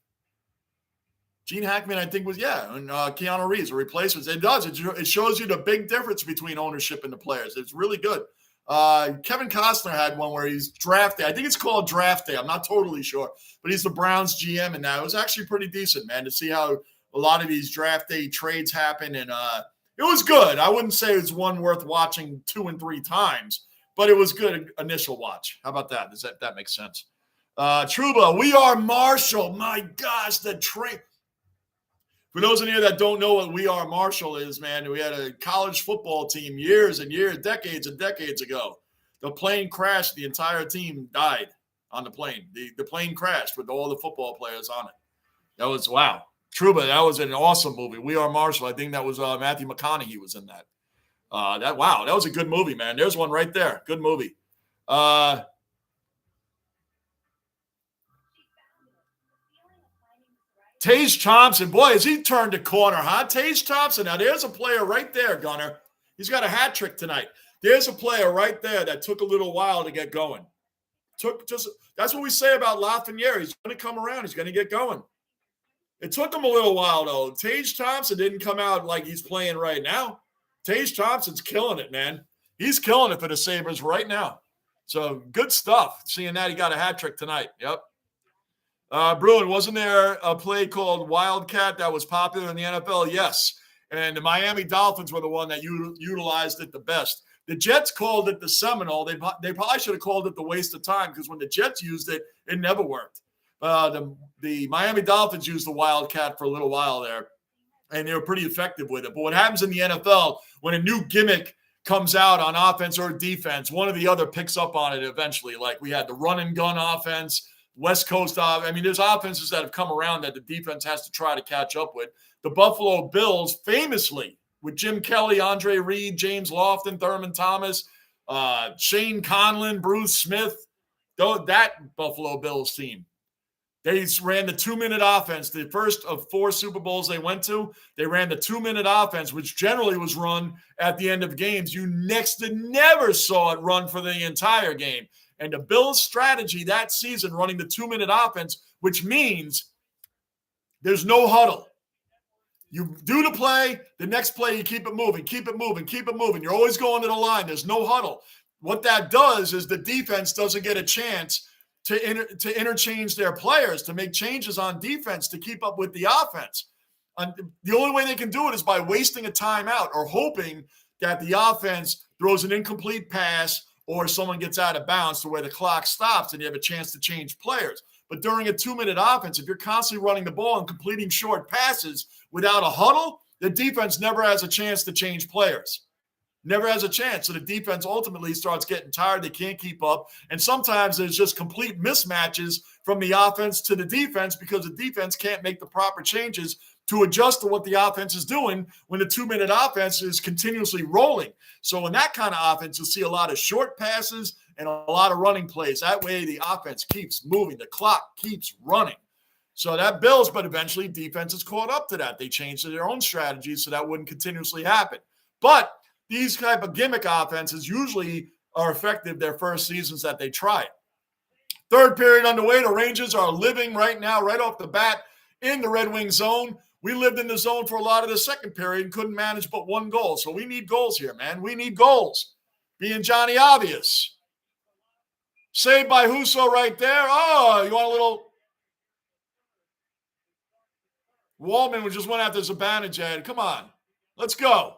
Gene Hackman, I think, was, and Keanu Reeves, replacements. It does. It shows you the big difference between ownership and the players. It's really good. Kevin Costner had one where he's draft day. I think it's called Draft Day. I'm not totally sure. But he's the Browns GM, and it was actually pretty decent, man, to see how a lot of these draft day trades happen. And it was good. I wouldn't say it's one worth watching 2 and 3 times, but it was good initial watch. How about that? That makes sense? Truba, we are Marshall. My gosh, the train. For those of you that don't know what We Are Marshall is, man, we had a college football team years and years, decades and decades ago. The plane crashed. The entire team died on the plane. The plane crashed with all the football players on it. That was, wow. Truba, that was an awesome movie. We Are Marshall. I think that was Matthew McConaughey was in that. That was a good movie, man. There's one right there. Good movie. Tage Thompson, boy, has he turned a corner, huh? Tage Thompson, now there's a player right there, Gunner. He's got a hat trick tonight. There's a player right there that took a little while to get going. That's what we say about Lafreniere. He's going to come around. He's going to get going. It took him a little while, though. Tage Thompson didn't come out like he's playing right now. Tage Thompson's killing it, man. He's killing it for the Sabres right now. So good stuff. Seeing that he got a hat trick tonight. Yep. Bruin, wasn't there a play called Wildcat that was popular in the NFL? Yes. And the Miami Dolphins were the one that utilized it the best. The Jets called it the Seminole. They probably should have called it the waste of time because when the Jets used it, it never worked. The Miami Dolphins used the Wildcat for a little while there, and they were pretty effective with it. But what happens in the NFL, when a new gimmick comes out on offense or defense, one or the other picks up on it eventually. Like we had the run and gun offense, West Coast there's offenses that have come around that the defense has to try to catch up with. The Buffalo Bills, famously, with Jim Kelly, Andre Reed, James Lofton, Thurman Thomas, Shane Conlon, Bruce Smith, that Buffalo Bills team. They ran the 2-minute offense. The first of 4 Super Bowls they went to, they ran the 2-minute offense, which generally was run at the end of games. You next to never saw it run for the entire game. And the Bills' strategy that season running the 2-minute offense, which means there's no huddle. You do the play, the next play you keep it moving, keep it moving, keep it moving. You're always going to the line. There's no huddle. What that does is the defense doesn't get a chance to interchange their players, to make changes on defense to keep up with the offense. And the only way they can do it is by wasting a timeout or hoping that the offense throws an incomplete pass or someone gets out of bounds to where the clock stops and you have a chance to change players. But during a 2-minute offense, if you're constantly running the ball and completing short passes without a huddle, the defense never has a chance to change players. Never has a chance. So the defense ultimately starts getting tired. They can't keep up. And sometimes there's just complete mismatches from the offense to the defense because the defense can't make the proper changes to adjust to what the offense is doing when the 2-minute offense is continuously rolling. So in that kind of offense, you'll see a lot of short passes and a lot of running plays. That way the offense keeps moving. The clock keeps running. So that builds, but eventually defense is caught up to that. They changed their own strategies so that wouldn't continuously happen. But these type of gimmick offenses usually are effective their first seasons that they try it. Third period underway. The Rangers are living right now, right off the bat, in the Red Wing zone. We lived in the zone for a lot of the second period and couldn't manage but one goal. So we need goals here, man. We need goals. Being Johnny Obvious. Saved by Husso right there. Oh, you want a little... Wallman just went after Zibanejad. Come on. Let's go.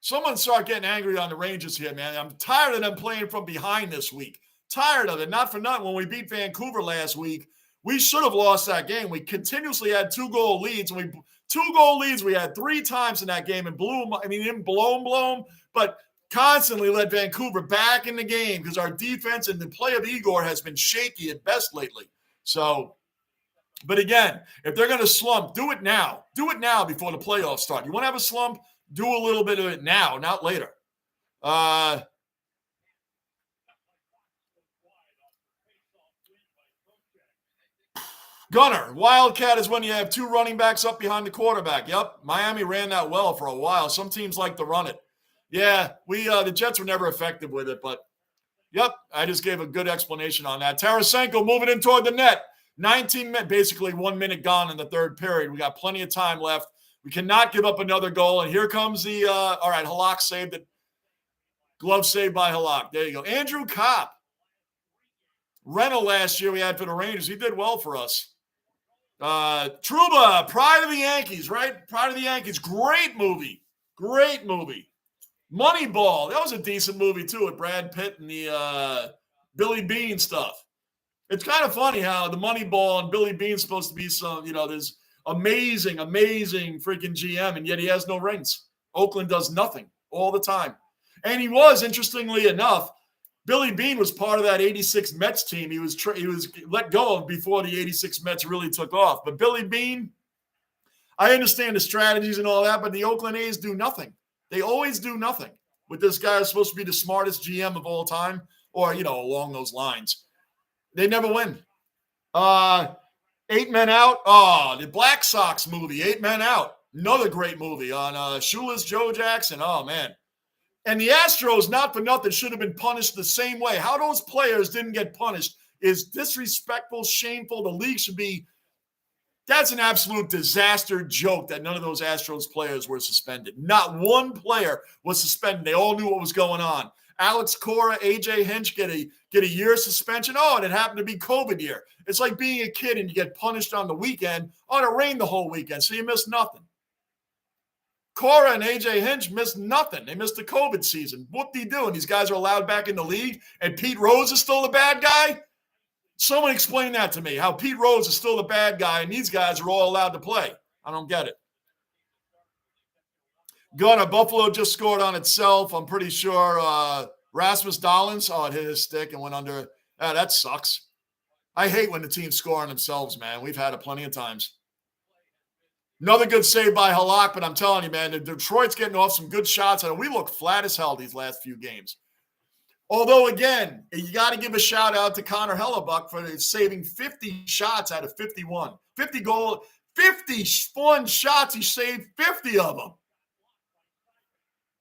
Someone start getting angry on the Rangers here, man. I'm tired of them playing from behind this week. Tired of it. Not for nothing. When we beat Vancouver last week, we should have lost that game. We continuously had 2-goal leads. And 2-goal leads we had 3 times in that game and blew them. I mean, didn't blow them, but constantly led Vancouver back in the game because our defense and the play of Igor has been shaky at best lately. So, but again, if they're going to slump, do it now. Do it now before the playoffs start. You want to have a slump? Do a little bit of it now, not later. Gunner, Wildcat is when you have 2 running backs up behind the quarterback. Yep, Miami ran that well for a while. Some teams like to run it. Yeah, the Jets were never effective with it, but yep, I just gave a good explanation on that. Tarasenko moving in toward the net. 19 minutes, basically 1 minute gone in the third period. We got plenty of time left. We cannot give up another goal. And here comes the, all right, Halak saved it. Glove saved by Halak. There you go. Andrew Kopp. Rental last year we had for the Rangers. He did well for us. Trouba, Pride of the Yankees, right? Pride of the Yankees. Great movie. Great movie. Moneyball. That was a decent movie, too, with Brad Pitt and the Billy Bean stuff. It's kind of funny how the Moneyball and Billy Bean's supposed to be some, there's amazing freaking GM, and yet he has no rings. Oakland does nothing all the time. And he was, interestingly enough, Billy Bean was part of that 86 Mets team. He was let go of before the 86 Mets really took off. But Billy Bean, I understand the strategies and all that, but the Oakland A's do nothing. They always do nothing with this guy who's supposed to be the smartest GM of all time or, along those lines. They never win. 8 Men Out. Oh, the Black Sox movie, 8 Men Out. Another great movie on Shoeless Joe Jackson. Oh, man. And the Astros, not for nothing, should have been punished the same way. How those players didn't get punished is disrespectful, shameful. The league should be – that's an absolute disaster joke that none of those Astros players were suspended. Not one player was suspended. They all knew what was going on. Alex Cora, AJ Hinch get a year suspension. Oh, and it happened to be COVID year. It's like being a kid and you get punished on the weekend. Oh, and it rained the whole weekend, so you missed nothing. Cora and AJ Hinch missed nothing. They missed the COVID season. What they doing? These guys are allowed back in the league, and Pete Rose is still the bad guy? Someone explain that to me, how Pete Rose is still the bad guy, and these guys are all allowed to play. I don't get it. Gunner, Buffalo just scored on itself. I'm pretty sure Rasmus Dahlin, it hit his stick and went under. That sucks. I hate when the teams score on themselves, man. We've had it plenty of times. Another good save by Halak, but I'm telling you, man, Detroit's getting off some good shots, and we look flat as hell these last few games. Although, again, you got to give a shout-out to Connor Hellebuck for saving 50 shots out of 51. 51 shots, he saved 50 of them.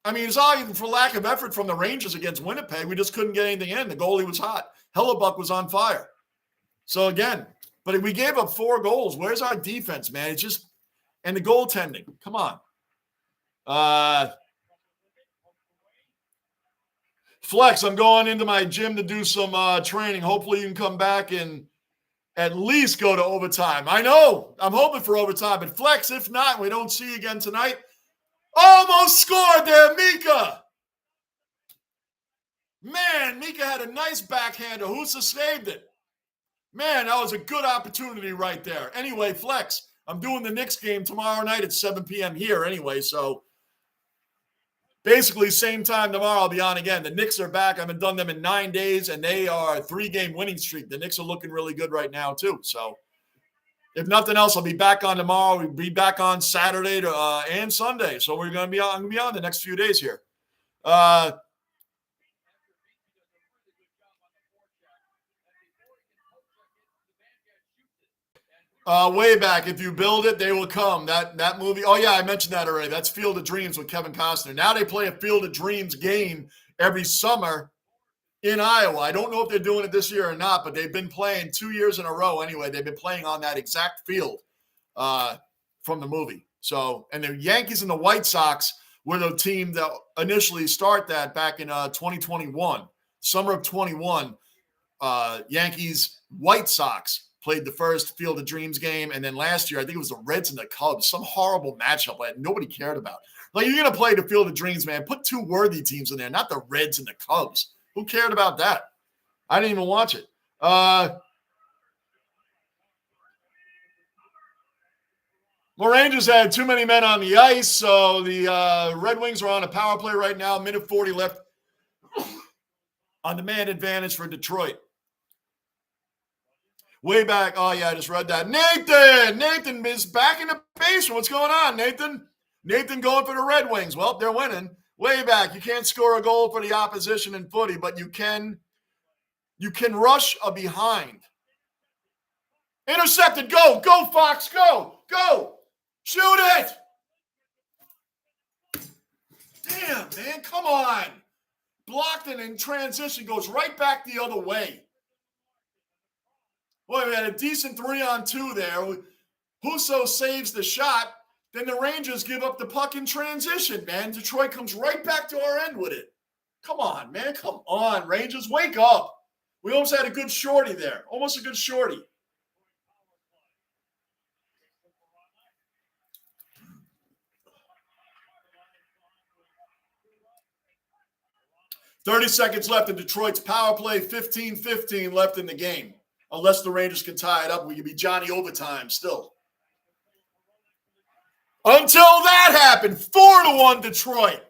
I mean, it's all even for lack of effort from the Rangers against Winnipeg. We just couldn't get anything in. The goalie was hot. Hellebuck was on fire. So, again, but we gave up 4 goals. Where's our defense, man? It's just – and the goaltending. Come on. Flex, I'm going into my gym to do some training. Hopefully you can come back and at least go to overtime. I know. I'm hoping for overtime. But Flex, if not, we don't see you again tonight. Almost scored there, Mika. Man, Mika had a nice backhander. Husa saved it. Man, that was a good opportunity right there. Anyway, Flex, I'm doing the Knicks game tomorrow night at 7 p.m. here anyway, so basically same time tomorrow I'll be on again. The Knicks are back. I haven't done them in 9 days, and they are a 3-game winning streak. The Knicks are looking really good right now too. So if nothing else, I'll be back on tomorrow. We'll be back on Saturday and Sunday. So I'm going to be on the next few days here. Way back, if you build it, they will come. That movie. Oh yeah, I mentioned that already. That's Field of Dreams with Kevin Costner. Now they play a Field of Dreams game every summer in Iowa. I don't know if they're doing it this year or not, but they've been playing 2 years in a row anyway. They've been playing on that exact field from the movie. So, and the Yankees and the White Sox were the team that initially start that back in 2021, summer of 21. Yankees, White Sox played the first Field of Dreams game. And then last year, I think it was the Reds and the Cubs, some horrible matchup that nobody cared about. Like, you're going to play the Field of Dreams, man. Put 2 worthy teams in there, not the Reds and the Cubs. Who cared about that? I didn't even watch it. The Rangers had too many men on the ice, so the Red Wings are on a power play right now. Minute 40 left on the man advantage for Detroit. Way back. Oh, yeah, I just read that. Nathan is back in the basement. What's going on, Nathan? Nathan going for the Red Wings. Well, they're winning. Way back. You can't score a goal for the opposition in footy, but you can rush a behind. Intercepted. Go, Fox. Go. Shoot it. Damn, man. Come on. Blocked and in transition goes right back the other way. Boy, we had a decent 3-on-2 there. Husso saves the shot. Then the Rangers give up the puck in transition, man. Detroit comes right back to our end with it. Come on, man. Come on, Rangers. Wake up. We almost had a good shorty there. Almost a good shorty. $30 seconds left in Detroit's power play. 15-15 left in the game. Unless the Rangers can tie it up, we could be Johnny overtime still. Until that happened, 4-1 Detroit.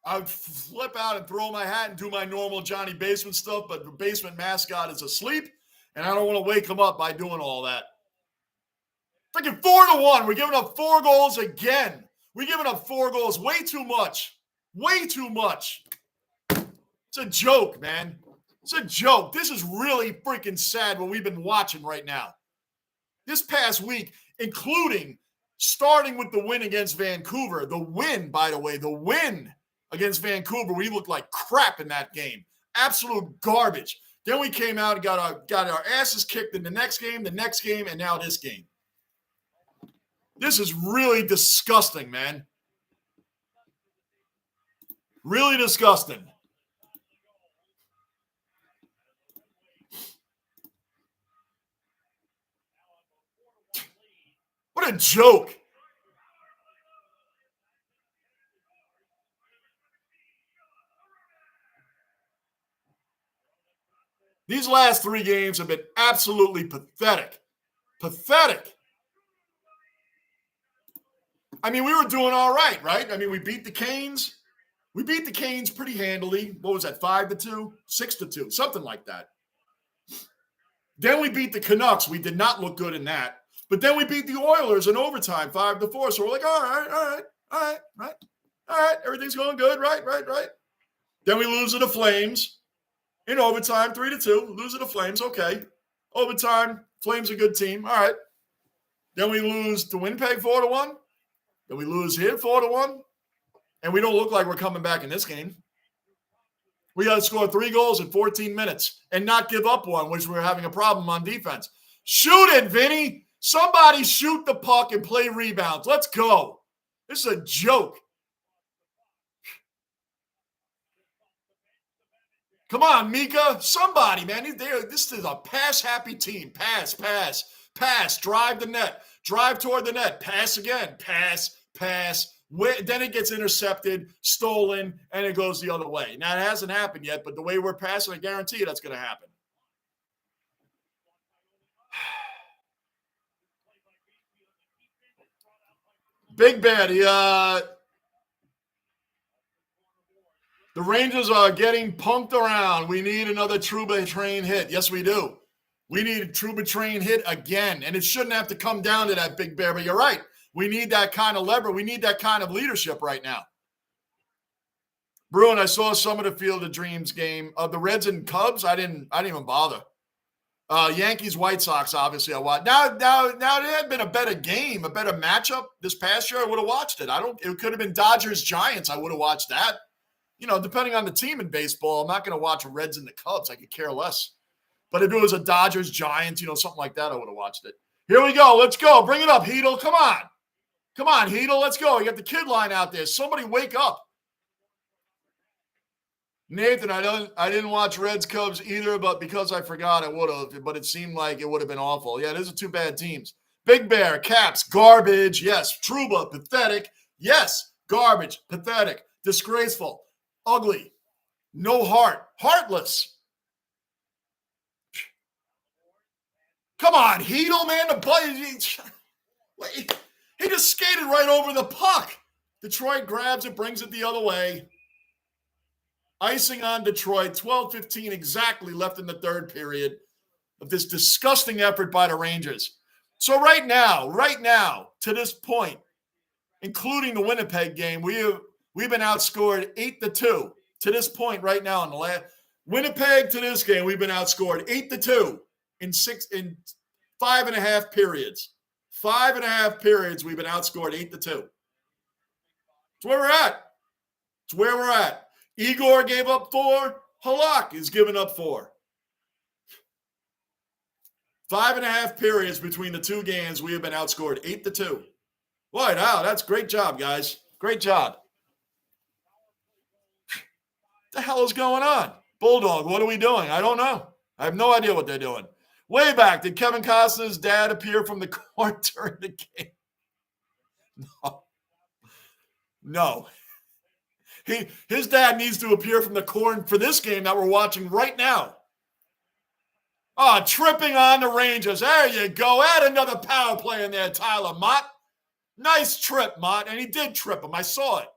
I would flip out and throw my hat and do my normal Johnny Basement stuff, but the basement mascot is asleep, and I don't want to wake him up by doing all that. Freaking 4-1. We're giving up 4 goals again. We're giving up 4 goals. Way too much. Way too much. It's a joke, man. It's a joke. This is really freaking sad what we've been watching right now. This past week, including starting with the win against Vancouver. The win, by the way, the win against Vancouver, we looked like crap in that game. Absolute garbage. Then we came out and got our asses kicked in the next game, and now this game. This is really disgusting, man. Really disgusting. What a joke. These last 3 games have been absolutely pathetic. Pathetic. I mean, we were doing all right? I mean, we beat the Canes. We beat the Canes pretty handily. What was that, 5-2? 6-2, something like that. Then we beat the Canucks. We did not look good in that. But then we beat the Oilers in overtime, 5-4. So we're like, all right. Everything's going good, right. Then we lose to the Flames in overtime, 3-2. Lose to the Flames, okay. Overtime, Flames a good team, all right. Then we lose to Winnipeg 4-1. Then we lose here 4-1. And we don't look like we're coming back in this game. We got to score 3 goals in 14 minutes and not give up one, which we're having a problem on defense. Shoot it, Vinny. Somebody shoot the puck and play rebounds. Let's go. This is a joke. Come on, Mika. Somebody, man. This is a pass-happy team. Pass. Drive the net. Drive toward the net. Pass again. Pass. Then it gets intercepted, stolen, and it goes the other way. Now, it hasn't happened yet, but the way we're passing, I guarantee you that's going to happen. Big Bear, the Rangers are getting punked around. We need another Trouba train hit. Yes, we do. We need a Trouba train hit again. And it shouldn't have to come down to that, Big Bear. But you're right. We need that kind of lever. We need that kind of leadership right now. Bruin, I saw some of the Field of Dreams game of the Reds and Cubs. I didn't even bother. Yankees, White Sox, obviously I watched. Now there had been a better game, a better matchup this past year. I would have watched it. It could have been Dodgers, Giants. I would have watched that. You know, depending on the team in baseball, I'm not going to watch Reds and the Cubs. I could care less. But if it was a Dodgers, Giants, something like that, I would have watched it. Here we go. Let's go. Bring it up, Heedle. Come on. Come on, Heedle. Let's go. You got the kid line out there. Somebody wake up. Nathan, I didn't watch Reds Cubs either, but because I forgot, I would have. But it seemed like it would have been awful. Yeah, those are two bad teams. Big Bear, Caps, garbage. Yes. Trouba, pathetic. Yes. Garbage, pathetic, disgraceful, ugly, no heart, heartless. Come on, Heedle, man. He just skated right over the puck. Detroit grabs it, brings it the other way. Icing on Detroit, 12:15 exactly left in the third period of this disgusting effort by the Rangers. So right now, to this point, including the Winnipeg game, we've been outscored 8-2. To this point right now in the last Winnipeg to this game, we've been outscored 8-2 in 5.5 periods. 5.5 periods, we've been outscored 8-2. It's where we're at. It's where we're at. Igor gave up 4. Halak is giving up 4. 5.5 periods between the two games, we have been outscored 8-2. Boy, wow, that's great job, guys. Great job. What the hell is going on? Bulldog, what are we doing? I don't know. I have no idea what they're doing. Way back, did Kevin Costner's dad appear from the court during the game? No. His dad needs to appear from the court for this game that we're watching right now. Oh, tripping on the Rangers. There you go. Add another power play in there, Tyler Mott. Nice trip, Mott. And he did trip him. I saw it.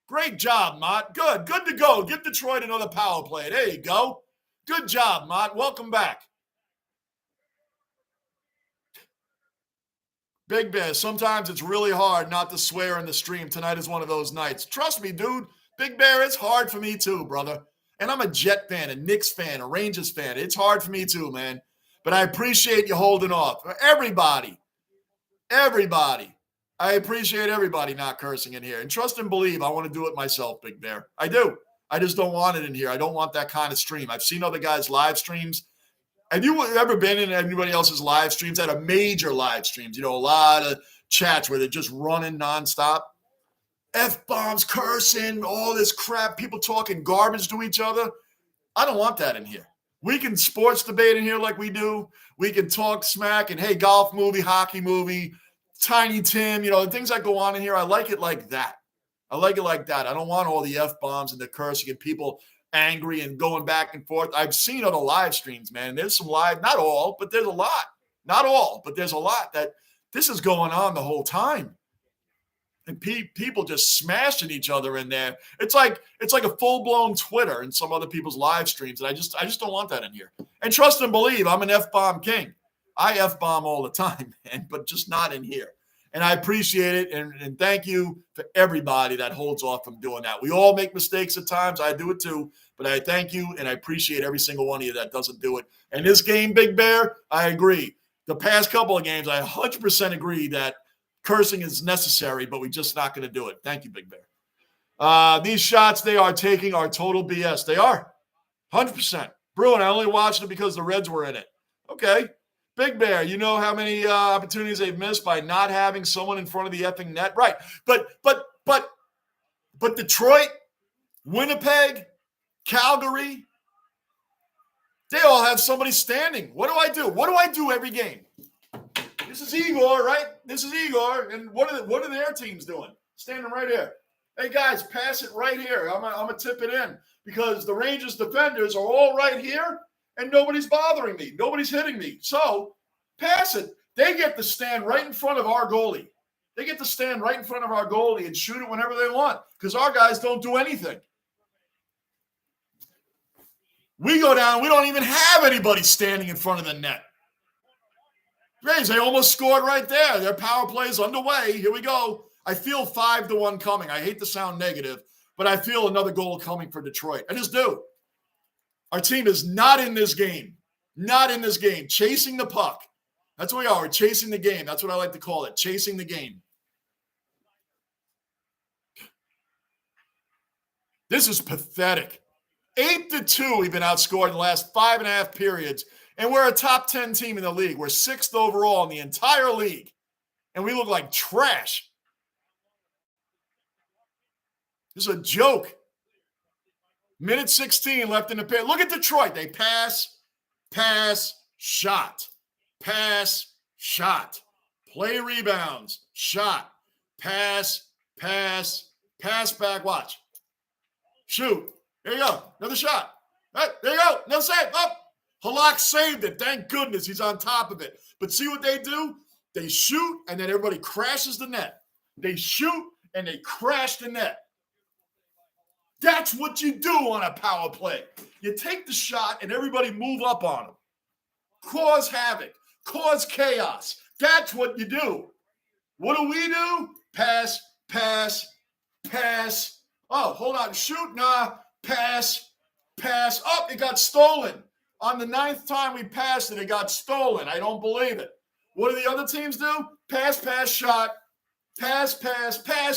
Great job, Mott. Good to go. Give Detroit another power play. There you go. Good job, Mott. Welcome back. Big Bear, sometimes it's really hard not to swear in the stream. Tonight is one of those nights. Trust me, dude. Big Bear, it's hard for me too, brother. And I'm a Jet fan, a Knicks fan, a Rangers fan. It's hard for me too, man. But I appreciate you holding off. Everybody. I appreciate everybody not cursing in here. And trust and believe, I want to do it myself, Big Bear. I do. I just don't want it in here. I don't want that kind of stream. I've seen other guys' live streams. Have you ever been in anybody else's live streams? That are major live streams, a lot of chats where they're just running nonstop. F-bombs, cursing, all this crap, people talking garbage to each other. I don't want that in here. We can sports debate in here like we do. We can talk smack and, hey, golf movie, hockey movie, Tiny Tim, things that go on in here. I like it like that. I don't want all the F-bombs and the cursing and people angry and going back and forth. I've seen other live streams, man. There's some live, not all, but there's a lot. Not all, but there's a lot that this is going on the whole time. And people just smashing each other in there. It's like a full-blown Twitter in some other people's live streams. And I just don't want that in here. And trust and believe, I'm an F-bomb king. I F-bomb all the time, man, but just not in here. And I appreciate it. And thank you for everybody that holds off from doing that. We all make mistakes at times. I do it too. But I thank you, and I appreciate every single one of you that doesn't do it. And this game, Big Bear, I agree. The past couple of games, I 100% agree that cursing is necessary, but we're just not going to do it. Thank you, Big Bear. These shots they are taking are total BS. They are. 100%. Bruin, I only watched it because the Reds were in it. Okay. Big Bear, you know how many opportunities they've missed by not having someone in front of the effing net? Right. But Detroit, Winnipeg, Calgary, they all have somebody standing. What do? What do I do every game? This is Igor, right? This is Igor. And what are their teams doing? Standing right here. Hey, guys, pass it right here. I'm going to tip it in because the Rangers defenders are all right here, and nobody's bothering me. Nobody's hitting me. So pass it. They get to stand right in front of our goalie. They get to stand right in front of our goalie and shoot it whenever they want because our guys don't do anything. We go down, we don't even have anybody standing in front of the net. Rays, they almost scored right there. Their power play is underway. Here we go. I feel 5-1 coming. I hate to sound negative, but I feel another goal coming for Detroit. I just do. Our team is not in this game. Not in this game. Chasing the puck. That's what we are. We're chasing the game. That's what I like to call it. Chasing the game. This is pathetic. 8-2, we've been outscored in the last 5.5 periods, and we're a top 10 team in the league. We're 6th overall in the entire league, and we look like trash. This is a joke. Minute 16 left in the period. Look at Detroit. They pass, shot. Pass, shot. Play rebounds, shot. Pass back, watch. Shoot. There you go. Another shot. Right, there you go. Another save. Up. Halak saved it. Thank goodness he's on top of it. But see what they do? They shoot, and then everybody crashes the net. They shoot, and they crash the net. That's what you do on a power play. You take the shot, and everybody move up on them. Cause havoc. Cause chaos. That's what you do. What do? Pass. Oh, hold on. Shoot. Nah. Pass. Oh, it got stolen. On the 9th time we passed it, it got stolen. I don't believe it. What do the other teams do? Pass, shot. Pass,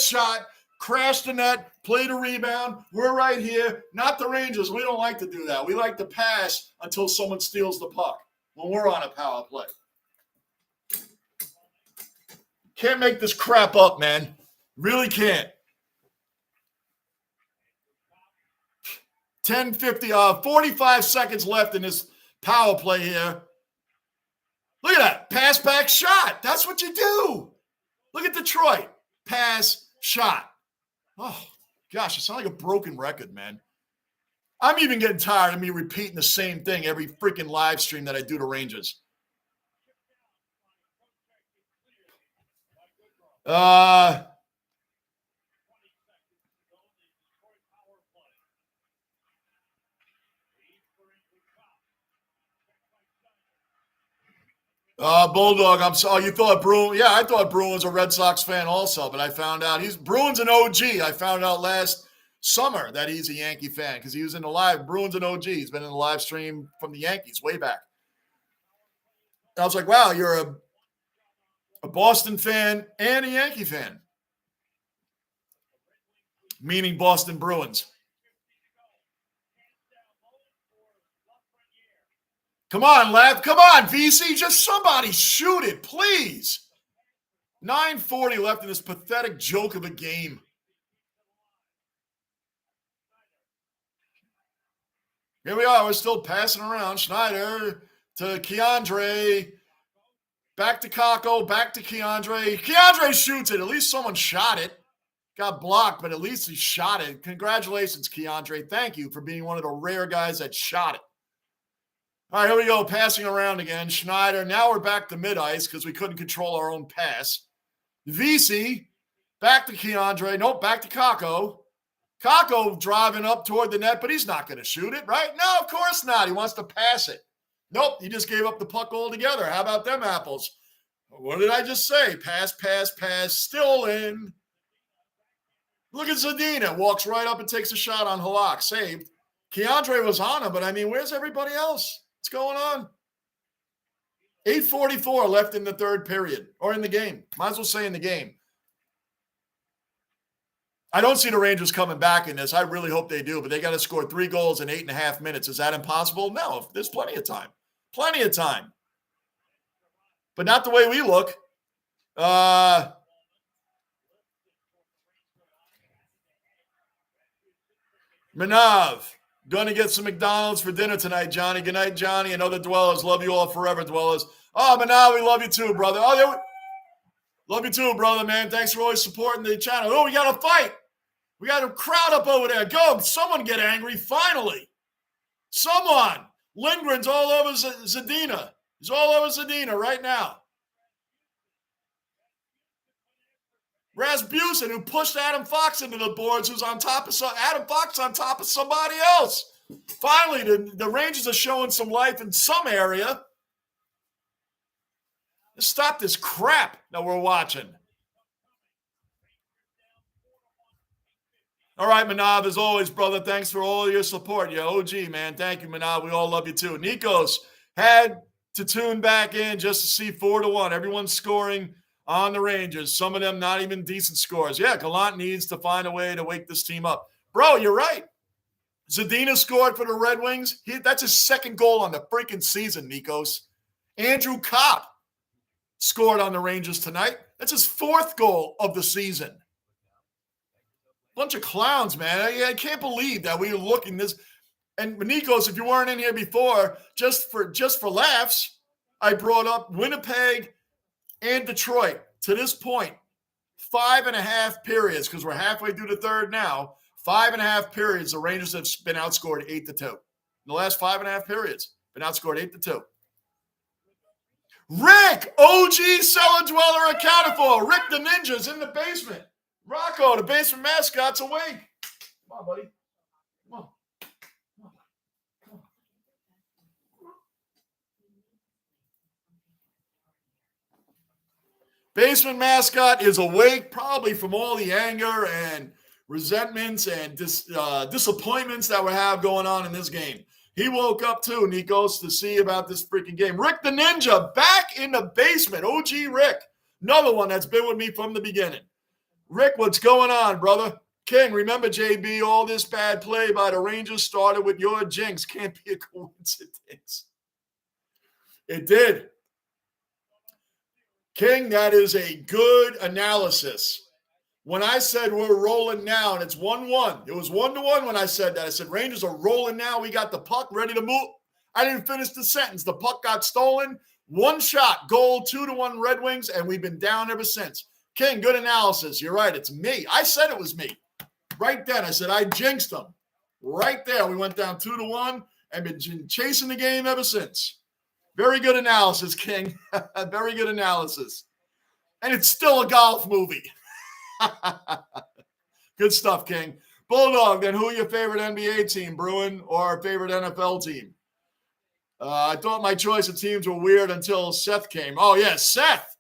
shot. Crash the net. Play the rebound. We're right here. Not the Rangers. We don't like to do that. We like to pass until someone steals the puck when we're on a power play. Can't make this crap up, man. Really can't. 45 seconds left in this power play here. Look at that. Pass back shot. That's what you do. Look at Detroit. Pass, shot. Oh, gosh, it sounds like a broken record, man. I'm even getting tired of me repeating the same thing every freaking live stream that I do to Rangers. Bulldog, I'm sorry. You thought Bruin? Yeah, I thought Bruin was a Red Sox fan also, but I found out Bruin's an OG. I found out last summer that he's a Yankee fan because he was in the live. Bruin's an OG. He's been in the live stream from the Yankees way back. And I was like, wow, you're a Boston fan and a Yankee fan, meaning Boston Bruins. Come on, Lav. Come on, VC. Just somebody shoot it, please. 9:40 left in this pathetic joke of a game. Here we are. We're still passing around. Schneider to Keandre. Back to Kako. Back to Keandre. Keandre shoots it. At least someone shot it. Got blocked, but at least he shot it. Congratulations, Keandre. Thank you for being one of the rare guys that shot it. All right, here we go. Passing around again. Schneider. Now we're back to mid-ice because we couldn't control our own pass. VC. Back to Keandre. Nope, back to Kako. Kako driving up toward the net, but he's not going to shoot it, right? No, of course not. He wants to pass it. Nope, he just gave up the puck altogether. How about them apples? What did I just say? Pass. Still in. Look at Zadina. Walks right up and takes a shot on Halak. Saved. Keandre was on him, but I mean, where's everybody else? What's going on? 8:44 left in the third period, or in the game. Might as well say in the game. I don't see the Rangers coming back in this. I really hope they do, but they got to score 3 goals in 8.5 minutes. Is that impossible? No, there's plenty of time. Plenty of time. But not the way we look. Manav. Going to get some McDonald's for dinner tonight, Johnny. Good night, Johnny, and other Dwellers. Love you all forever, Dwellers. Oh, Manav, we love you too, brother. Oh, yeah, love you too, brother, man. Thanks for always supporting the channel. Oh, we got a fight. We got a crowd up over there. Go. Someone get angry, finally. Someone. Lindgren's all over Zadina. He's all over Zadina right now. Rasmussen, who pushed Adam Fox into the boards, who's on top of Adam Fox on top of somebody else. Finally, the Rangers are showing some life in some area. Let's stop this crap that we're watching. All right, Manav, as always, brother, thanks for all your support. You're OG, man. Thank you, Manav. We all love you, too. Nikos had to tune back in just to see 4-1. Everyone's scoring on the Rangers. Some of them not even decent scores. Yeah, Gallant needs to find a way to wake this team up. Bro, you're right. Zadina scored for the Red Wings. That's his second goal on the freaking season, Nikos. Andrew Kopp scored on the Rangers tonight. That's his fourth goal of the season. Bunch of clowns, man. I can't believe that we were looking this. And Nikos, if you weren't in here before, just for laughs, I brought up Winnipeg and Detroit. To this point, 5.5 periods, because we're halfway through the third now. 5.5 periods, the Rangers have been outscored 8-2. In the last 5.5 periods, been outscored 8-2. Rick, OG Cellar Dweller accounted for. Rick the Ninja's in the basement. Rocco, the basement mascot's awake. Come on, buddy. Come on. Basement mascot is awake, probably from all the anger and resentments and disappointments that we have going on in this game. He woke up too, Nikos, to see about this freaking game. Rick the Ninja back in the basement. OG Rick. Another one that's been with me from the beginning. Rick, what's going on, brother? King, remember, JB, all this bad play by the Rangers started with your jinx. Can't be a coincidence. It did. King, that is a good analysis. When I said we're rolling now and it's 1-1, it was 1-1 when I said that. I said, Rangers are rolling now. We got the puck ready to move. I didn't finish the sentence. The puck got stolen. One shot, goal, 2-1 Red Wings, and we've been down ever since. King, good analysis. You're right. It's me. I said it was me. Right then, I said I jinxed them. Right there, we went down 2-1 and been chasing the game ever since. Very good analysis, King. Very good analysis. And it's still a golf movie. Good stuff, King. Bulldog, then who are your favorite NBA team, Bruin, or favorite NFL team? I thought my choice of teams were weird until Seth came. Oh, yeah, Seth.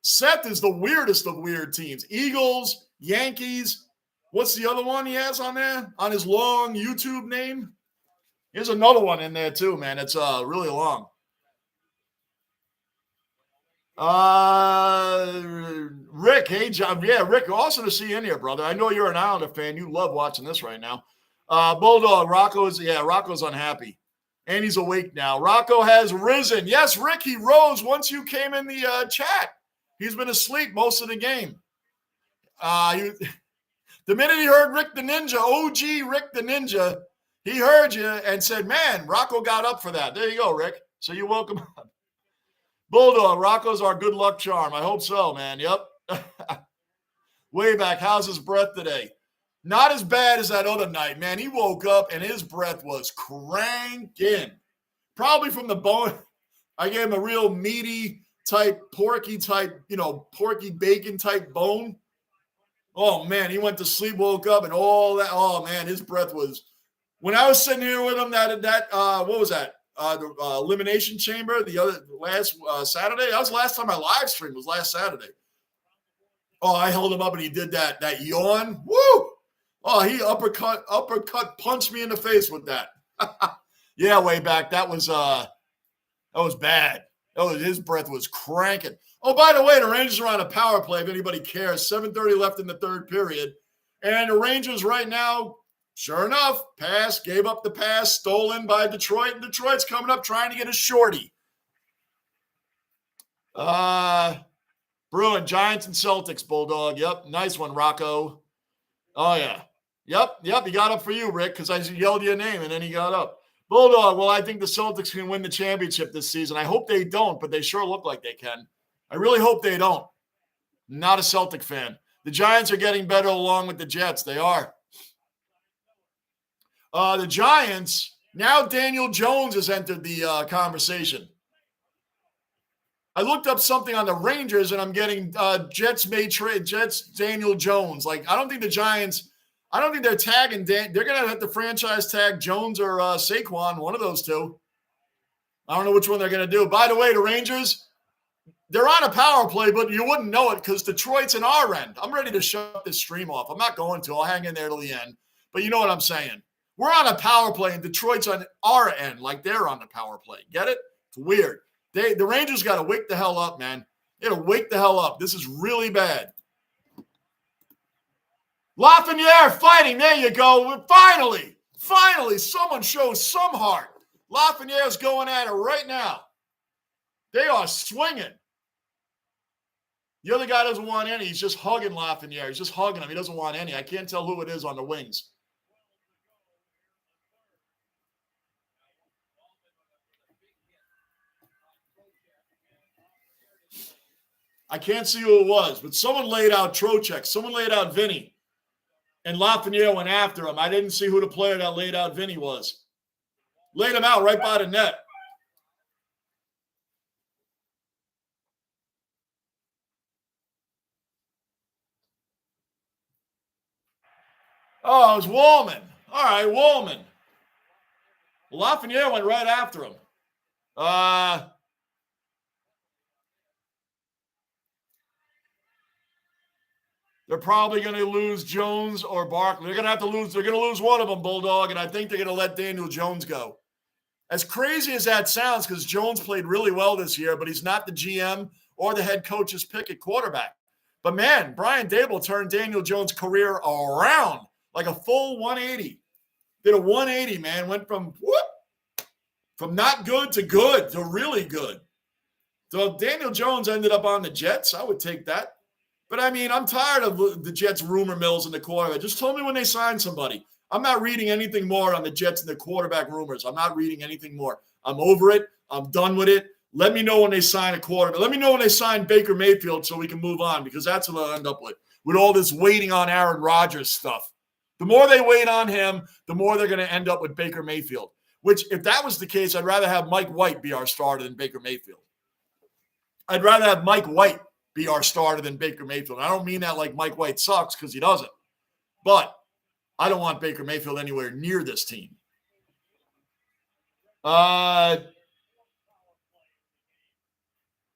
Seth is the weirdest of weird teams. Eagles, Yankees. What's the other one he has on there? On his long YouTube name? Here's another one in there too, man. It's really long. Rick, hey, John. Yeah, Rick, awesome to see you in here, brother. I know you're an Islander fan. You love watching this right now. Bulldog, Rocco's unhappy. And he's awake now. Rocco has risen. Yes, Rick, he rose once you came in the chat. He's been asleep most of the game. The minute he heard Rick the Ninja, OG Rick the Ninja, he heard you and said, man, Rocco got up for that. There you go, Rick. So you're welcome up. Bulldog, Rocco's our good luck charm. I hope so, man. Yep. Way back. How's his breath today? Not as bad as that other night, man. He woke up and his breath was cranking. Probably from the bone. I gave him a real meaty type, porky type, porky bacon type bone. Oh, man, he went to sleep, woke up, and all that. Oh, man, his breath was. When I was sitting here with him, what was that? The Elimination Chamber, last Saturday. That was the last time I live streamed, was last Saturday. Oh, I held him up and he did that yawn. Woo! Oh, he uppercut punched me in the face with that. Yeah, way back. That was bad. His breath was cranking. Oh, by the way, the Rangers are on a power play, if anybody cares. 7:30 left in the third period. And the Rangers right now, sure enough, gave up the pass, stolen by Detroit. And Detroit's coming up trying to get a shorty. Bruin, Giants and Celtics, Bulldog. Yep, nice one, Rocco. Oh, yeah. Yep, he got up for you, Rick, because I yelled your name, and then he got up. Bulldog, well, I think the Celtics can win the championship this season. I hope they don't, but they sure look like they can. I really hope they don't. Not a Celtic fan. The Giants are getting better along with the Jets. They are. The Giants, now Daniel Jones has entered the conversation. I looked up something on the Rangers, and I'm getting Jets Daniel Jones. Like, I don't think the Giants, I don't think they're tagging they're going to have to franchise tag Jones or Saquon, one of those two. I don't know which one they're going to do. By the way, the Rangers, they're on a power play, but you wouldn't know it because Detroit's in our end. I'm ready to shut this stream off. I'm not going to. I'll hang in there till the end. But you know what I'm saying. We're on a power play, and Detroit's on our end like they're on the power play. Get it? It's weird. The Rangers got to wake the hell up, man. They got to wake the hell up. This is really bad. Lafreniere fighting. There you go. Finally, someone shows some heart. Lafreniere's going at it right now. They are swinging. The other guy doesn't want any. He's just hugging Lafreniere. He's just hugging him. He doesn't want any. I can't tell who it is on the wings. I can't see who it was, but someone laid out Trocheck. Someone laid out Vinny. And Lafreniere went after him. I didn't see who the player that laid out Vinny was. Laid him out right by the net. Oh, it was Wallman. All right, Wallman. Lafreniere went right after him. They're probably going to lose Jones or Barkley. They're going to have to lose. They're going to lose one of them, Bulldog, and I think they're going to let Daniel Jones go. As crazy as that sounds, because Jones played really well this year, but he's not the GM or the head coach's pick at quarterback. But, man, Brian Daboll turned Daniel Jones' career around like a full 180. Did a 180, man. Went from not good to really good. So if Daniel Jones ended up on the Jets, I would take that. But, I mean, I'm tired of the Jets rumor mills in the quarterback. Just tell me when they sign somebody. I'm not reading anything more on the Jets and the quarterback rumors. I'm not reading anything more. I'm over it. I'm done with it. Let me know when they sign a quarterback. Let me know when they sign Baker Mayfield so we can move on, because that's what I'll end up with all this waiting on Aaron Rodgers stuff. The more they wait on him, the more they're going to end up with Baker Mayfield, which, if that was the case, I'd rather have Mike White be our starter than Baker Mayfield. I'd rather have Mike White be our starter than Baker Mayfield. I don't mean that like Mike White sucks, because he doesn't. But I don't want Baker Mayfield anywhere near this team.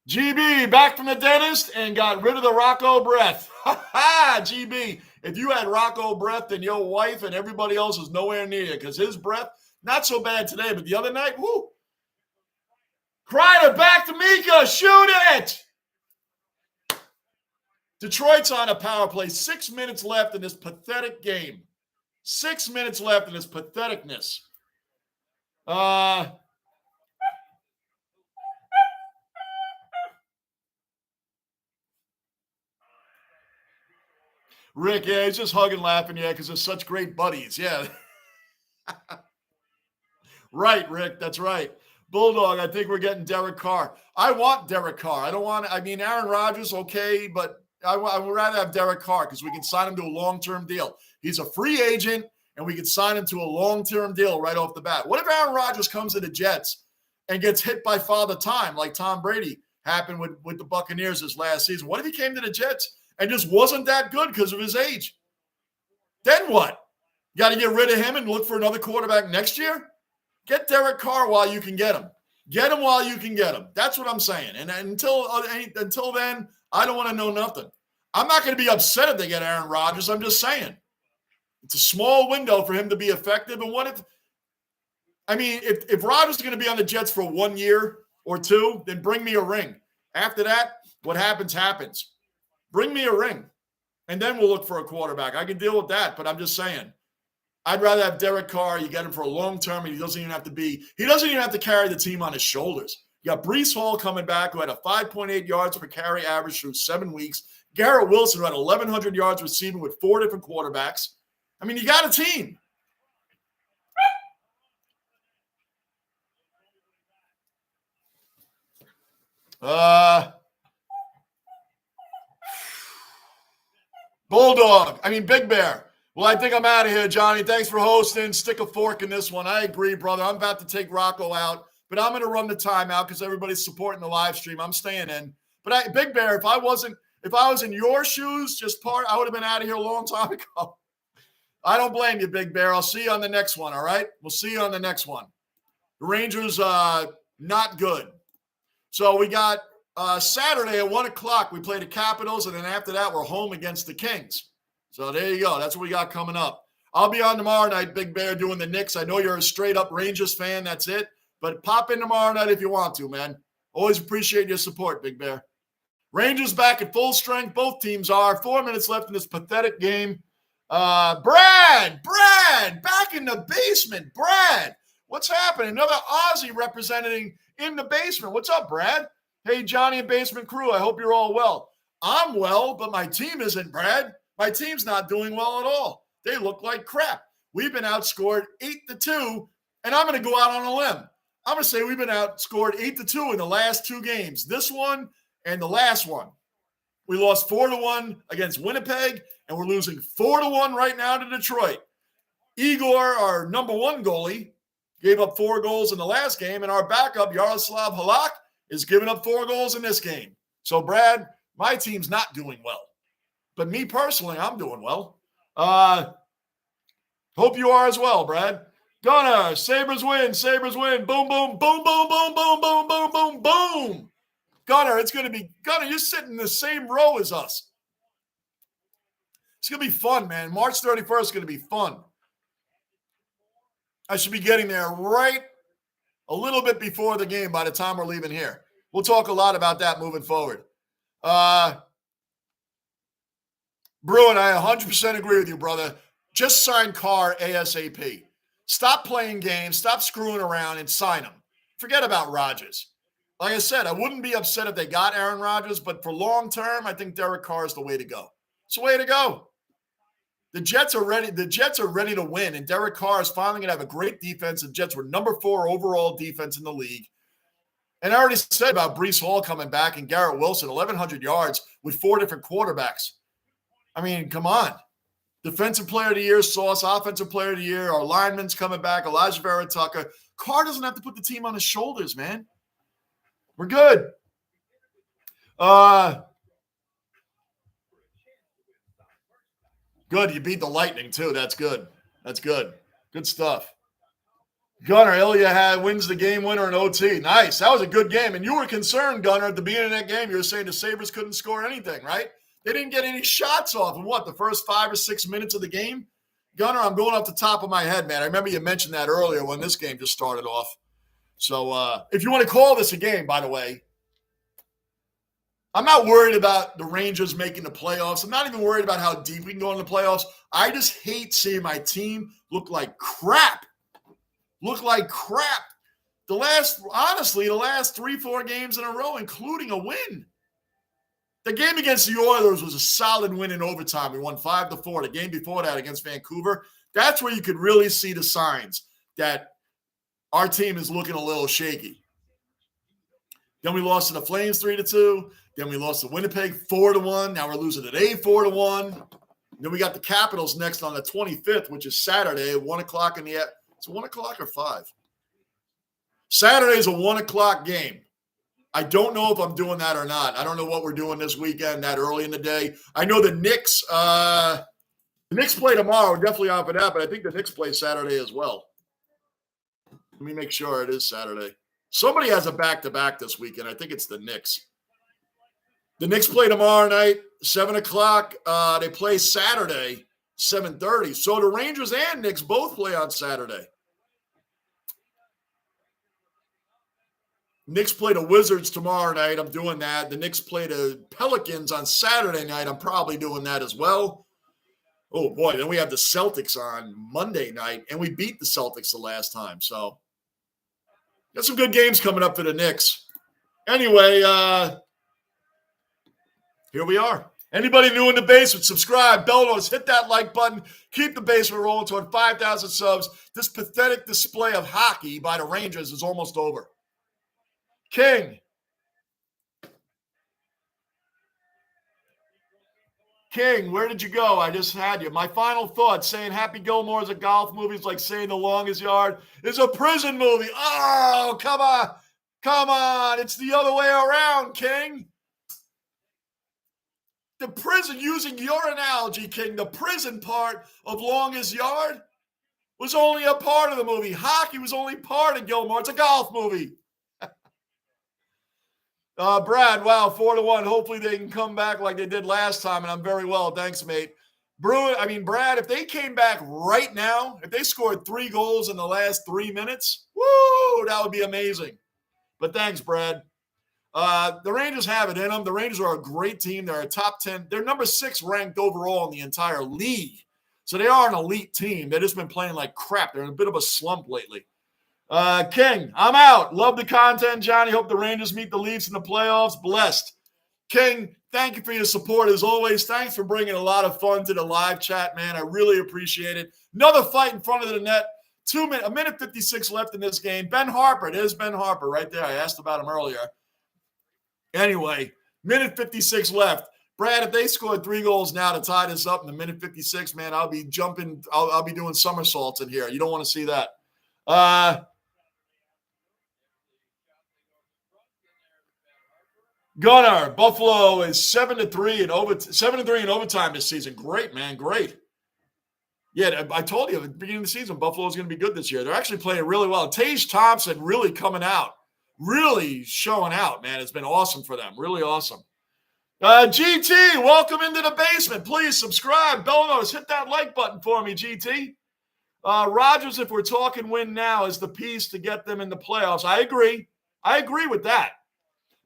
GB, back from the dentist and got rid of the Rocco breath. Ha-ha, GB. If you had Rocco breath, then your wife and everybody else is nowhere near you, because his breath, not so bad today, but the other night, whoo. Kreider back to Mika. Shoot it. Detroit's on a power play. 6 minutes left in this pathetic game. 6 minutes left in this patheticness. Rick, yeah, he's just hugging, laughing, yeah, because they're such great buddies. Yeah. Right, Rick, that's right. Bulldog, I think we're getting Derek Carr. I want Derek Carr. Aaron Rodgers, okay, but I would rather have Derek Carr because we can sign him to a long-term deal. He's a free agent, and we can sign him to a long-term deal right off the bat. What if Aaron Rodgers comes to the Jets and gets hit by Father Time like Tom Brady happened with the Buccaneers this last season? What if he came to the Jets and just wasn't that good because of his age? Then what? You got to get rid of him and look for another quarterback next year? Get Derek Carr while you can get him. Get him while you can get him. That's what I'm saying. And until then, I don't want to know nothing. I'm not going to be upset if they get Aaron Rodgers. I'm just saying. It's a small window for him to be effective. And if Rodgers is going to be on the Jets for 1 year or two, then bring me a ring. After that, what happens, happens. Bring me a ring. And then we'll look for a quarterback. I can deal with that, but I'm just saying. I'd rather have Derek Carr. You get him for a long term, and he doesn't even have to carry the team on his shoulders. You got Breece Hall coming back, who had a 5.8 yards per carry average through 7 weeks. Garrett Wilson, who had 1,100 yards receiving with 4 different quarterbacks. You got a team. Big Bear. Well, I think I'm out of here, Johnny. Thanks for hosting. Stick a fork in this one. I agree, brother. I'm about to take Rocco out. but I'm going to run the timeout because everybody's supporting the live stream. I'm staying in. But Big Bear, if I was in your shoes, I would have been out of here a long time ago. I don't blame you, Big Bear. I'll see you on the next one, all right? We'll see you on the next one. The Rangers, not good. So we got Saturday at 1 o'clock, we play the Capitals, and then after that, we're home against the Kings. So there you go. That's what we got coming up. I'll be on tomorrow night, Big Bear, doing the Knicks. I know you're a straight-up Rangers fan. That's it. But pop in tomorrow night if you want to, man. Always appreciate your support, Big Bear. Rangers back at full strength. Both teams are. 4 minutes left in this pathetic game. Brad, back in the basement. Brad, what's happening? Another Aussie representing in the basement. What's up, Brad? Hey, Johnny and Basement Crew, I hope you're all well. I'm well, but my team isn't, Brad. My team's not doing well at all. They look like crap. We've been outscored 8-2, and I'm going to go out on a limb. I'm going to say we've been outscored 8-2 in the last 2 games. This one and the last one. We lost 4-1 against Winnipeg, and we're losing 4-1 right now to Detroit. Igor, our number 1 goalie, gave up 4 goals in the last game, and our backup, Yaroslav Halak, is giving up 4 goals in this game. So, Brad, my team's not doing well. But me personally, I'm doing well. Hope you are as well, Brad. Gunnar, Sabres win. Boom, boom, boom, boom, boom, boom, boom, boom, boom, boom. Gunnar, you're sitting in the same row as us. It's going to be fun, man. March 31st is going to be fun. I should be getting there right a little bit before the game by the time we're leaving here. We'll talk a lot about that moving forward. Bruin, I 100% agree with you, brother. Just sign Carr ASAP. Stop playing games, stop screwing around, and sign him. Forget about Rodgers. Like I said, I wouldn't be upset if they got Aaron Rodgers, but for long term, I think Derek Carr is the way to go. It's the way to go. The Jets are ready. The Jets are ready to win, and Derek Carr is finally going to have a great defense. The Jets were number 4 overall defense in the league. And I already said about Breece Hall coming back and Garrett Wilson, 1,100 yards with 4 different quarterbacks. I mean, come on. Defensive player of the year, Sauce, offensive player of the year, our linemen's coming back, Elijah Vera Tucker. Carr doesn't have to put the team on his shoulders, man. We're good. Good. You beat the Lightning, too. That's good. That's good. Good stuff. Gunnar, Ilya wins the game winner in OT. Nice. That was a good game. And you were concerned, Gunnar, at the beginning of that game. You were saying the Sabres couldn't score anything, right? They didn't get any shots off in the first 5 or 6 minutes of the game? Gunnar, I'm going off the top of my head, man. I remember you mentioned that earlier when this game just started off. So if you want to call this a game, by the way, I'm not worried about the Rangers making the playoffs. I'm not even worried about how deep we can go in the playoffs. I just hate seeing my team look like crap. The last 3-4 games in a row, including a win. The game against the Oilers was a solid win in overtime. We won 5-4. The game before that against Vancouver, that's where you could really see the signs that our team is looking a little shaky. Then we lost to the Flames 3-2. Then we lost to Winnipeg 4-1. Now we're losing today 4-1. Then we got the Capitals next on the 25th, which is Saturday at 1 o'clock in the – it's 1 o'clock or 5? Saturday is a 1 o'clock game. I don't know if I'm doing that or not. I don't know what we're doing this weekend that early in the day. I know the Knicks play tomorrow. We're definitely on for that, but I think the Knicks play Saturday as well. Let me make sure it is Saturday. Somebody has a back-to-back this weekend. I think it's the Knicks. The Knicks play tomorrow night, 7 o'clock. They play Saturday, 7:30. So the Rangers and Knicks both play on Saturday. Knicks play the Wizards tomorrow night. I'm doing that. The Knicks play the Pelicans on Saturday night. I'm probably doing that as well. Oh, boy. Then we have the Celtics on Monday night, and we beat the Celtics the last time. So got some good games coming up for the Knicks. Anyway, here we are. Anybody new in the basement, subscribe, bell notice, hit that like button. Keep the basement rolling toward 5,000 subs. This pathetic display of hockey by the Rangers is almost over. King. King, where did you go? I just had you. My final thought, saying Happy Gilmore is a golf movie is like saying The Longest Yard is a prison movie. Oh, come on. Come on. It's the other way around, King. The prison, using your analogy, King, the prison part of Longest Yard was only a part of the movie. Hockey was only part of Gilmore. It's a golf movie. Brad, wow, 4-1. Hopefully they can come back like they did last time, and I'm very well. Thanks, mate. Brad, if they came back right now, if they scored 3 goals in the last 3 minutes, woo, that would be amazing. But thanks, Brad. The Rangers have it in them. The Rangers are a great team. They're a top 10. They're number 6 ranked overall in the entire league. So they are an elite team. They've just been playing like crap. They're in a bit of a slump lately. King, I'm out. Love the content, Johnny. Hope the Rangers meet the Leafs in the playoffs. Blessed. King, thank you for your support as always. Thanks for bringing a lot of fun to the live chat, man. I really appreciate it. Another fight in front of the net. 1 minute 56 left in this game. Ben Harper. There's Ben Harper right there. I asked about him earlier. Anyway, minute 56 left. Brad, if they scored 3 goals now to tie this up in the minute 56, man, I'll be jumping. I'll be doing somersaults in here. You don't want to see that. Gunnar, Buffalo is 7-3 in overtime this season. Great, man. Great. Yeah, I told you at the beginning of the season, Buffalo is going to be good this year. They're actually playing really well. Tage Thompson really coming out, really showing out, man. It's been awesome for them. Really awesome. GT, welcome into the basement. Please subscribe. Bell notice. Hit that like button for me, GT. Rogers, if we're talking win now, is the piece to get them in the playoffs. I agree. I agree with that.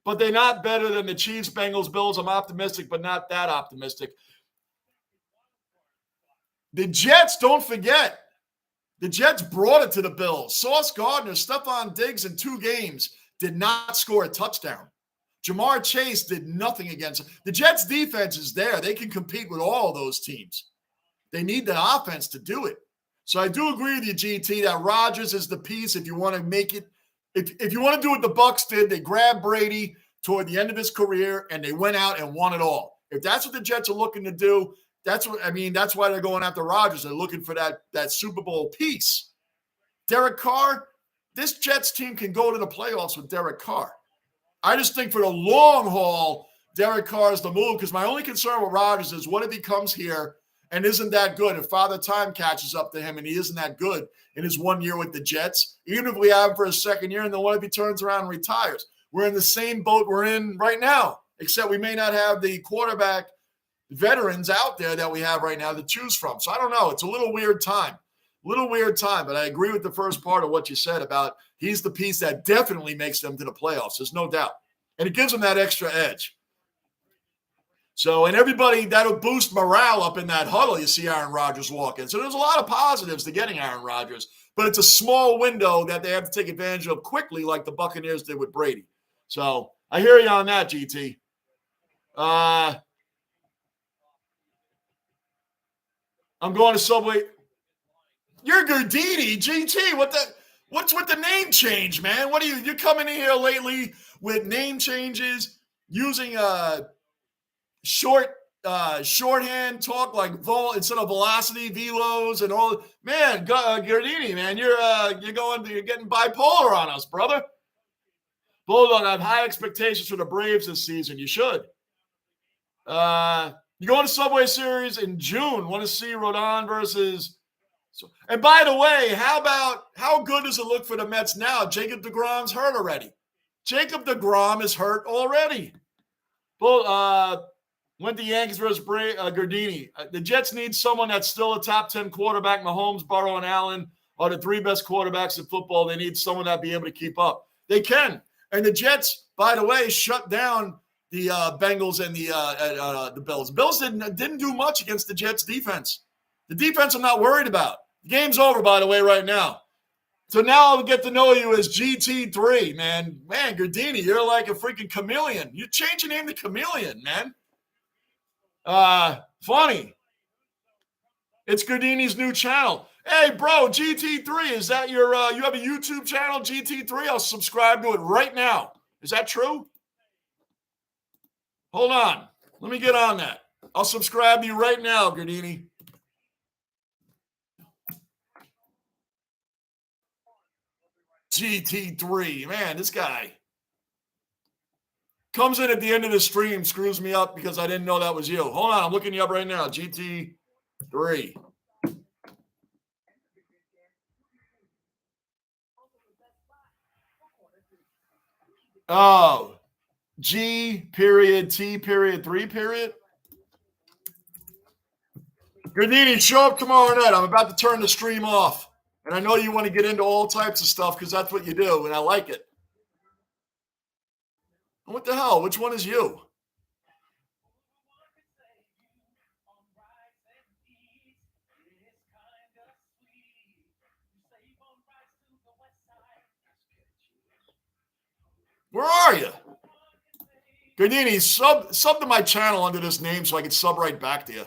But they're not better than the Chiefs, Bengals, Bills. I'm optimistic, but not that optimistic. The Jets, don't forget, the Jets brought it to the Bills. Sauce Gardner, Stephon Diggs in 2 games did not score a touchdown. Jamar Chase did nothing against them. The Jets' defense is there. They can compete with all of those teams. They need the offense to do it. So I do agree with you, GT, that Rodgers is the piece if you want to make it. If you want to do what the Bucs did, they grabbed Brady toward the end of his career and they went out and won it all. If that's what the Jets are looking to do, that's why they're going after Rodgers. They're looking for that Super Bowl piece. Derek Carr, this Jets team can go to the playoffs with Derek Carr. I just think for the long haul, Derek Carr is the move because my only concern with Rodgers is what if he comes here and isn't that good? If Father Time catches up to him and he isn't that good in his 1 year with the Jets, even if we have him for his 2nd year, and then what if he turns around and retires? We're in the same boat we're in right now, except we may not have the quarterback veterans out there that we have right now to choose from. So I don't know. It's a little weird time. But I agree with the first part of what you said about he's the piece that definitely makes them to the playoffs. There's no doubt. And it gives them that extra edge. So, and everybody, that'll boost morale up in that huddle. You see Aaron Rodgers walk in. So there's a lot of positives to getting Aaron Rodgers, but it's a small window that they have to take advantage of quickly like the Buccaneers did with Brady. So I hear you on that, GT. I'm going to Subway. You're Gardini, GT. What's with the name change, man? What are you coming in here lately with name changes, using shorthand talk like instead of velocity, velos, and all. Man, Gardini, man, you're getting bipolar on us, brother. Bulldog, I have high expectations for the Braves this season. You should. You going to Subway Series in June. Want to see Rodon versus. And by the way, how good does it look for the Mets now? Jacob deGrom's hurt already. Jacob deGrom is hurt already. Went to Yankees versus Gardini. The Jets need someone that's still a top 10 quarterback. Mahomes, Burrow, and Allen are the 3 best quarterbacks in football. They need someone that be able to keep up. They can. And the Jets, by the way, shut down the Bengals and the Bills. The Bills didn't do much against the Jets' defense. The defense I'm not worried about. The game's over, by the way, right now. So now I'll get to know you as GT3, man. Man, Gardini, you're like a freaking chameleon. You change your name to Chameleon, man. Funny. It's Gardini's new channel. Hey, bro, GT3, is that your, you have a YouTube channel, GT3? I'll subscribe to it right now. Is that true? Hold on. Let me get on that. I'll subscribe to you right now, Gardini. GT3. Man, this guy comes in at the end of the stream, screws me up because I didn't know that was you. Hold on, I'm looking you up right now. GT3. Oh, G period, T period, 3 period. Gardini, show up tomorrow night. I'm about to turn the stream off. And I know you want to get into all types of stuff because that's what you do, and I like it. What the hell? Which one is you? Where are you? Gardini, sub to my channel under this name so I can sub right back to you.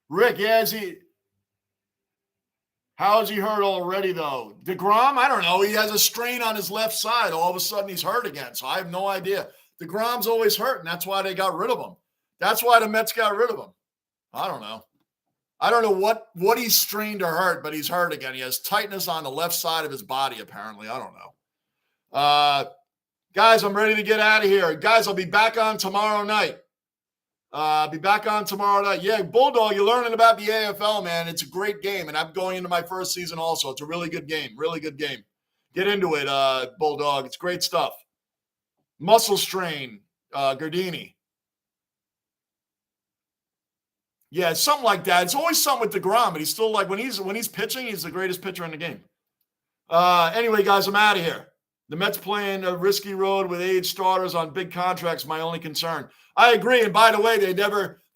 Rick, how is he hurt already, though? DeGrom, I don't know. He has a strain on his left side. All of a sudden, he's hurt again. So I have no idea. DeGrom's always hurt, and that's why they got rid of him. That's why the Mets got rid of him. I don't know. I don't know what he's strained or hurt, but he's hurt again. He has tightness on the left side of his body, apparently. I don't know. Guys, I'm ready to get out of here. Guys, I'll be back on tomorrow night. Yeah, Bulldog, you're learning about the AFL, man. It's a great game, and I'm going into my first season also. It's a really good game. Really good game. Get into it, Bulldog. It's great stuff. Muscle strain, Gardini. Yeah, it's something like that. It's always something with DeGrom, but he's still like when he's pitching, he's the greatest pitcher in the game. Anyway, guys, I'm out of here. The Mets playing a risky road with age starters on big contracts. My only concern. I agree. And by the way, they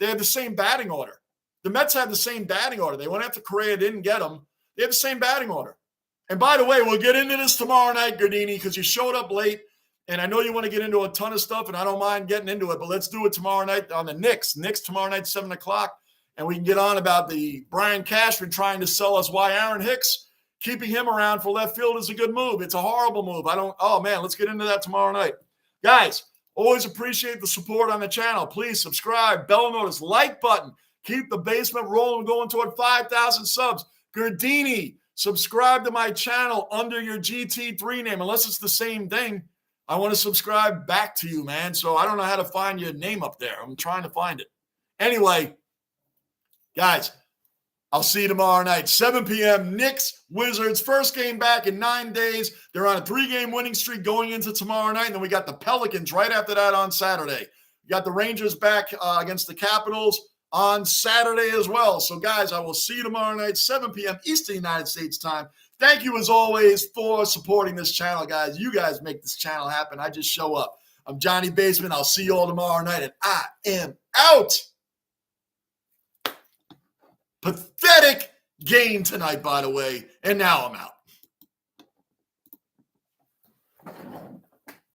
had the same batting order. The Mets had the same batting order. They went after Correa, didn't get him. They have the same batting order. And by the way, we'll get into this tomorrow night, Gardini, because you showed up late. And I know you want to get into a ton of stuff, and I don't mind getting into it. But let's do it tomorrow night on the Knicks. Knicks tomorrow night, 7 o'clock. And we can get on about the Brian Cashman trying to sell us why Aaron Hicks, keeping him around for left field is a good move. It's a horrible move. Let's get into that tomorrow night. Guys, always appreciate the support on the channel. Please subscribe, bell notice, like button. Keep the basement rolling, going toward 5,000 subs. Gardini, subscribe to my channel under your GT3 name. Unless it's the same thing, I want to subscribe back to you, man. So I don't know how to find your name up there. I'm trying to find it. Anyway, guys, I'll see you tomorrow night, 7 p.m. Knicks, Wizards, first game back in 9 days. They're on a 3-game winning streak going into tomorrow night. And then we got the Pelicans right after that on Saturday. We got the Rangers back against the Capitals on Saturday as well. So, guys, I will see you tomorrow night, 7 p.m. Eastern United States time. Thank you, as always, for supporting this channel, guys. You guys make this channel happen. I just show up. I'm Johnny Basement. I'll see you all tomorrow night, and I am out. Pathetic game tonight, by the way. And now I'm out.